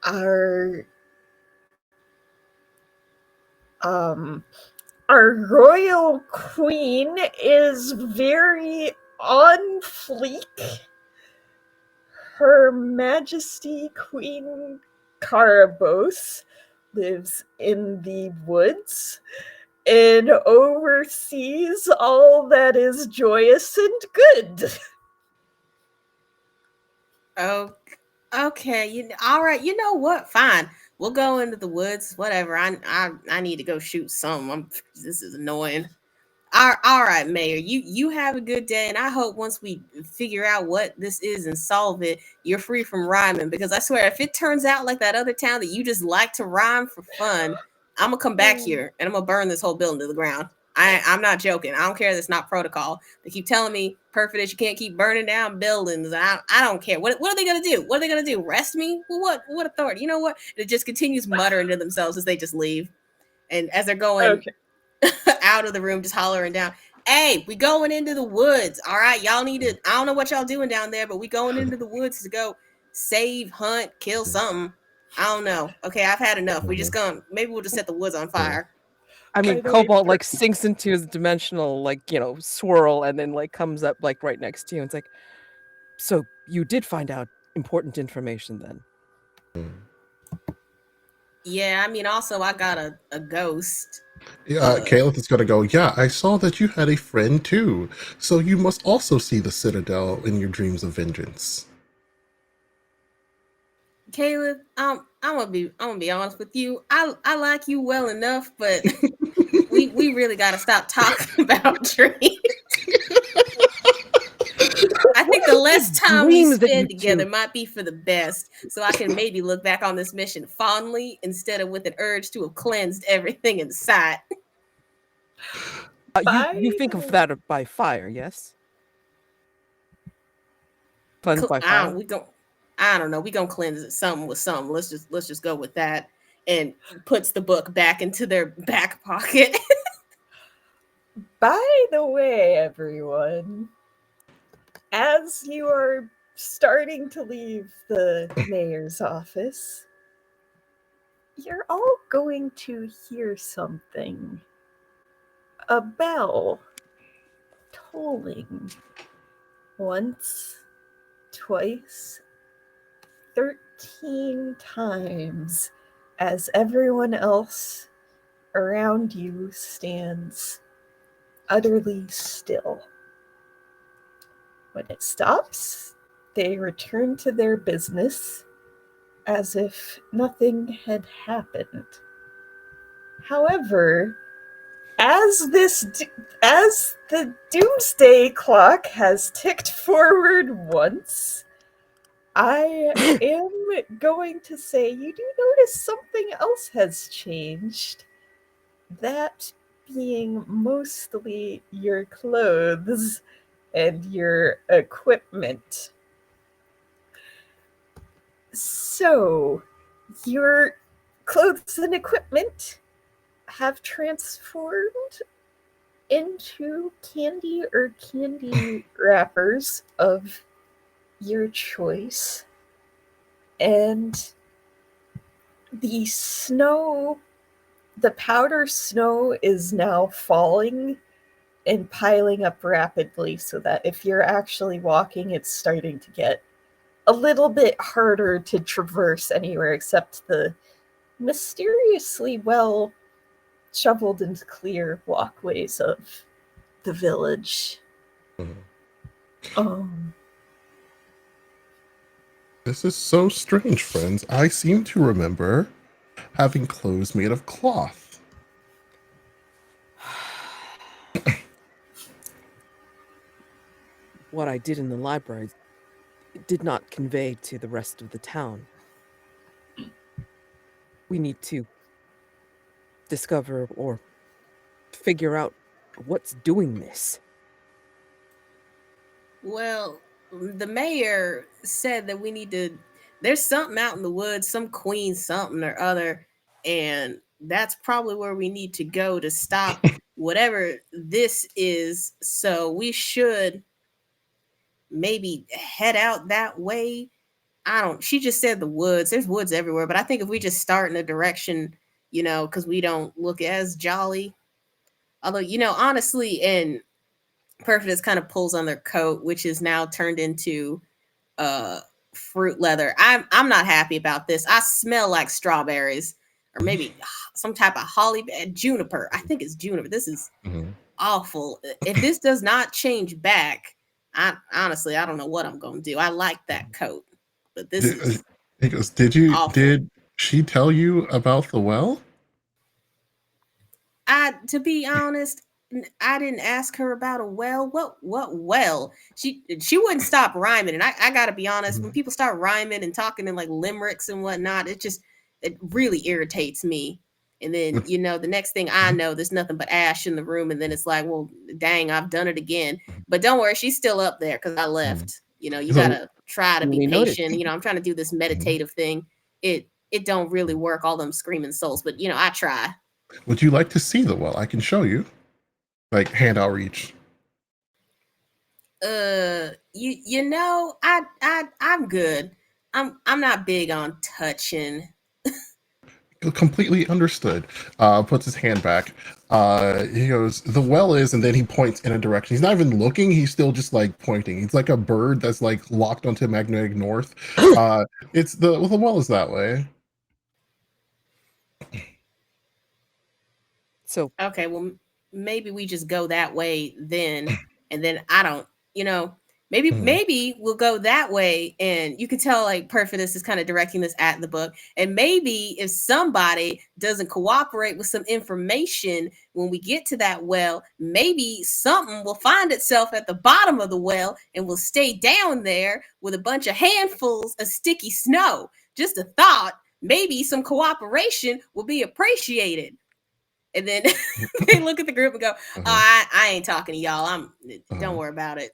Our royal queen is very on fleek. Her Majesty Queen Karabos lives in the woods and oversees all that is joyous and good.
Oh, okay. All right. You know what? Fine. We'll go into the woods. Whatever. I need to go shoot some. This is annoying. All right, Mayor. You have a good day, and I hope once we figure out what this is and solve it, you're free from rhyming. Because I swear, if it turns out like that other town that you just like to rhyme for fun, I'm gonna come back here and I'm gonna burn this whole building to the ground. I'm not joking. I don't care. That's not protocol. They keep telling me, Perfidus, you can't keep burning down buildings. I don't care. What are they gonna do? What are they gonna do? Arrest me? Well, what authority? You know what? It just continues muttering to themselves as they just leave, and as they're going out of the room, just hollering down, hey, we going into the woods. All right, y'all need to, I don't know what y'all doing down there, but we going into the woods to go save, hunt, kill something. I don't know. Okay, I've had enough. We just gonna, maybe we'll just set the woods on fire.
I mean, Cobalt like sinks into his dimensional swirl and then comes up right next to you. And it's like, so you did find out important information then?
Yeah, I mean, also I got a ghost.
Yeah, Caleb is gonna go, yeah, I saw that you had a friend too, so you must also see the Citadel in your dreams of vengeance.
Caleb, I'm gonna be honest with you. I like you well enough, but we really gotta stop talking about dreams. I think the less time we spend together might be for the best, so I can maybe look back on this mission fondly instead of with an urge to have cleansed everything in sight.
You think of that by fire, yes? Cleanse by fire.
I don't know. We gonna cleanse it something with something. Let's just go with that. And puts the book back into their back pocket.
By the way, everyone, as you are starting to leave the mayor's office, you're all going to hear something. A bell tolling. Once, twice, 13 times, as everyone else around you stands utterly still. When it stops, they return to their business as if nothing had happened. However, as the doomsday clock has ticked forward once, I am going to say you do notice something else has changed. That being mostly your clothes and your equipment. So, your clothes and equipment have transformed into candy or candy wrappers of your choice. And the powder snow is now falling and piling up rapidly so that if you're actually walking, it's starting to get a little bit harder to traverse anywhere except the mysteriously well shoveled and clear walkways of the village.
This is so strange, friends. I seem to remember having clothes made of cloth.
What I did in the library did not convey to the rest of the town. We need to discover or figure out what's doing this.
Well, the mayor said that we need to. There's something out in the woods, some queen something or other, and that's probably where we need to go to stop whatever this is. So we should maybe head out that way. She just said the woods. There's woods everywhere, but I think if we just start in a direction, because we don't look as jolly. Although, honestly, and Perfidus kind of pulls on their coat, which is now turned into fruit leather. I'm not happy about this. I smell like strawberries, or maybe some type of holly, juniper. I think it's juniper. This is awful. If this does not change back, I don't know what I'm going to do. I like that coat, but this is.
He goes, Did she tell you about the well?
To be honest, I didn't ask her about a well. What well? She wouldn't stop rhyming, and I gotta be honest. When people start rhyming and talking in like limericks and whatnot, it really irritates me. And then the next thing I know, there's nothing but ash in the room, and then it's like, well, dang, I've done it again. But don't worry, she's still up there because I left. You gotta try to be patient. I'm trying to do this meditative thing. It don't really work, all them screaming souls, but I try.
Would you like to see the well? I can show you. Like hand outreach.
I'm good. I'm not big on touching.
Completely understood. Puts his hand back. He goes, the well is, and then he points in a direction. He's not even looking. He's still just like pointing. He's like a bird that's like locked onto magnetic north. It's the well is that way.
So
okay, well, maybe we just go that way then, and then I don't, maybe we'll go that way, and you can tell like Perfidus is kind of directing this at the book, and maybe if somebody doesn't cooperate with some information when we get to that well, maybe something will find itself at the bottom of the well and will stay down there with a bunch of handfuls of sticky snow. Just a thought. Maybe some cooperation will be appreciated. And then they look at the group and go, oh, I ain't talking to y'all. Don't worry about it.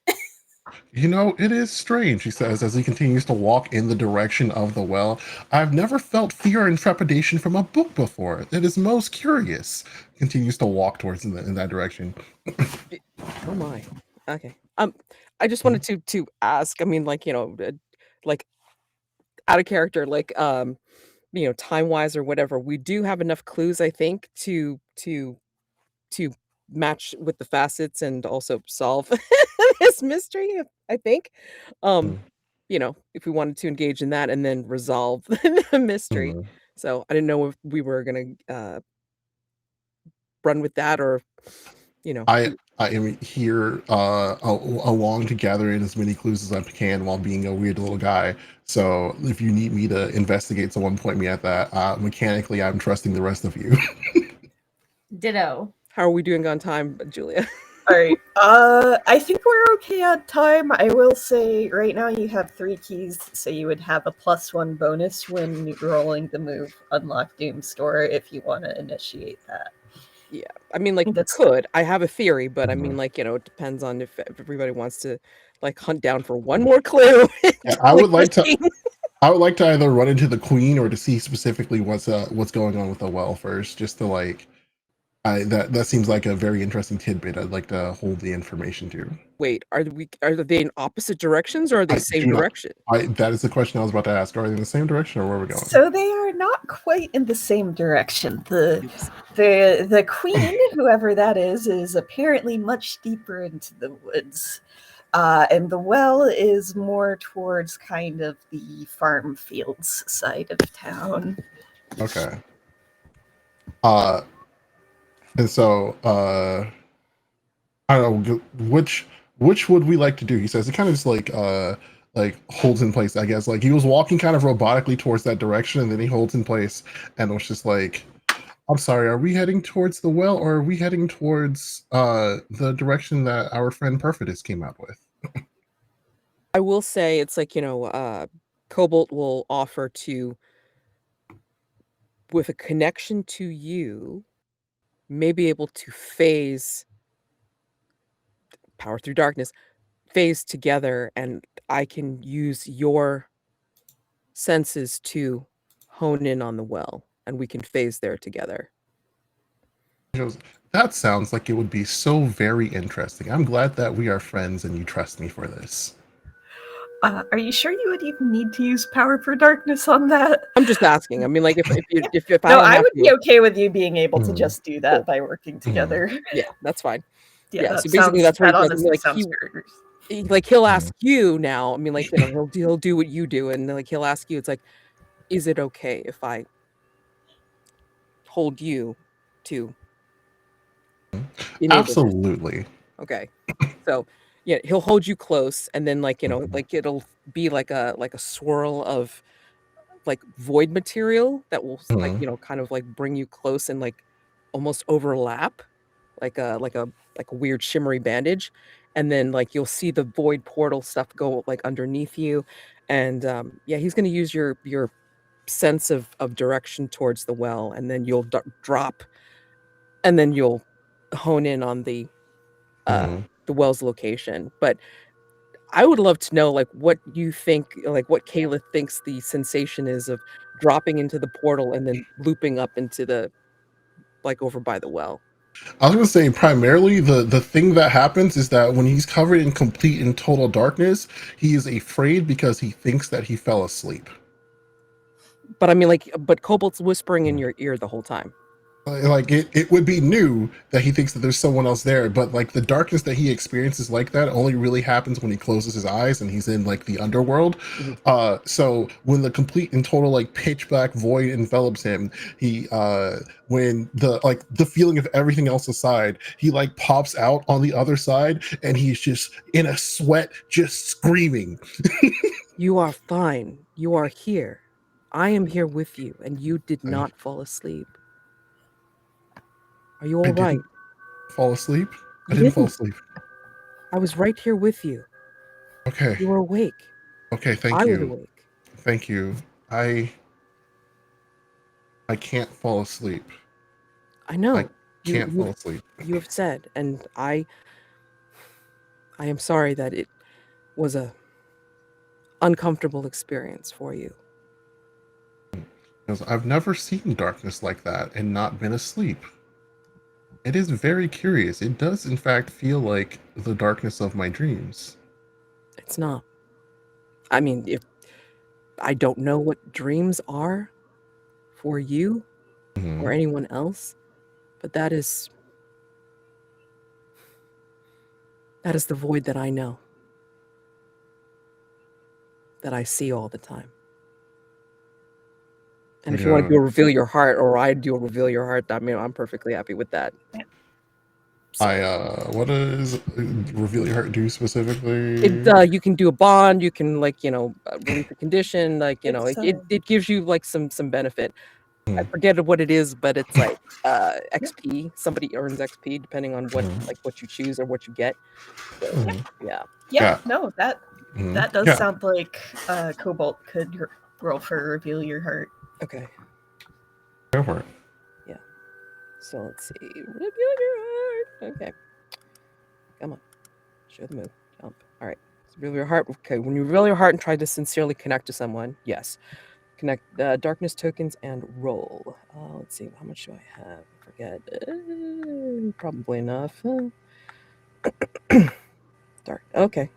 It is strange, he says, as he continues to walk in the direction of the well. I've never felt fear and trepidation from a book before. It is most curious. Continues to walk towards in that direction.
Oh my. Okay. I just wanted to ask, I mean, like, like out of character, like, time wise or whatever, we do have enough clues, I think, to match with the facets and also solve this mystery, I think. If we wanted to engage in that and then resolve the mystery. So I didn't know if we were gonna run with that or
I am here along to gather in as many clues as I can while being a weird little guy. So if you need me to investigate someone, point me at that. Mechanically, I'm trusting the rest of you.
Ditto.
How are we doing on time, Julia?
All right. I think we're okay on time. I will say right now you have 3 keys, so you would have a +1 bonus when rolling the move Unlock Doomstore if you want to initiate that.
Yeah, I mean, like, could. I have a theory, but I mean, like, it depends on if everybody wants to, like, hunt down for one more clue.
Yeah, I would like to either run into the queen or to see specifically what's going on with the well first, just to like. That seems like a very interesting tidbit. I'd like to hold the information to.
Wait, are they in opposite directions or are they same direction?
That is the question I was about to ask. Are they in the same direction or where are we going?
So they are not quite in the same direction. The queen, whoever that is apparently much deeper into the woods. And the well is more towards kind of the farm fields side of town.
Okay. And so I don't know which would we like to do. He says it kind of just like holds in place. I guess like he was walking kind of robotically towards that direction, and then he holds in place, and it was just like, I'm sorry, are we heading towards the well, or are we heading towards the direction that our friend Perfidus came out with?
I will say it's like, Cobalt will offer to, with a connection to you, may be able to phase power through darkness, phase together, and I can use your senses to hone in on the well, and we can phase there together.
He goes, that sounds like it would be so very interesting. I'm glad that we are friends and you trust me for this.
Are you sure you would even need to use power for darkness on that?
I'm just asking. I mean, like if I
No,
don't
I
have
would
to,
be okay with you being able to
Mhm.
just do that by working together.
yeah, that's fine.
Yeah,
Yeah,
that
so basically
sounds,
that's where
that
like,
honestly
like
sounds very.
he'll ask you now. I mean, like he'll do what you do, and like he'll ask you. It's like, is it okay if I hold you to enable this?
Absolutely.
Okay, so yeah, he'll hold you close, and then like like it'll be like a swirl of like void material that will like
Mhm.
kind of like bring you close and like almost overlap like a weird shimmery bandage, and then like you'll see the void portal stuff go like underneath you, and yeah, he's going to use your sense of direction towards the well, and then you'll drop, and then you'll hone in on the
Mhm.
well's location. But I would love to know like what you think, like what Kayla thinks the sensation is of dropping into the portal and then looping up into the like over by the well.
I was gonna say primarily the thing that happens is that when he's covered in complete and total darkness, he is afraid because he thinks that he fell asleep.
But I mean, like, but Cobalt's whispering in your ear the whole time.
Like it would be new that he thinks that there's someone else there, but like the darkness that he experiences like that only really happens when he closes his eyes and he's in like the underworld.
Mhm.
So when the complete and total like pitch black void envelops him, he when the feeling of everything else aside, he like pops out on the other side and he's just in a sweat, just screaming.
You are fine. You are here. I am here with you, and you did not fall asleep. Are you
I
all right?
didn't fall asleep. I
You
didn't fall
didn't.
asleep.
I was right here with you.
Okay.
You were awake.
Okay, thank
I was
you.
awake.
Thank you. I can't fall asleep.
I know.
I can't fall asleep.
You have said, and I am sorry that it was a uncomfortable experience for you.
Because I've never seen darkness like that and not been asleep. It is very curious. It does, in fact, feel like the darkness of my dreams.
It's not. I mean, if I don't know what dreams are for you
Mhm.
or anyone else, but that is the void that I know, that I see all the time. And if you want to do a reveal your heart, or I do a reveal your heart, I mean, I'm perfectly happy with that.
What does reveal your heart do specifically?
You can do a bond, you can like, release a condition, like, it gives you like some benefit. I forget what it is, but it's like XP. Somebody earns XP depending on what like what you choose or what you get. So, yeah.
Yeah, no, that does
Yeah.
sound like Cobalt could roll for reveal your heart.
Okay.
Go for it.
Yeah. So let's see. Reveal your heart. Okay. Come on. Show the move. Jump. All right. So reveal your heart. Okay. When you reveal your heart and try to sincerely connect to someone, yes. Connect darkness tokens and roll. Let's see. How much do I have? I forget. Probably enough. Dark. Okay.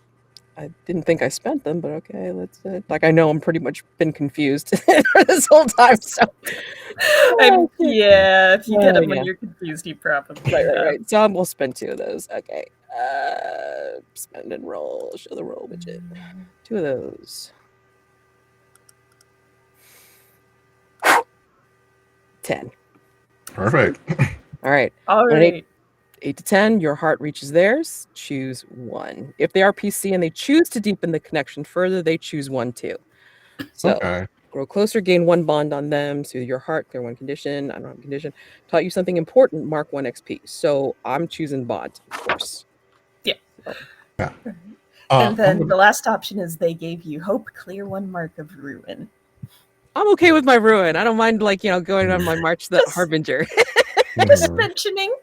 I didn't think I spent them, but okay, let's like I know I'm pretty much been confused this whole time. So
Yeah, if you get them
yeah.
when you're confused, you probably
Right.
have.
So we'll spend 2 of those. Okay. Spend and roll. Show the roll widget. 2 of those. 10.
Perfect.
All right.
All
On an
right.
8 to 10, your heart reaches theirs. Choose 1. If they are PC and they choose to deepen the connection further, they choose 1 too. So
Okay.
grow closer, gain 1 bond on them. Soothe your heart, clear 1 condition. I don't have a condition. Taught you something important, mark 1 XP. So I'm choosing bond, of course.
Yeah.
And then
I'm
the
gonna-
last option is they gave you hope, clear 1 mark of ruin.
I'm okay with my ruin. I don't mind, like, going on my march to the
Just-
Harbinger.
Just
Mhm.
mentioning.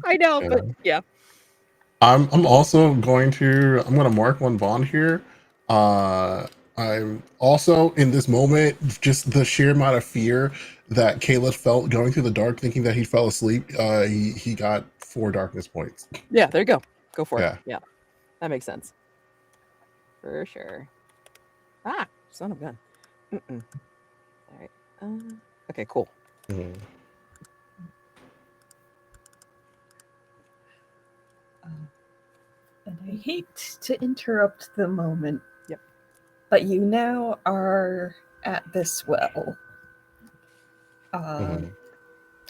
I know,
Yeah.
but yeah.
I'm also going to mark 1 bond here. I'm also in this moment, just the sheer amount of fear that Caleb felt going through the dark, thinking that he fell asleep. He got 4 darkness points.
Yeah, there you go. Go for
Yeah.
it. Yeah. That makes sense. For sure. Ah, son of a gun. All right. Okay, cool.
Mhm.
And I hate to interrupt the moment.
Yep.
But you now are at this well.
Mhm.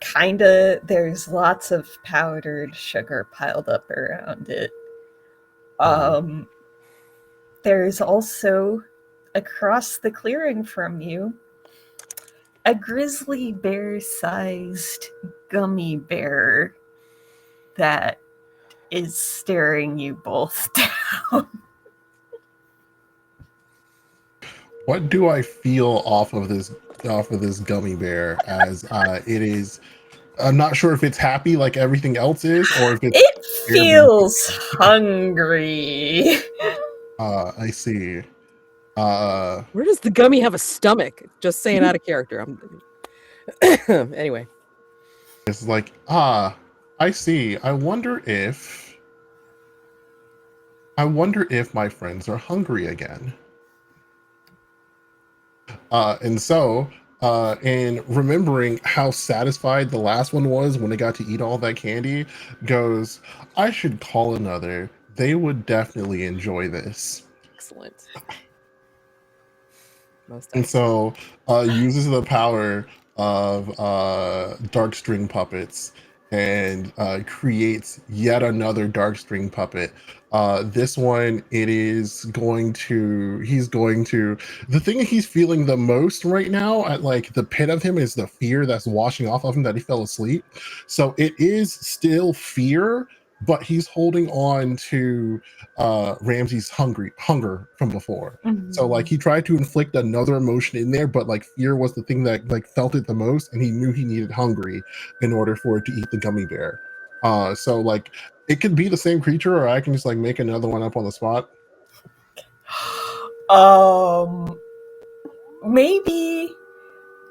Kinda, there's lots of powdered sugar piled up around it. There's also, across the clearing from you, a grizzly bear-sized gummy bear that is staring you both down.
What do I feel off of this gummy bear as it is? I'm not sure if it's happy like everything else is, or if it's
It feels hungry.
I see. Uh,
Where does the gummy have a stomach? Just saying out of character. Anyway.
it's like, I see. I wonder if my friends are hungry again. And so, in remembering how satisfied the last one was when they got to eat all that candy, goes, I should call another. They would definitely enjoy this.
Excellent. Most
And
excellent.
so, uses the power of dark string puppets and creates yet another dark string puppet. This one, he's going to, the thing he's feeling the most right now at like the pit of him is the fear that's washing off of him that he fell asleep. So it is still fear, but he's holding on to Ramsey's hunger from before. So like he tried to inflict another emotion in there, but like fear was the thing that like felt it the most, and he knew he needed hungry in order for it to eat the gummy bear. So like it could be the same creature, or I can just like make another one up on the spot.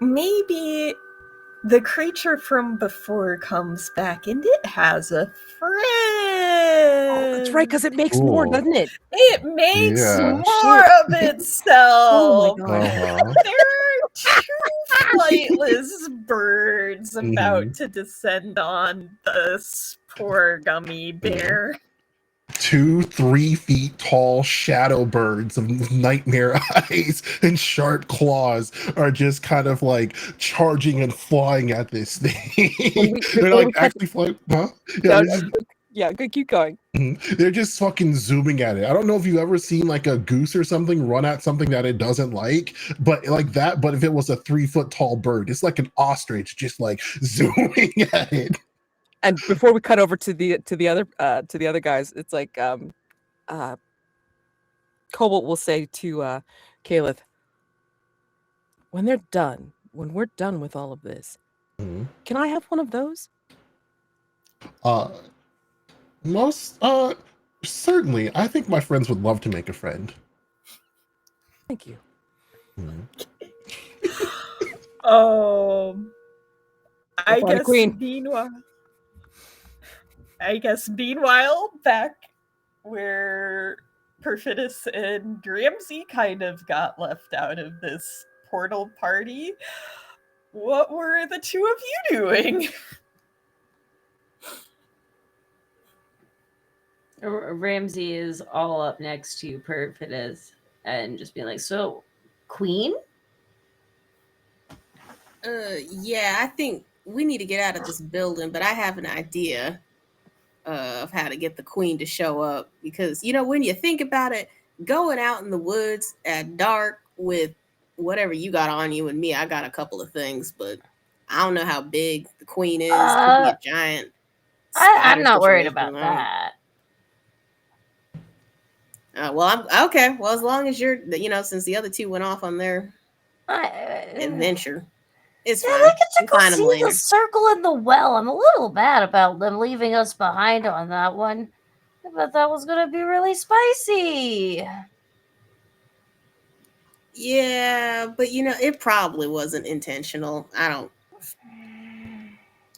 Maybe the creature from before comes back and it has a friend.
Oh, that's right, because it makes more,
Cool.
doesn't it?
It makes
Yeah.
more of itself.
Oh my god.
Uh-huh.
There are 2 flightless birds about to descend on this poor gummy bear.
2 3 feet tall shadow birds of nightmare eyes and sharp claws are just kind of like charging and flying at this thing. They're
before we
like
cut-
actually flying, huh?
No,
Yeah,
yeah, good, keep going.
they're just fucking zooming at it. I don't know if you've ever seen like a goose or something run at something that it doesn't like, but like that. But if it was a 3 foot tall bird, it's like an ostrich just like zooming at it.
And before we cut over to the other guys, it's like Cobalt will say to Caleb, when we're done with all of this,
Mhm.
can I have one of those?
Most certainly, I think my friends would love to make a friend.
Thank you.
Mhm.
I
find a
guess
queen.
meanwhile, back where Perfidious and Ramsey kind of got left out of this portal party. What were the two of you doing?
Ramsey is all up next to Perfidious and just being like, so, Queen?
Yeah, I think we need to get out of this building, but I have an idea of how to get the queen to show up. Because, when you think about it, going out in the woods at dark with whatever you got on you and me, I got a couple of things, but I don't know how big the queen is. Could be a giant
I'm
spider
not worried
situation.
about that.
Well, I'm okay. Well, as long as you're, since the other two went off on their adventure, it's
Yeah,
fine.
they could
We'll find them
see
later.
the circle in the well. I'm a little mad about them leaving us behind on that one. I thought that was going to be really spicy.
Yeah, but it probably wasn't intentional.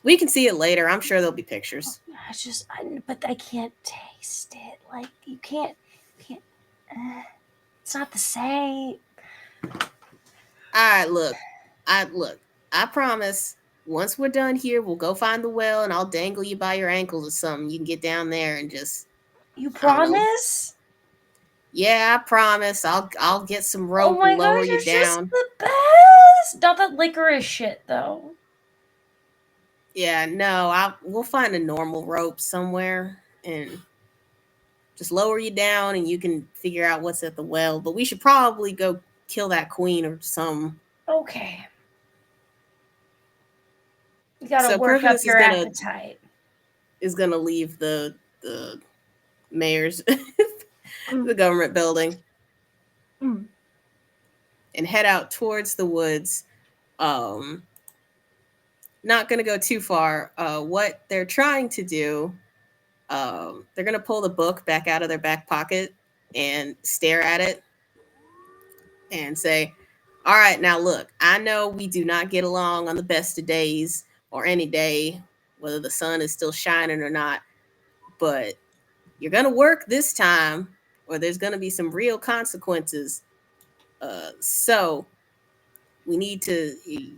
We can see it later. I'm sure there'll be pictures.
But I can't taste it. Like, you can't, it's not the same.
All right, look. I promise, once we're done here, we'll go find the well and I'll dangle you by your ankles or something. You can get down there and just...
You promise?
Yeah, I promise. I'll get some rope and lower you down.
Just the best. Not that licorice shit, though.
Yeah, no, we'll find a normal rope somewhere and just lower you down and you can figure out what's at the well. But we should probably go kill that queen or some.
Okay. You gotta work up your appetite.
Is gonna leave the mayor's the government building and head out towards the woods. Not gonna go too far. What they're trying to do, they're gonna pull the book back out of their back pocket and stare at it and say, all right, now look, I know we do not get along on the best of days or any day, whether the sun is still shining or not, but you're gonna work this time or there's gonna be some real consequences. So we need to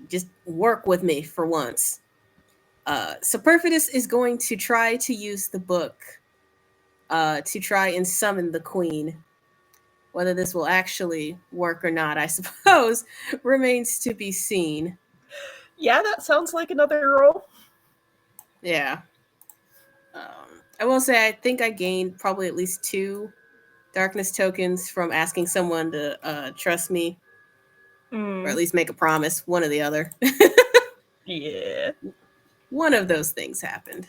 just work with me for once. So Perfidious is going to try to use the book to try and summon the queen. Whether this will actually work or not, I suppose, remains to be seen.
Yeah, that sounds like another roll.
Yeah. I will say I think I gained probably at least 2 darkness tokens from asking someone to trust me. Or at least make a promise, one or the other.
Yeah.
One of those things happened.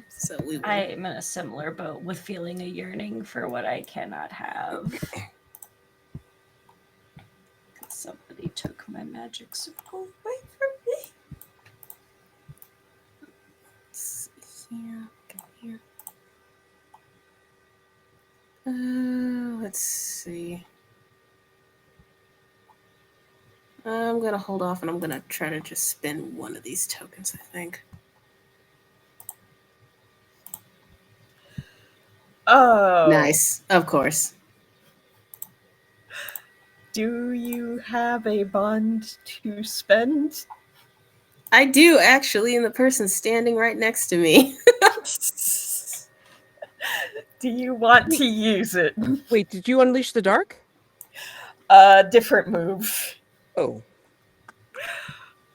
So
I'm in a similar boat with feeling a yearning for what I cannot have. Somebody took my magic circle away from me.
Let's see here. Let's see. I'm gonna hold off and I'm gonna try to just spend one of these tokens, I think.
Oh.
Nice, of course.
Do you have a bond to spend?
I do, actually, and the person's standing right next to me.
Do you want to use it?
Wait, did you unleash the dark?
Different move.
Oh.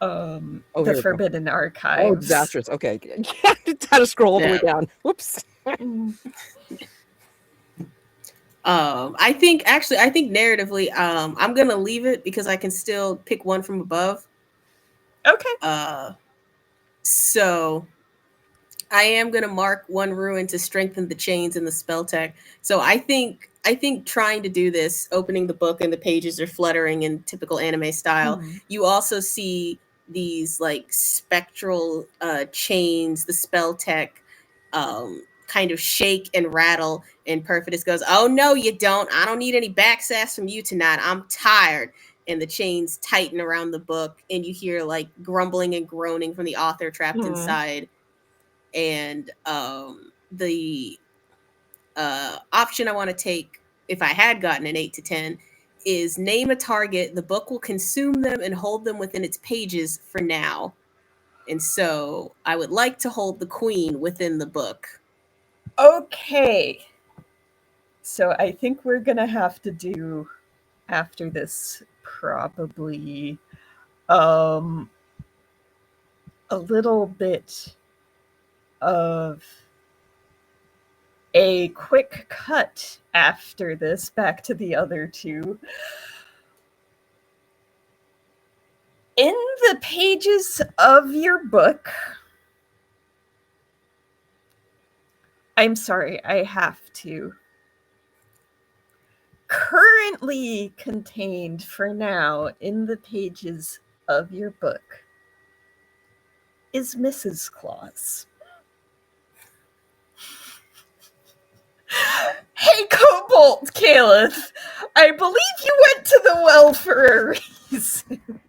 The Forbidden Archives.
Oh, disastrous. Okay. Had to scroll all the way down. Whoops.
I think narratively, I'm gonna leave it because I can still pick one from above.
Okay.
So I am gonna mark one ruin to strengthen the chains and the spell tech. So I think trying to do this, opening the book and the pages are fluttering in typical anime style. You also see these like spectral chains, the spell tech kind of shake and rattle, and Perfidious goes, oh no you don't, I don't need any backsass from you tonight, I'm tired. And the chains tighten around the book and you hear like grumbling and groaning from the author trapped inside. And the option I want to take, if I had gotten an 8 to 10, is name a target. The book will consume them and hold them within its pages for now. And so I would like to hold the queen within the book.
Okay. So I think we're gonna have to do after this probably a little bit of a quick cut after this back to the other two. In the pages of your book, I'm sorry, I have to. Currently contained for now in the pages of your book is Mrs. Claus. Hey, Cobalt Caliph, I believe you went to the well for a reason.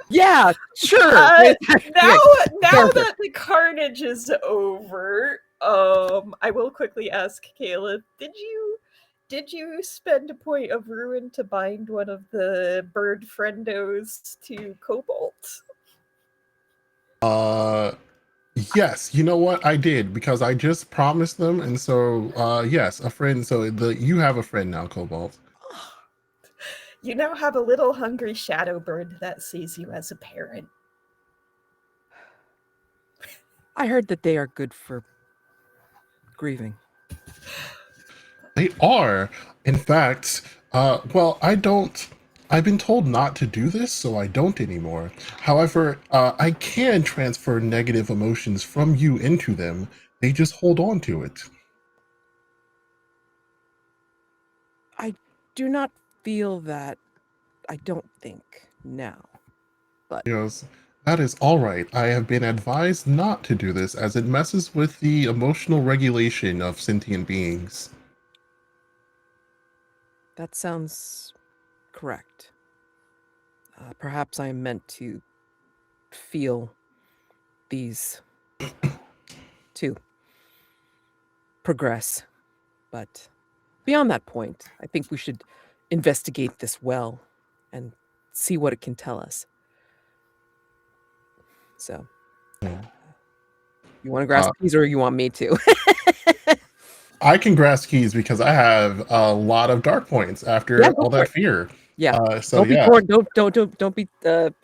Yeah, sure.
Now
Perfect.
that the carnage is over, I will quickly ask Caliph, did you spend a point of ruin to bind one of the bird friendos to Cobalt?
Yes, you know what? I did because I just promised them, and so yes, a friend. So you have a friend now, Cobalt.
You now have a little hungry shadow bird that sees you as a parent.
I heard that they are good for grieving.
They are, in fact. Well, I don't. I've been told not to do this, so I don't anymore. However, I can transfer negative emotions from you into them. They just hold on to it.
I do not feel that. I don't think now. But
He goes, that is all right. I have been advised not to do this as it messes with the emotional regulation of sentient beings.
that sounds correct. Perhaps I am meant to feel these to progress. But beyond that point, I think we should investigate this well and see what it can tell us. So, you want to grasp keys or you want me to?
I can grasp keys because I have a lot of dark points after
Yeah, go
all
for
that
it.
fear.
Yeah.
So
Don't be
yeah.
torn. Don't be
By the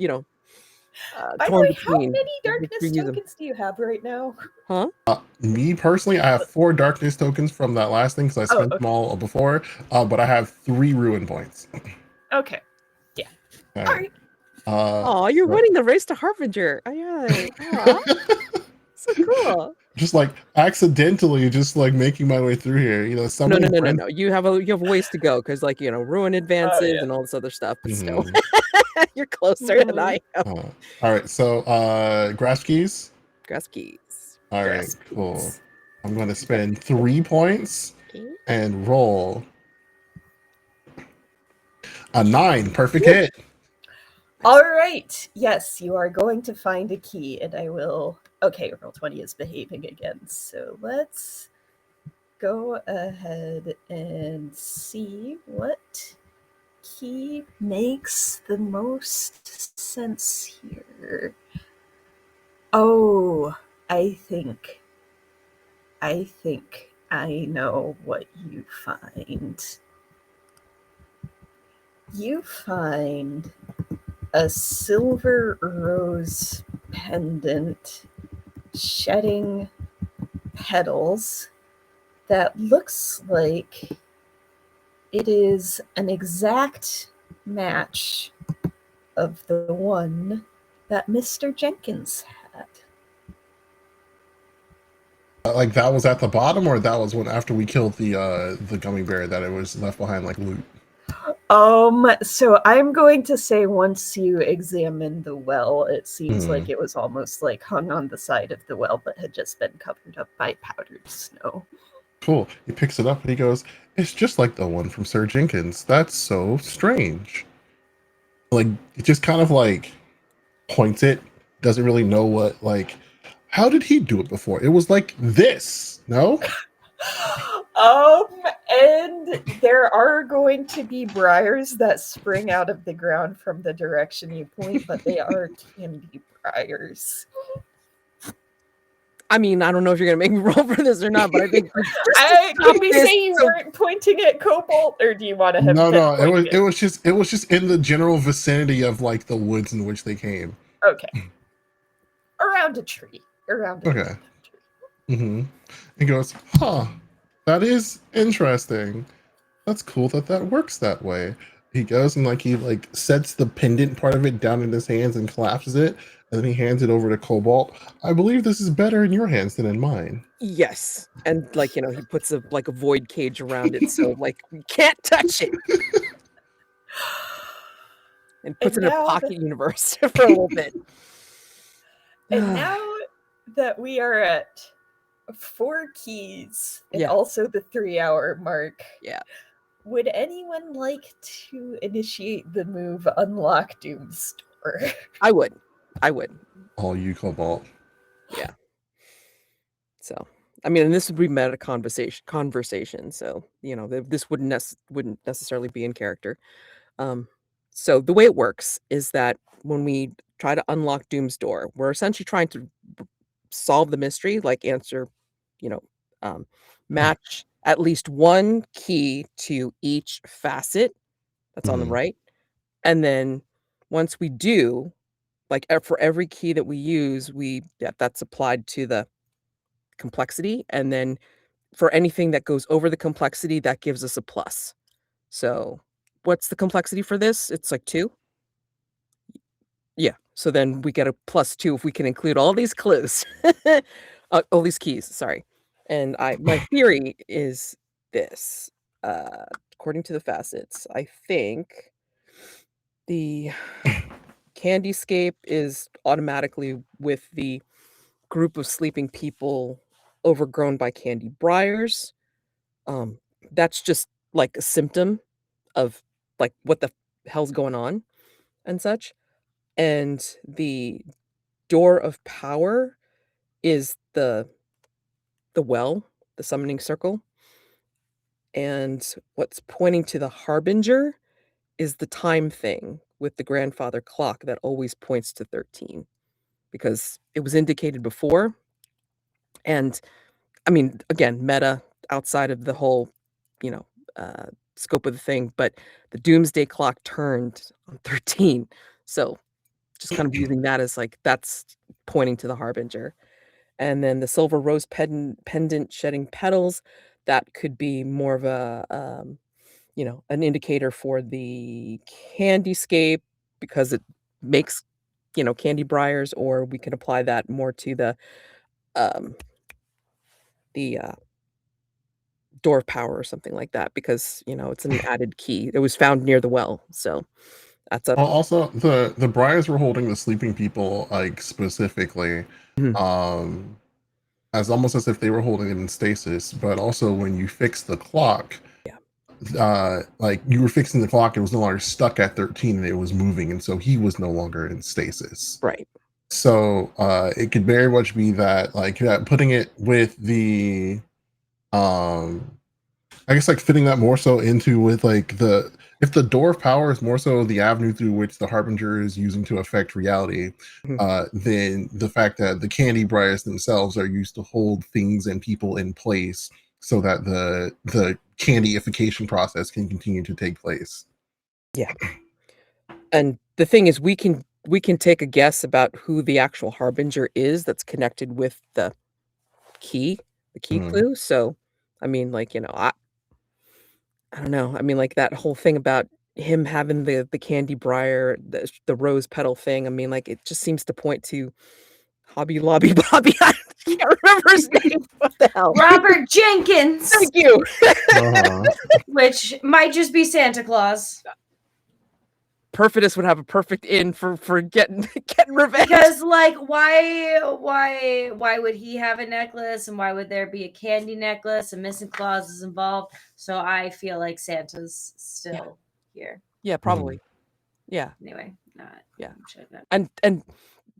torn
way, how
between.
many
Make
darkness
sure you use them.
tokens do you have right now?
Huh?
Me personally, I have 4 darkness tokens from that last thing because I spent them all before. But I have 3 ruin points.
Okay. Yeah.
All
right.
Oh, you're winning the race to Harbinger. Oh, yeah. So cool.
Just like accidentally, just like making my way through here. You know,
No. You have a ways to go because, like, ruin advances and all this other stuff. But still, you're closer than I am.
All right, so grasp keys.
Grasp keys.
All right, cool. I'm going to spend 3 points and roll a 9. Perfect hit.
All right. Yes, you are going to find a key, and I will. Okay, Roll20 is behaving again. So let's go ahead and see what key makes the most sense here. Oh, I think I know what you find. You find a silver rose pendant shedding petals that looks like it is an exact match of the one that Mr. Jenkins had.
Like that was at the bottom, or that was when after we killed the gummy bear that it was left behind like loot.
So I'm going to say once you examine the well, it seems like it was almost like hung on the side of the well, but had just been covered up by powdered snow.
Cool. He picks it up and he goes, "It's just like the one from Sir Jenkins. That's so strange." Like it just kind of like points it, doesn't really know what like How did he do it before? It was like this, no?
And there are going to be briars that spring out of the ground from the direction you point, but they are candy briars.
I mean, I don't know if you're gonna make me roll for this or not, but I think
Can we say you weren't pointing at Cobalt, or do you want to have
No,
been
no.
pointing
It was just in the general vicinity of like the woods in which they came.
Okay. Around a tree. Around a
Okay.
tree.
Mm-hmm. He goes, huh, that is interesting. That's cool that works that way. He goes and he sets the pendant part of it down in his hands and collapses it, and then he hands it over to Cobalt. I believe this is better in your hands than in mine.
Yes, and he puts a void cage around it, so you can't touch it, and puts
And
it in a
now
pocket universe for a little bit.
And now that we are at 4 keys and
Yeah.
also the 3-hour mark,
Yeah.
would anyone like to initiate the move Unlock Doom's Door?
I would.
All you, Cobalt.
So, I mean, and this would be meta conversation. So, this wouldn't necessarily be in character. So the way it works is that when we try to unlock Doom's Door, we're essentially trying to solve the mystery, answer, match at least one key to each facet that's on the
Mhm.
right. And then once we do, for every key that we use, that's applied to the complexity. And then for anything that goes over the complexity, that gives us a plus. So what's the complexity for this? It's 2. Yeah, so then we get a +2 if we can include all these clues. All these keys, sorry. And my theory is this, according to the facets, I think the Candyscape is automatically with the group of sleeping people overgrown by candy briars. That's just a symptom of what the hell's going on and such. And the Door of Power is the well, the summoning circle. And what's pointing to the Harbinger is the time thing with the grandfather clock that always points to 13, because it was indicated before. And I mean, again, meta outside of the whole, scope of the thing, but the doomsday clock turned on 13. So just kind of using that as that's pointing to the Harbinger. And then the silver rose pendant shedding petals, that could be more of a, an indicator for the Candyscape, because it makes, candy briars, or we can apply that more to the um, Door of Power or something like that, because, it's an added key. It was found near the well, so that's a
Also, the briars were holding the sleeping people specifically,
Mhm.
as almost as if they were holding them in stasis. But also, when you fix the clock, you were fixing the clock, it was no longer stuck at 13, and it was moving, and so he was no longer in stasis.
right.
So it could very much be that putting it with the I guess fitting that more so into with if the Door of Power is more so the avenue through which the Harbinger is using to affect reality,
Mhm.
then the fact that the candy briars themselves are used to hold things and people in place so that the candyification process can continue to take place.
And the thing is, we can take a guess about who the actual Harbinger is that's connected with the key
Mhm.
clue. So, I mean, I don't know. I mean, that whole thing about him having the candy briar, the rose petal thing. I mean, it just seems to point to Hobby Lobby Bobby. I can't remember his name. What the hell?
Robert Jenkins,
Thank you.
Uh-huh.
which might just be Santa Claus.
Perfidious would have a perfect in for getting revenge.
Because why would he have a necklace, and why would there be a candy necklace, and missing clauses involved? So I feel like Santa's still here.
Yeah, probably. Yeah.
Anyway, not
Yeah.
check that.
And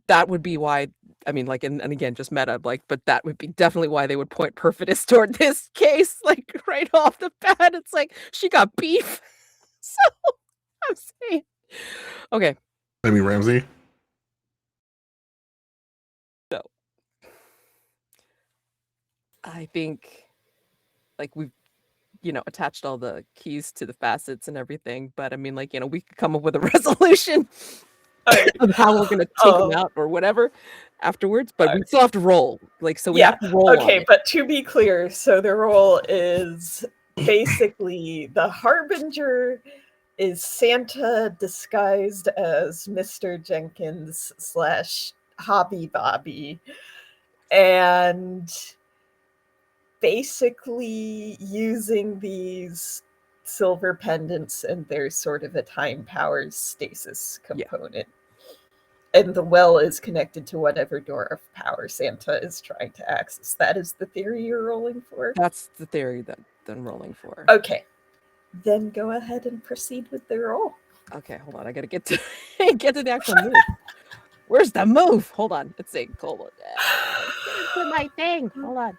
that would be why. I mean, like, and again, just meta, like, but that would be definitely why they would point Perfidious toward this case, like, right off the bat. It's like, she got beef. So, I'm saying. Okay.
I mean, Ramsey.
So, I think, like, we've, attached all the keys to the facets and everything, but I mean, like, we could come up with a resolution of how we're going to take them out or whatever afterwards, but we still have to roll. Like, so we have to roll.
Okay, but to be clear, so the roll is basically the Harbinger is Santa disguised as Mr. Jenkins / Hobby Bobby, and basically using these silver pendants, and there's sort of a time powers stasis component. And the well is connected to whatever door of power Santa is trying to access. That is the theory you're rolling for?
That's the theory that I'm rolling for.
Okay. Then go ahead and proceed with the roll.
Okay, hold on. I gotta get to the actual move. Where's the move? Hold on. Let's see. Hold on. Get into my thing. Hold on.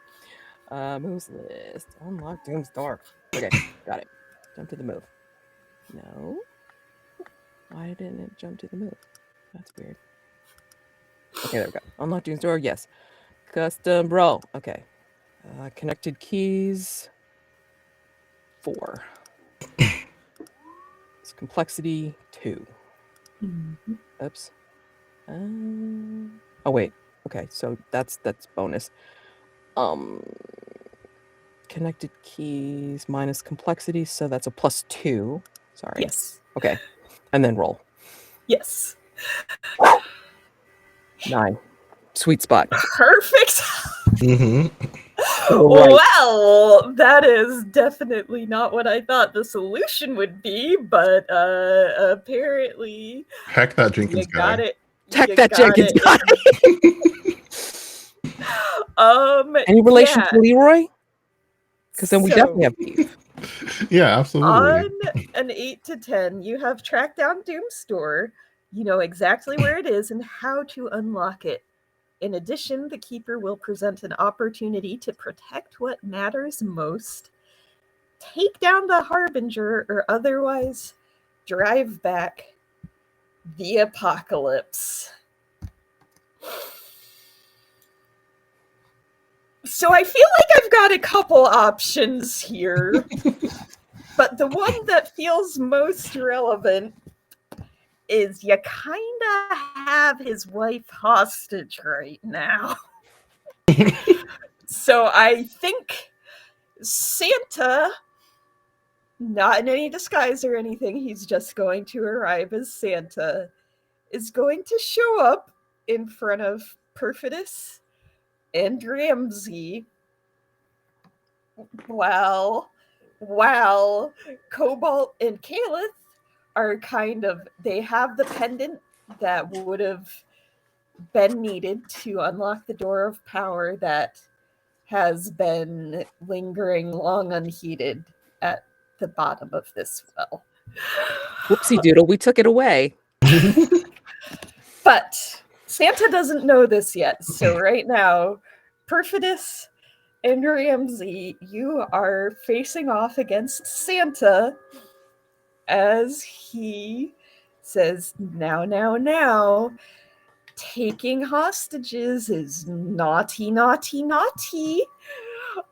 Moves list. Unlock Doom's door. Okay, got it. Jump to the move. No. Why didn't it jump to the move? That's weird. Okay, there we go. Unlock Doom's door. Yes. Custom roll. Okay. Connected keys. 4. It's complexity 2.
Mm-hmm.
Oops. Oh wait. Okay, so that's bonus. Connected keys minus complexity, so that's a +2. Sorry.
Yes.
Okay. And then roll.
Yes.
9. Sweet spot.
Perfect.
Mm-hmm.
Right.
Well, that is definitely not what I thought the solution would be, but apparently
Heck that Jenkins
you got
guy.
it.
Heck
You
that
got
Jenkins
it.
guy. Any relation to Leroy? Because then we
So,
definitely have beef.
Yeah, absolutely.
on an 8 to 10, you have tracked down Doom's door. You know exactly where it is and how to unlock it. In addition, the Keeper will present an opportunity to protect what matters most, take down the Harbinger, or otherwise drive back the apocalypse. So I feel like I've got a couple options here, but the one that feels most relevant is you kind of have his wife hostage right now. So I think Santa, not in any disguise or anything, he's just going to arrive as Santa, is going to show up in front of Perfidious and Ramsey while Cobalt and Calith are they have the pendant that would have been needed to unlock the door of power that has been lingering long unheeded at the bottom of this well.
Whoopsie doodle, we took it away.
But Santa doesn't know this yet, so right now, Perfidious and Ramsey, you are facing off against Santa as he says, now, taking hostages is naughty.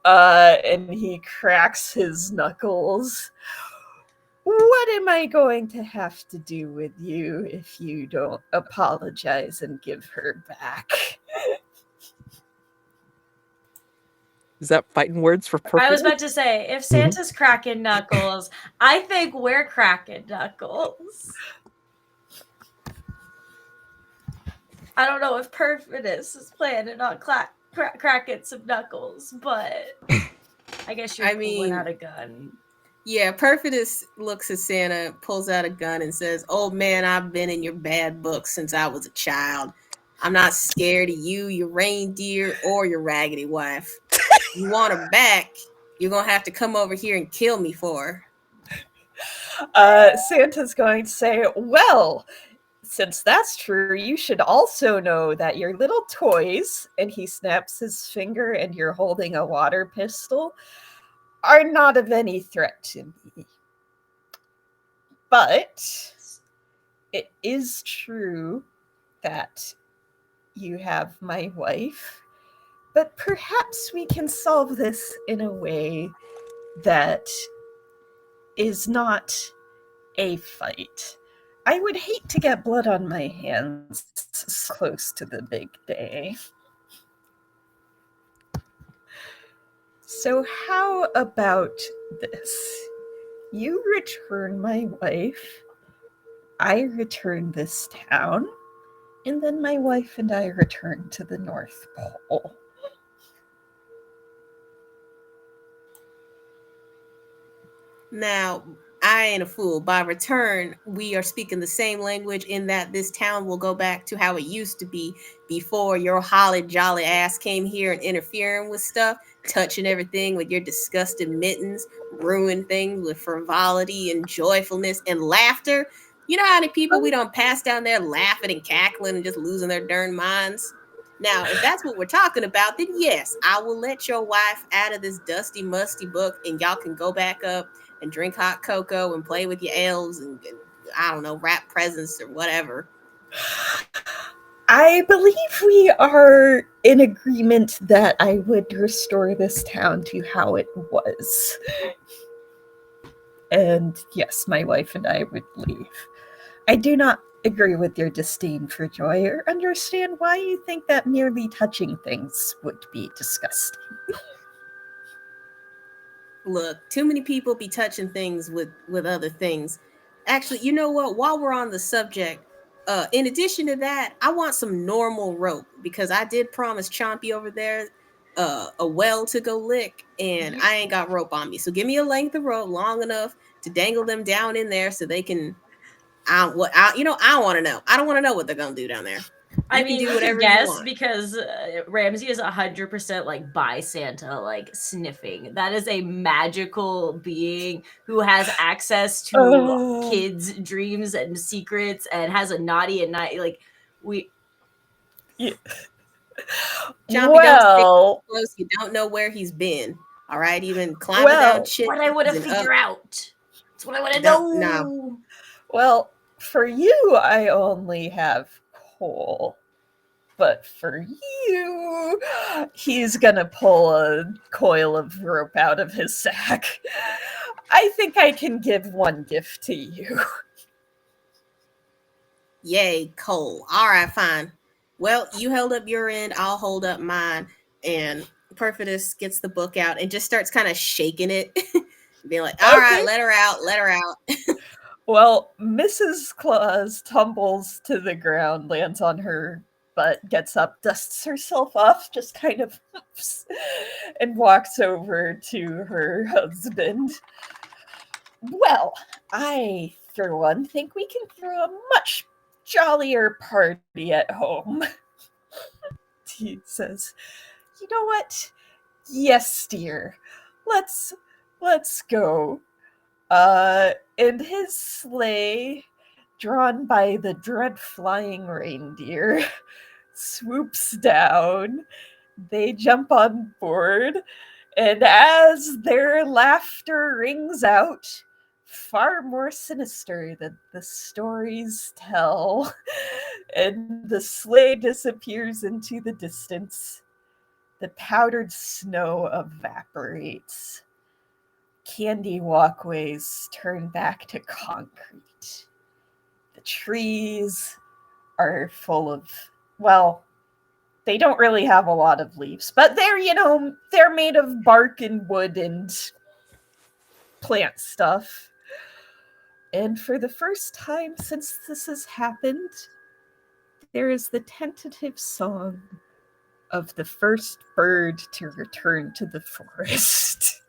And he cracks his knuckles. What am I going to have to do with you if you don't apologize and give her back?
Is that fighting words for Perfidious?
I was about to say, if Santa's cracking knuckles, I think we're cracking knuckles. I don't know if Perfidious is planning on cracking some knuckles, but I guess you're pulling out a gun.
Yeah, Perfidious looks at Santa, pulls out a gun, and says, "Old man, I've been in your bad books since I was a child. I'm not scared of you, your reindeer, or your raggedy wife. You want her back, you're going to have to come over here and kill me for her."
Santa's going to say, well, since that's true, you should also know that your little toys, and he snaps his finger and you're holding a water pistol, are not of any threat to me. But it is true that you have my wife, but perhaps we can solve this in a way that is not a fight. I would hate to get blood on my hands close to the big day. So how about this? You return my wife, I return this town, and then my wife and I return to the North Pole.
Now, I ain't a fool. By return, we are speaking the same language in that this town will go back to how it used to be before your holly jolly ass came here and interfering with stuff, touching everything with your disgusted mittens, ruin things with frivolity and joyfulness and laughter. You know how many people we don't pass down there laughing and cackling and just losing their darn minds? Now, if that's what we're talking about, then yes, I will let your wife out of this dusty, musty book and y'all can go back up and drink hot cocoa and play with your elves and I don't know, wrap presents or whatever.
I believe we are in agreement that I would restore this town to how it was. And yes, my wife and I would leave. I do not agree with your disdain for joy or understand why you think that merely touching things would be disgusting.
Look, too many people be touching things with other things. Actually, you know what? While we're on the subject, in addition to that, I want some normal rope because I did promise Chompy over there a well to go lick, and I ain't got rope on me. So give me a length of rope long enough to dangle them down in there so they can. I want to know. I don't want to know what they're gonna do down there.
I
You can
mean,
do
we
whatever
can
you
guess
want.
because Ramsey is 100% like by Santa, like sniffing. That is a magical being who has access to kids' dreams and secrets and has a naughty and night. Like we.
Chompy,
Well,
don't stay close. You don't know where he's been. All right, even climbing down shit.
What I want to figure out. That's what I want to know.
No.
Well, for you, I only have coal. But for you, he's gonna pull a coil of rope out of his sack. I think I can give one gift to you.
Yay, coal. All right, fine. Well, you held up your end, I'll hold up mine. And Perfidious gets the book out and just starts kind of shaking it. Being like, all right, let her out, let her out.
Well, Mrs. Claus tumbles to the ground, lands on her butt, gets up, dusts herself off, just kind of and walks over to her husband. Well, I, for one, think we can throw a much jollier party at home. He says, you know what? Yes, dear. Let's go. And his sleigh, drawn by the dread flying reindeer, swoops down. They jump on board, and as their laughter rings out, far more sinister than the stories tell, and the sleigh disappears into the distance. The powdered snow evaporates. Candy walkways turn back to concrete. The trees are full of, well, they don't really have a lot of leaves, but they're made of bark and wood and plant stuff. And for the first time since this has happened, there is the tentative song of the first bird to return to the forest.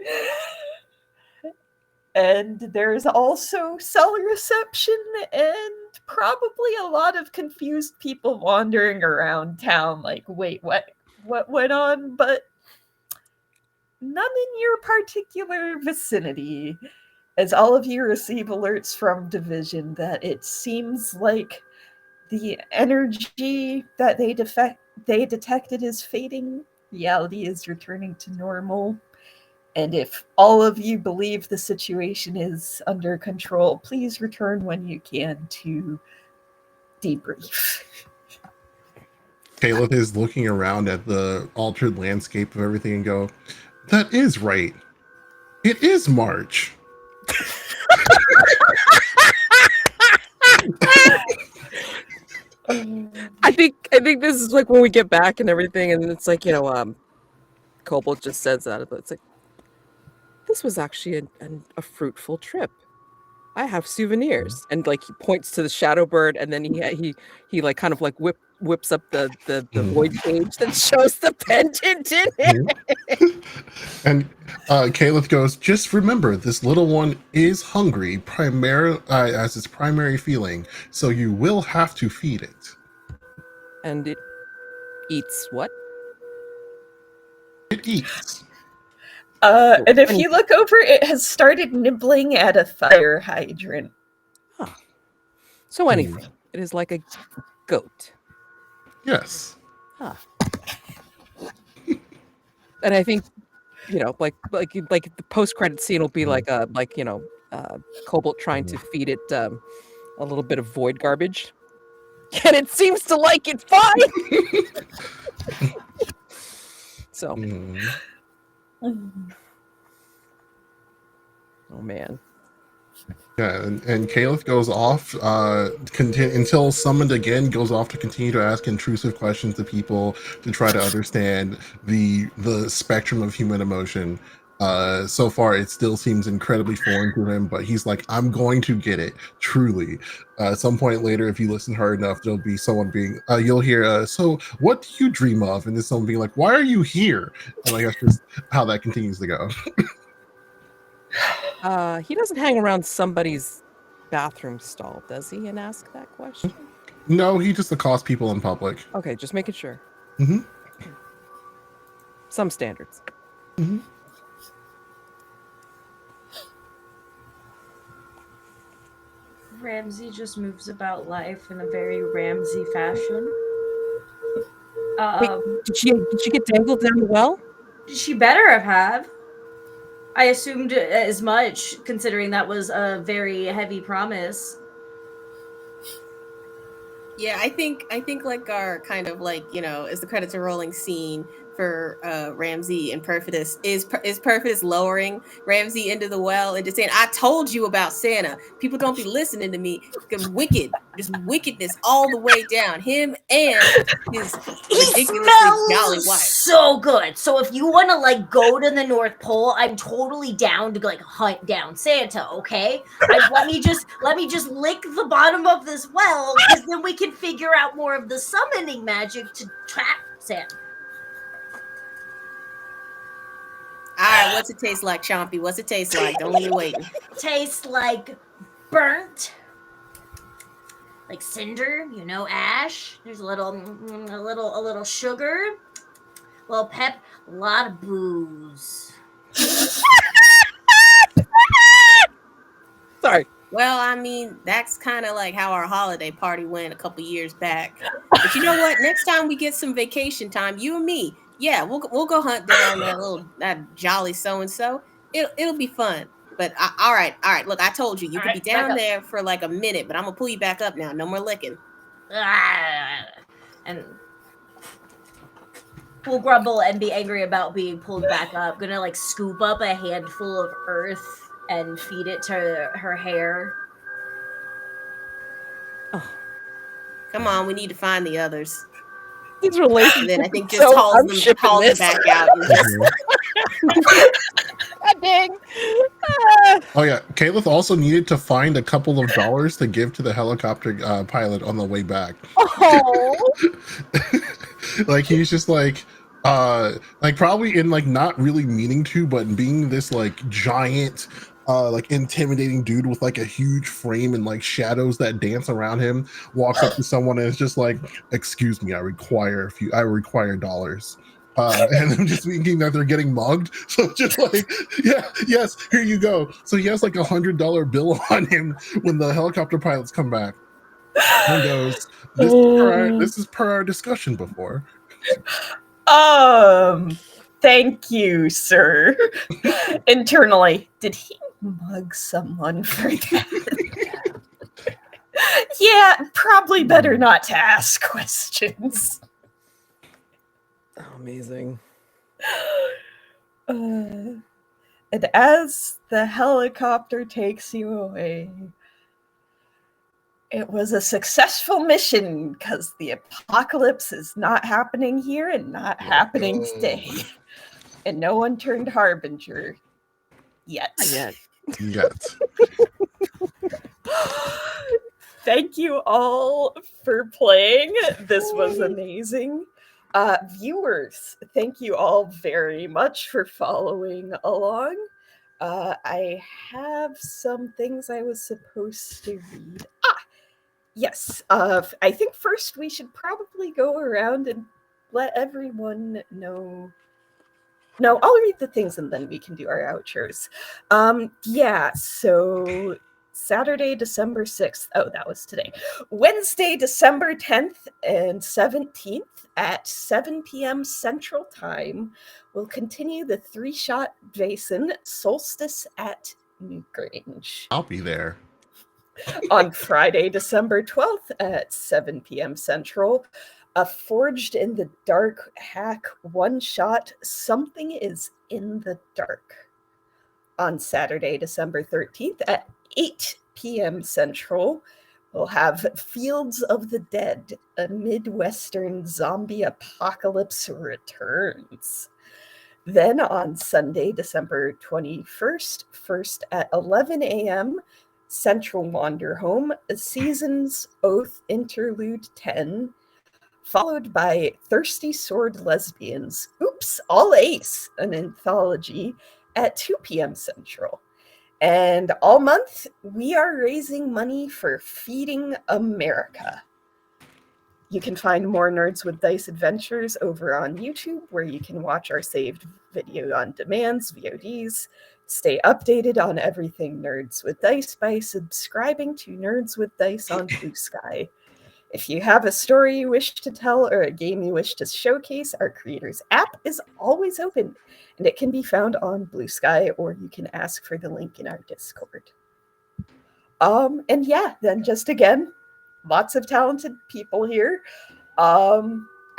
And there's also cell reception and probably a lot of confused people wandering around town like, wait, what went on? But none in your particular vicinity, as all of you receive alerts from Division that it seems like the energy that they detected is fading. Reality is returning to normal. And if all of you believe the situation is under control, please return when you can to debrief.
Caleb is looking around at the altered landscape of everything and go, that is right. It is March.
I think this is like when we get back and everything, and it's like, Kobold just says that, but it's like, this was actually a fruitful trip. I have souvenirs, and like he points to the shadow bird, and then he like kind of like whips up the void cage that shows the pendant in it.
And Caleb goes, just remember, this little one is hungry as its primary feeling, so you will have to feed it.
And it eats what?
It eats.
And if you look over, it has started nibbling at a fire hydrant.
So anything. It is like a goat.
Yes.
Huh. And I think, like the post-credit scene will be Cobalt trying to feed it a little bit of void garbage. And it seems to like it fine. So. Oh man.
Yeah, and Caleb goes off until summoned again, goes off to continue to ask intrusive questions to people to try to understand the spectrum of human emotion. So far, it still seems incredibly foreign to him, but he's like, I'm going to get it, truly. At some point later, if you listen hard enough, there'll be someone being, you'll hear, so what do you dream of? And then someone being like, why are you here? And like, that's just how that continues to go.
He doesn't hang around somebody's bathroom stall, does he, and ask that question?
No, he just accosts people in public.
Okay, just making sure.
Mm-hmm.
Some standards.
Mm-hmm.
Ramsey just moves about life in a very Ramsey fashion.
Wait, did she get dangled down the well?
She better have. I assumed as much, considering that was a very heavy promise.
Yeah, I think like our kind of like, as the credits are rolling scene for Ramsey and Perfidious is Perfidious lowering Ramsey into the well and just saying, I told you about Santa. People don't be listening to me. Just wickedness all the way down. Him and his ridiculously jolly wife.
So good. So if you want to go to the North Pole, I'm totally down to hunt down Santa. Okay, let me just lick the bottom of this well, because then we can figure out more of the summoning magic to trap Santa.
All right, what's it taste like, Chompy? What's it taste like? Don't leave me waiting.
Tastes like burnt, like cinder, ash. There's a little sugar, a little pep, a lot of booze.
Sorry.
Well, I mean, that's kind of like how our holiday party went a couple years back. But you know what? Next time we get some vacation time, you and me, yeah, we'll go hunt down that jolly so and so. It'll be fun. But all right. Look, I told you could be down there for a minute, but I'm gonna pull you back up now. No more licking.
And we'll grumble and be angry about being pulled back up. Gonna scoop up a handful of earth and feed it to her hair.
Oh,
come on, we need to find the others.
These relationships.
And then I think just calls them back out.
God dang.
Oh yeah, Caleb also needed to find a couple of dollars to give to the helicopter pilot on the way back.
Oh.
He's just probably in not really meaning to, but being this giant intimidating dude with a huge frame and shadows that dance around him, walks up to someone and is just excuse me, I require dollars. And I'm just thinking that they're getting mugged. So just yes, here you go. So he has $100 bill on him when the helicopter pilots come back. And goes, this is per our discussion before.
Thank you, sir. Internally, did he mug someone for that? Yeah, probably better not to ask questions.
Oh, amazing.
And as the helicopter takes you away, it was a successful mission because the apocalypse is not happening here and not happening today. And no one turned Harbinger yet.
Not yet.
Yet.
Thank you all for playing. This was amazing. Viewers, thank you all very much for following along. I have some things I was supposed to read. Yes. I think first we should probably go around and let everyone know. No, I'll read the things and then we can do our outros. Yeah, so Saturday, December 6th. Oh, that was today. Wednesday, December 10th and 17th at 7 p.m. Central Time. We'll continue the 3-shot Vaesen Solstice at Newgrange.
I'll be there.
On Friday, December 12th at 7 p.m. Central, a Forged in the Dark hack one-shot, Something is in the Dark. On Saturday, December 13th at 8 p.m. Central, we'll have Fields of the Dead, a Midwestern zombie apocalypse returns. Then on Sunday, December 21st, first at 11 a.m., Central Wanderhome, a Season's Oath Interlude 10, followed by Thirsty Sword Lesbians, Oops, All Ace, an anthology, at 2 p.m. Central. And all month, we are raising money for Feeding America. You can find more Nerds with Dice adventures over on YouTube, where you can watch our saved video on demands, VODs. Stay updated on everything Nerds with Dice by subscribing to Nerds with Dice on Blue Sky. If you have a story you wish to tell or a game you wish to showcase, our creators app is always open, and it can be found on Blue Sky, or you can ask for the link in our Discord. And yeah, then just again, lots of talented people here.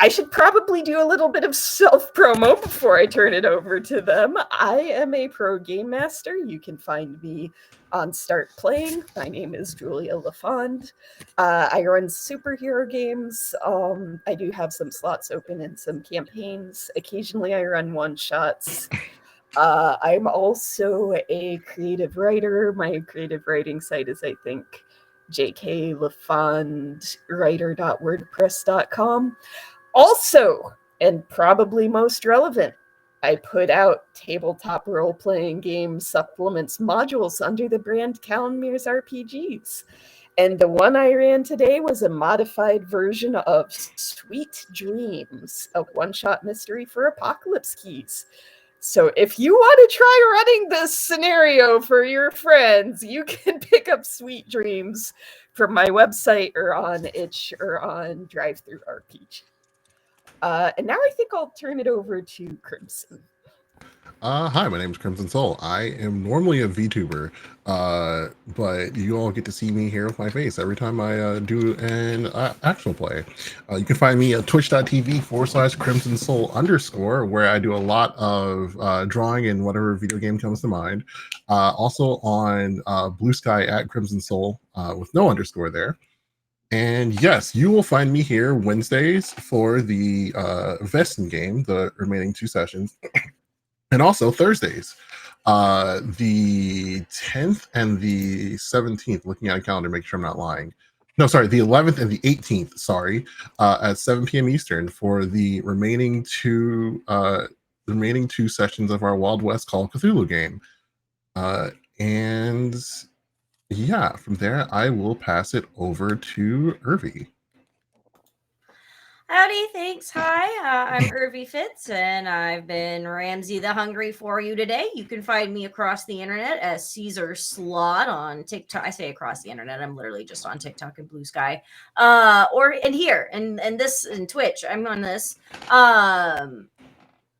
I should probably do a little bit of self-promo before I turn it over to them. I am a pro game master. You can find me on Start Playing. My name is Julia LaFond. I run superhero games. I do have some slots open in some campaigns. Occasionally I run one-shots. I'm also a creative writer. My creative writing site is, I think, jklafondwriter.wordpress.com. Also, and probably most relevant, I put out tabletop role-playing game supplements modules under the brand Calenmir's RPGs. And the one I ran today was a modified version of Sweet Dreams, a one-shot mystery for Apocalypse Keys. So if you want to try running this scenario for your friends, you can pick up Sweet Dreams from my website or on itch or on DriveThruRPG. And now I think I'll turn it over to Crimson.
Hi, my name is Crimson Soul. I am normally a VTuber, but you all get to see me here with my face every time I do an actual play. You can find me at twitch.tv/Crimson Soul _, where I do a lot of drawing and whatever video game comes to mind. Also on Blue Sky at Crimson Soul with no underscore there. And yes, you will find me here Wednesdays for the Vaesen game, the remaining 2 sessions, and also Thursdays, the 10th and the 17th, looking at a calendar, make sure I'm not lying. No, sorry, the 11th and the 18th, sorry, at 7 p.m. Eastern for the remaining two sessions of our Wild West Call of Cthulhu game. And yeah, from there, I will pass it over to Irvi.
Howdy, thanks. Hi, I'm Irvy Fitz, and I've been Ramsey the Hungry for you today. You can find me across the internet as Caesar Slot on TikTok. I say across the internet. I'm literally just on TikTok and Blue Sky, or in here and this and Twitch. I'm on this.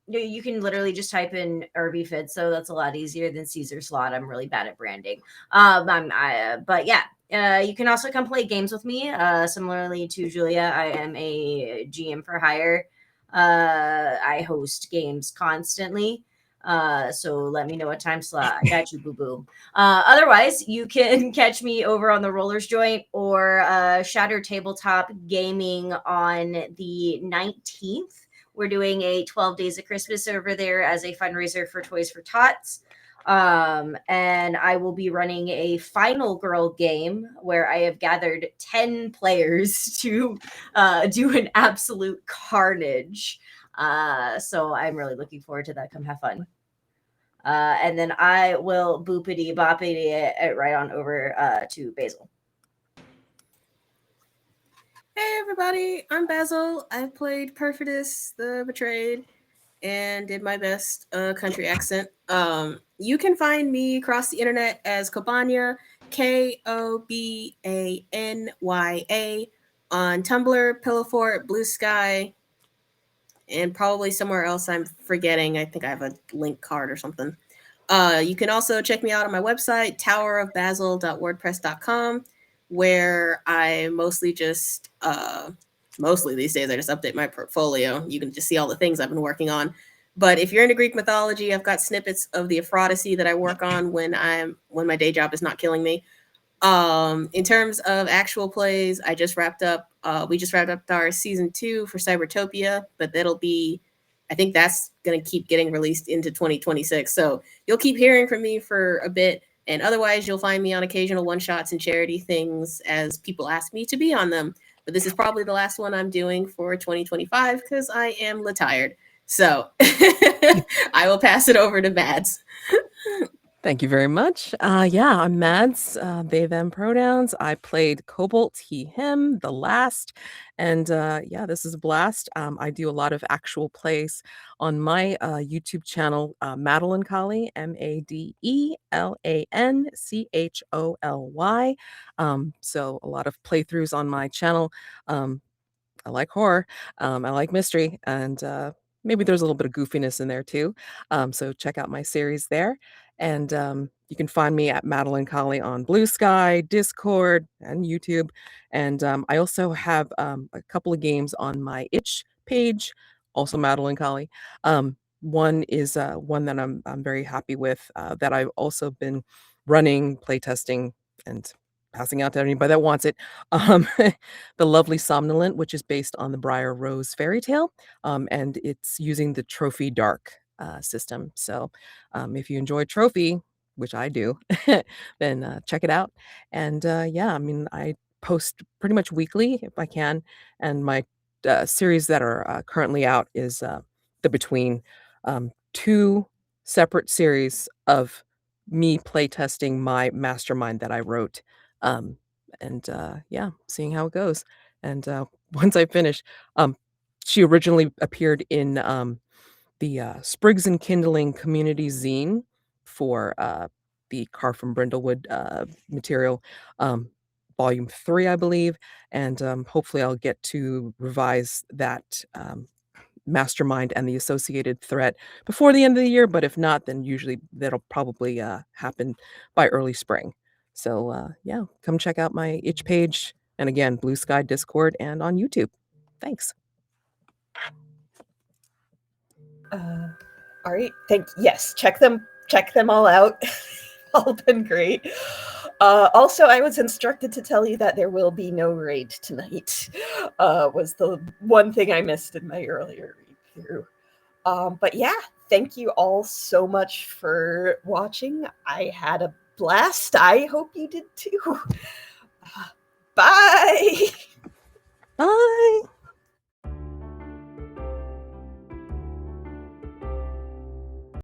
You can literally just type in Irvy Fitz, so that's a lot easier than Caesar Slot. I'm really bad at branding. But yeah. You can also come play games with me. Similarly to Julia, I am a GM for hire. I host games constantly. So let me know what time slot. I got you, boo boo. Otherwise, you can catch me over on the Rollers Joint or Shattered Tabletop Gaming on the 19th. We're doing a 12 Days of Christmas over there as a fundraiser for Toys for Tots. And I will be running a Final Girl game where I have gathered 10 players to do an absolute carnage. So I'm really looking forward to that. Come have fun. And then I will boopity boppity it right on over to Basil.
Hey everybody, I'm Basil. I played Perfidious the Betrayed and did my best country accent. You can find me across the internet as Kobanya, Kobanya, on Tumblr, Pillow Fort, Blue Sky, and probably somewhere else I'm forgetting. I think I have a link card or something. You can also check me out on my website, towerofbasil.wordpress.com, where I mostly these days I just update my portfolio. You can just see all the things I've been working on. But if you're into Greek mythology, I've got snippets of the Aphrodite that I work on when my day job is not killing me. In terms of actual plays, we just wrapped up our season 2 for Cybertopia, but I think that's going to keep getting released into 2026. So you'll keep hearing from me for a bit. And otherwise, you'll find me on occasional one-shots and charity things as people ask me to be on them. But this is probably the last one I'm doing for 2025 because I am tired. So I will pass it over to Mads.
Thank you very much. Yeah, I'm Mads, they, them pronouns. I played Cobalt, he, him, the last. And yeah, this is a blast. I do a lot of actual plays on my YouTube channel, Madeline Collie, MADELANCHOLY. So a lot of playthroughs on my channel. I like horror, I like mystery, and maybe there's a little bit of goofiness in there too. So check out my series there. And you can find me at Madeline Collie on Blue Sky, Discord, and YouTube. And I also have a couple of games on my itch page, also Madeline Collie. One is one that I'm very happy with, that I've also been running, playtesting, and passing out to anybody that wants it. The Lovely Somnolent, which is based on the Briar Rose fairy tale, and it's using the Trophy Dark system. So if you enjoy Trophy, which I do, then check it out. And yeah, I mean, I post pretty much weekly if I can. And my series that are currently out is The Between, 2 separate series of me playtesting my mastermind that I wrote. And yeah, seeing how it goes. And once I finish, she originally appeared in the Sprigs and Kindling community zine for the Car from Brindlewood material, volume 3, I believe. And hopefully I'll get to revise that mastermind and the associated threat before the end of the year. But if not, then usually that'll probably happen by early spring. So yeah, come check out my itch page. And again, Blue Sky, Discord, and on YouTube. Thanks.
All right. Yes, check them all out. All been great. Also, I was instructed to tell you that there will be no raid tonight. Was the one thing I missed in my earlier read through. But yeah, thank you all so much for watching. I had a blast. I hope you did too. Bye.
Bye.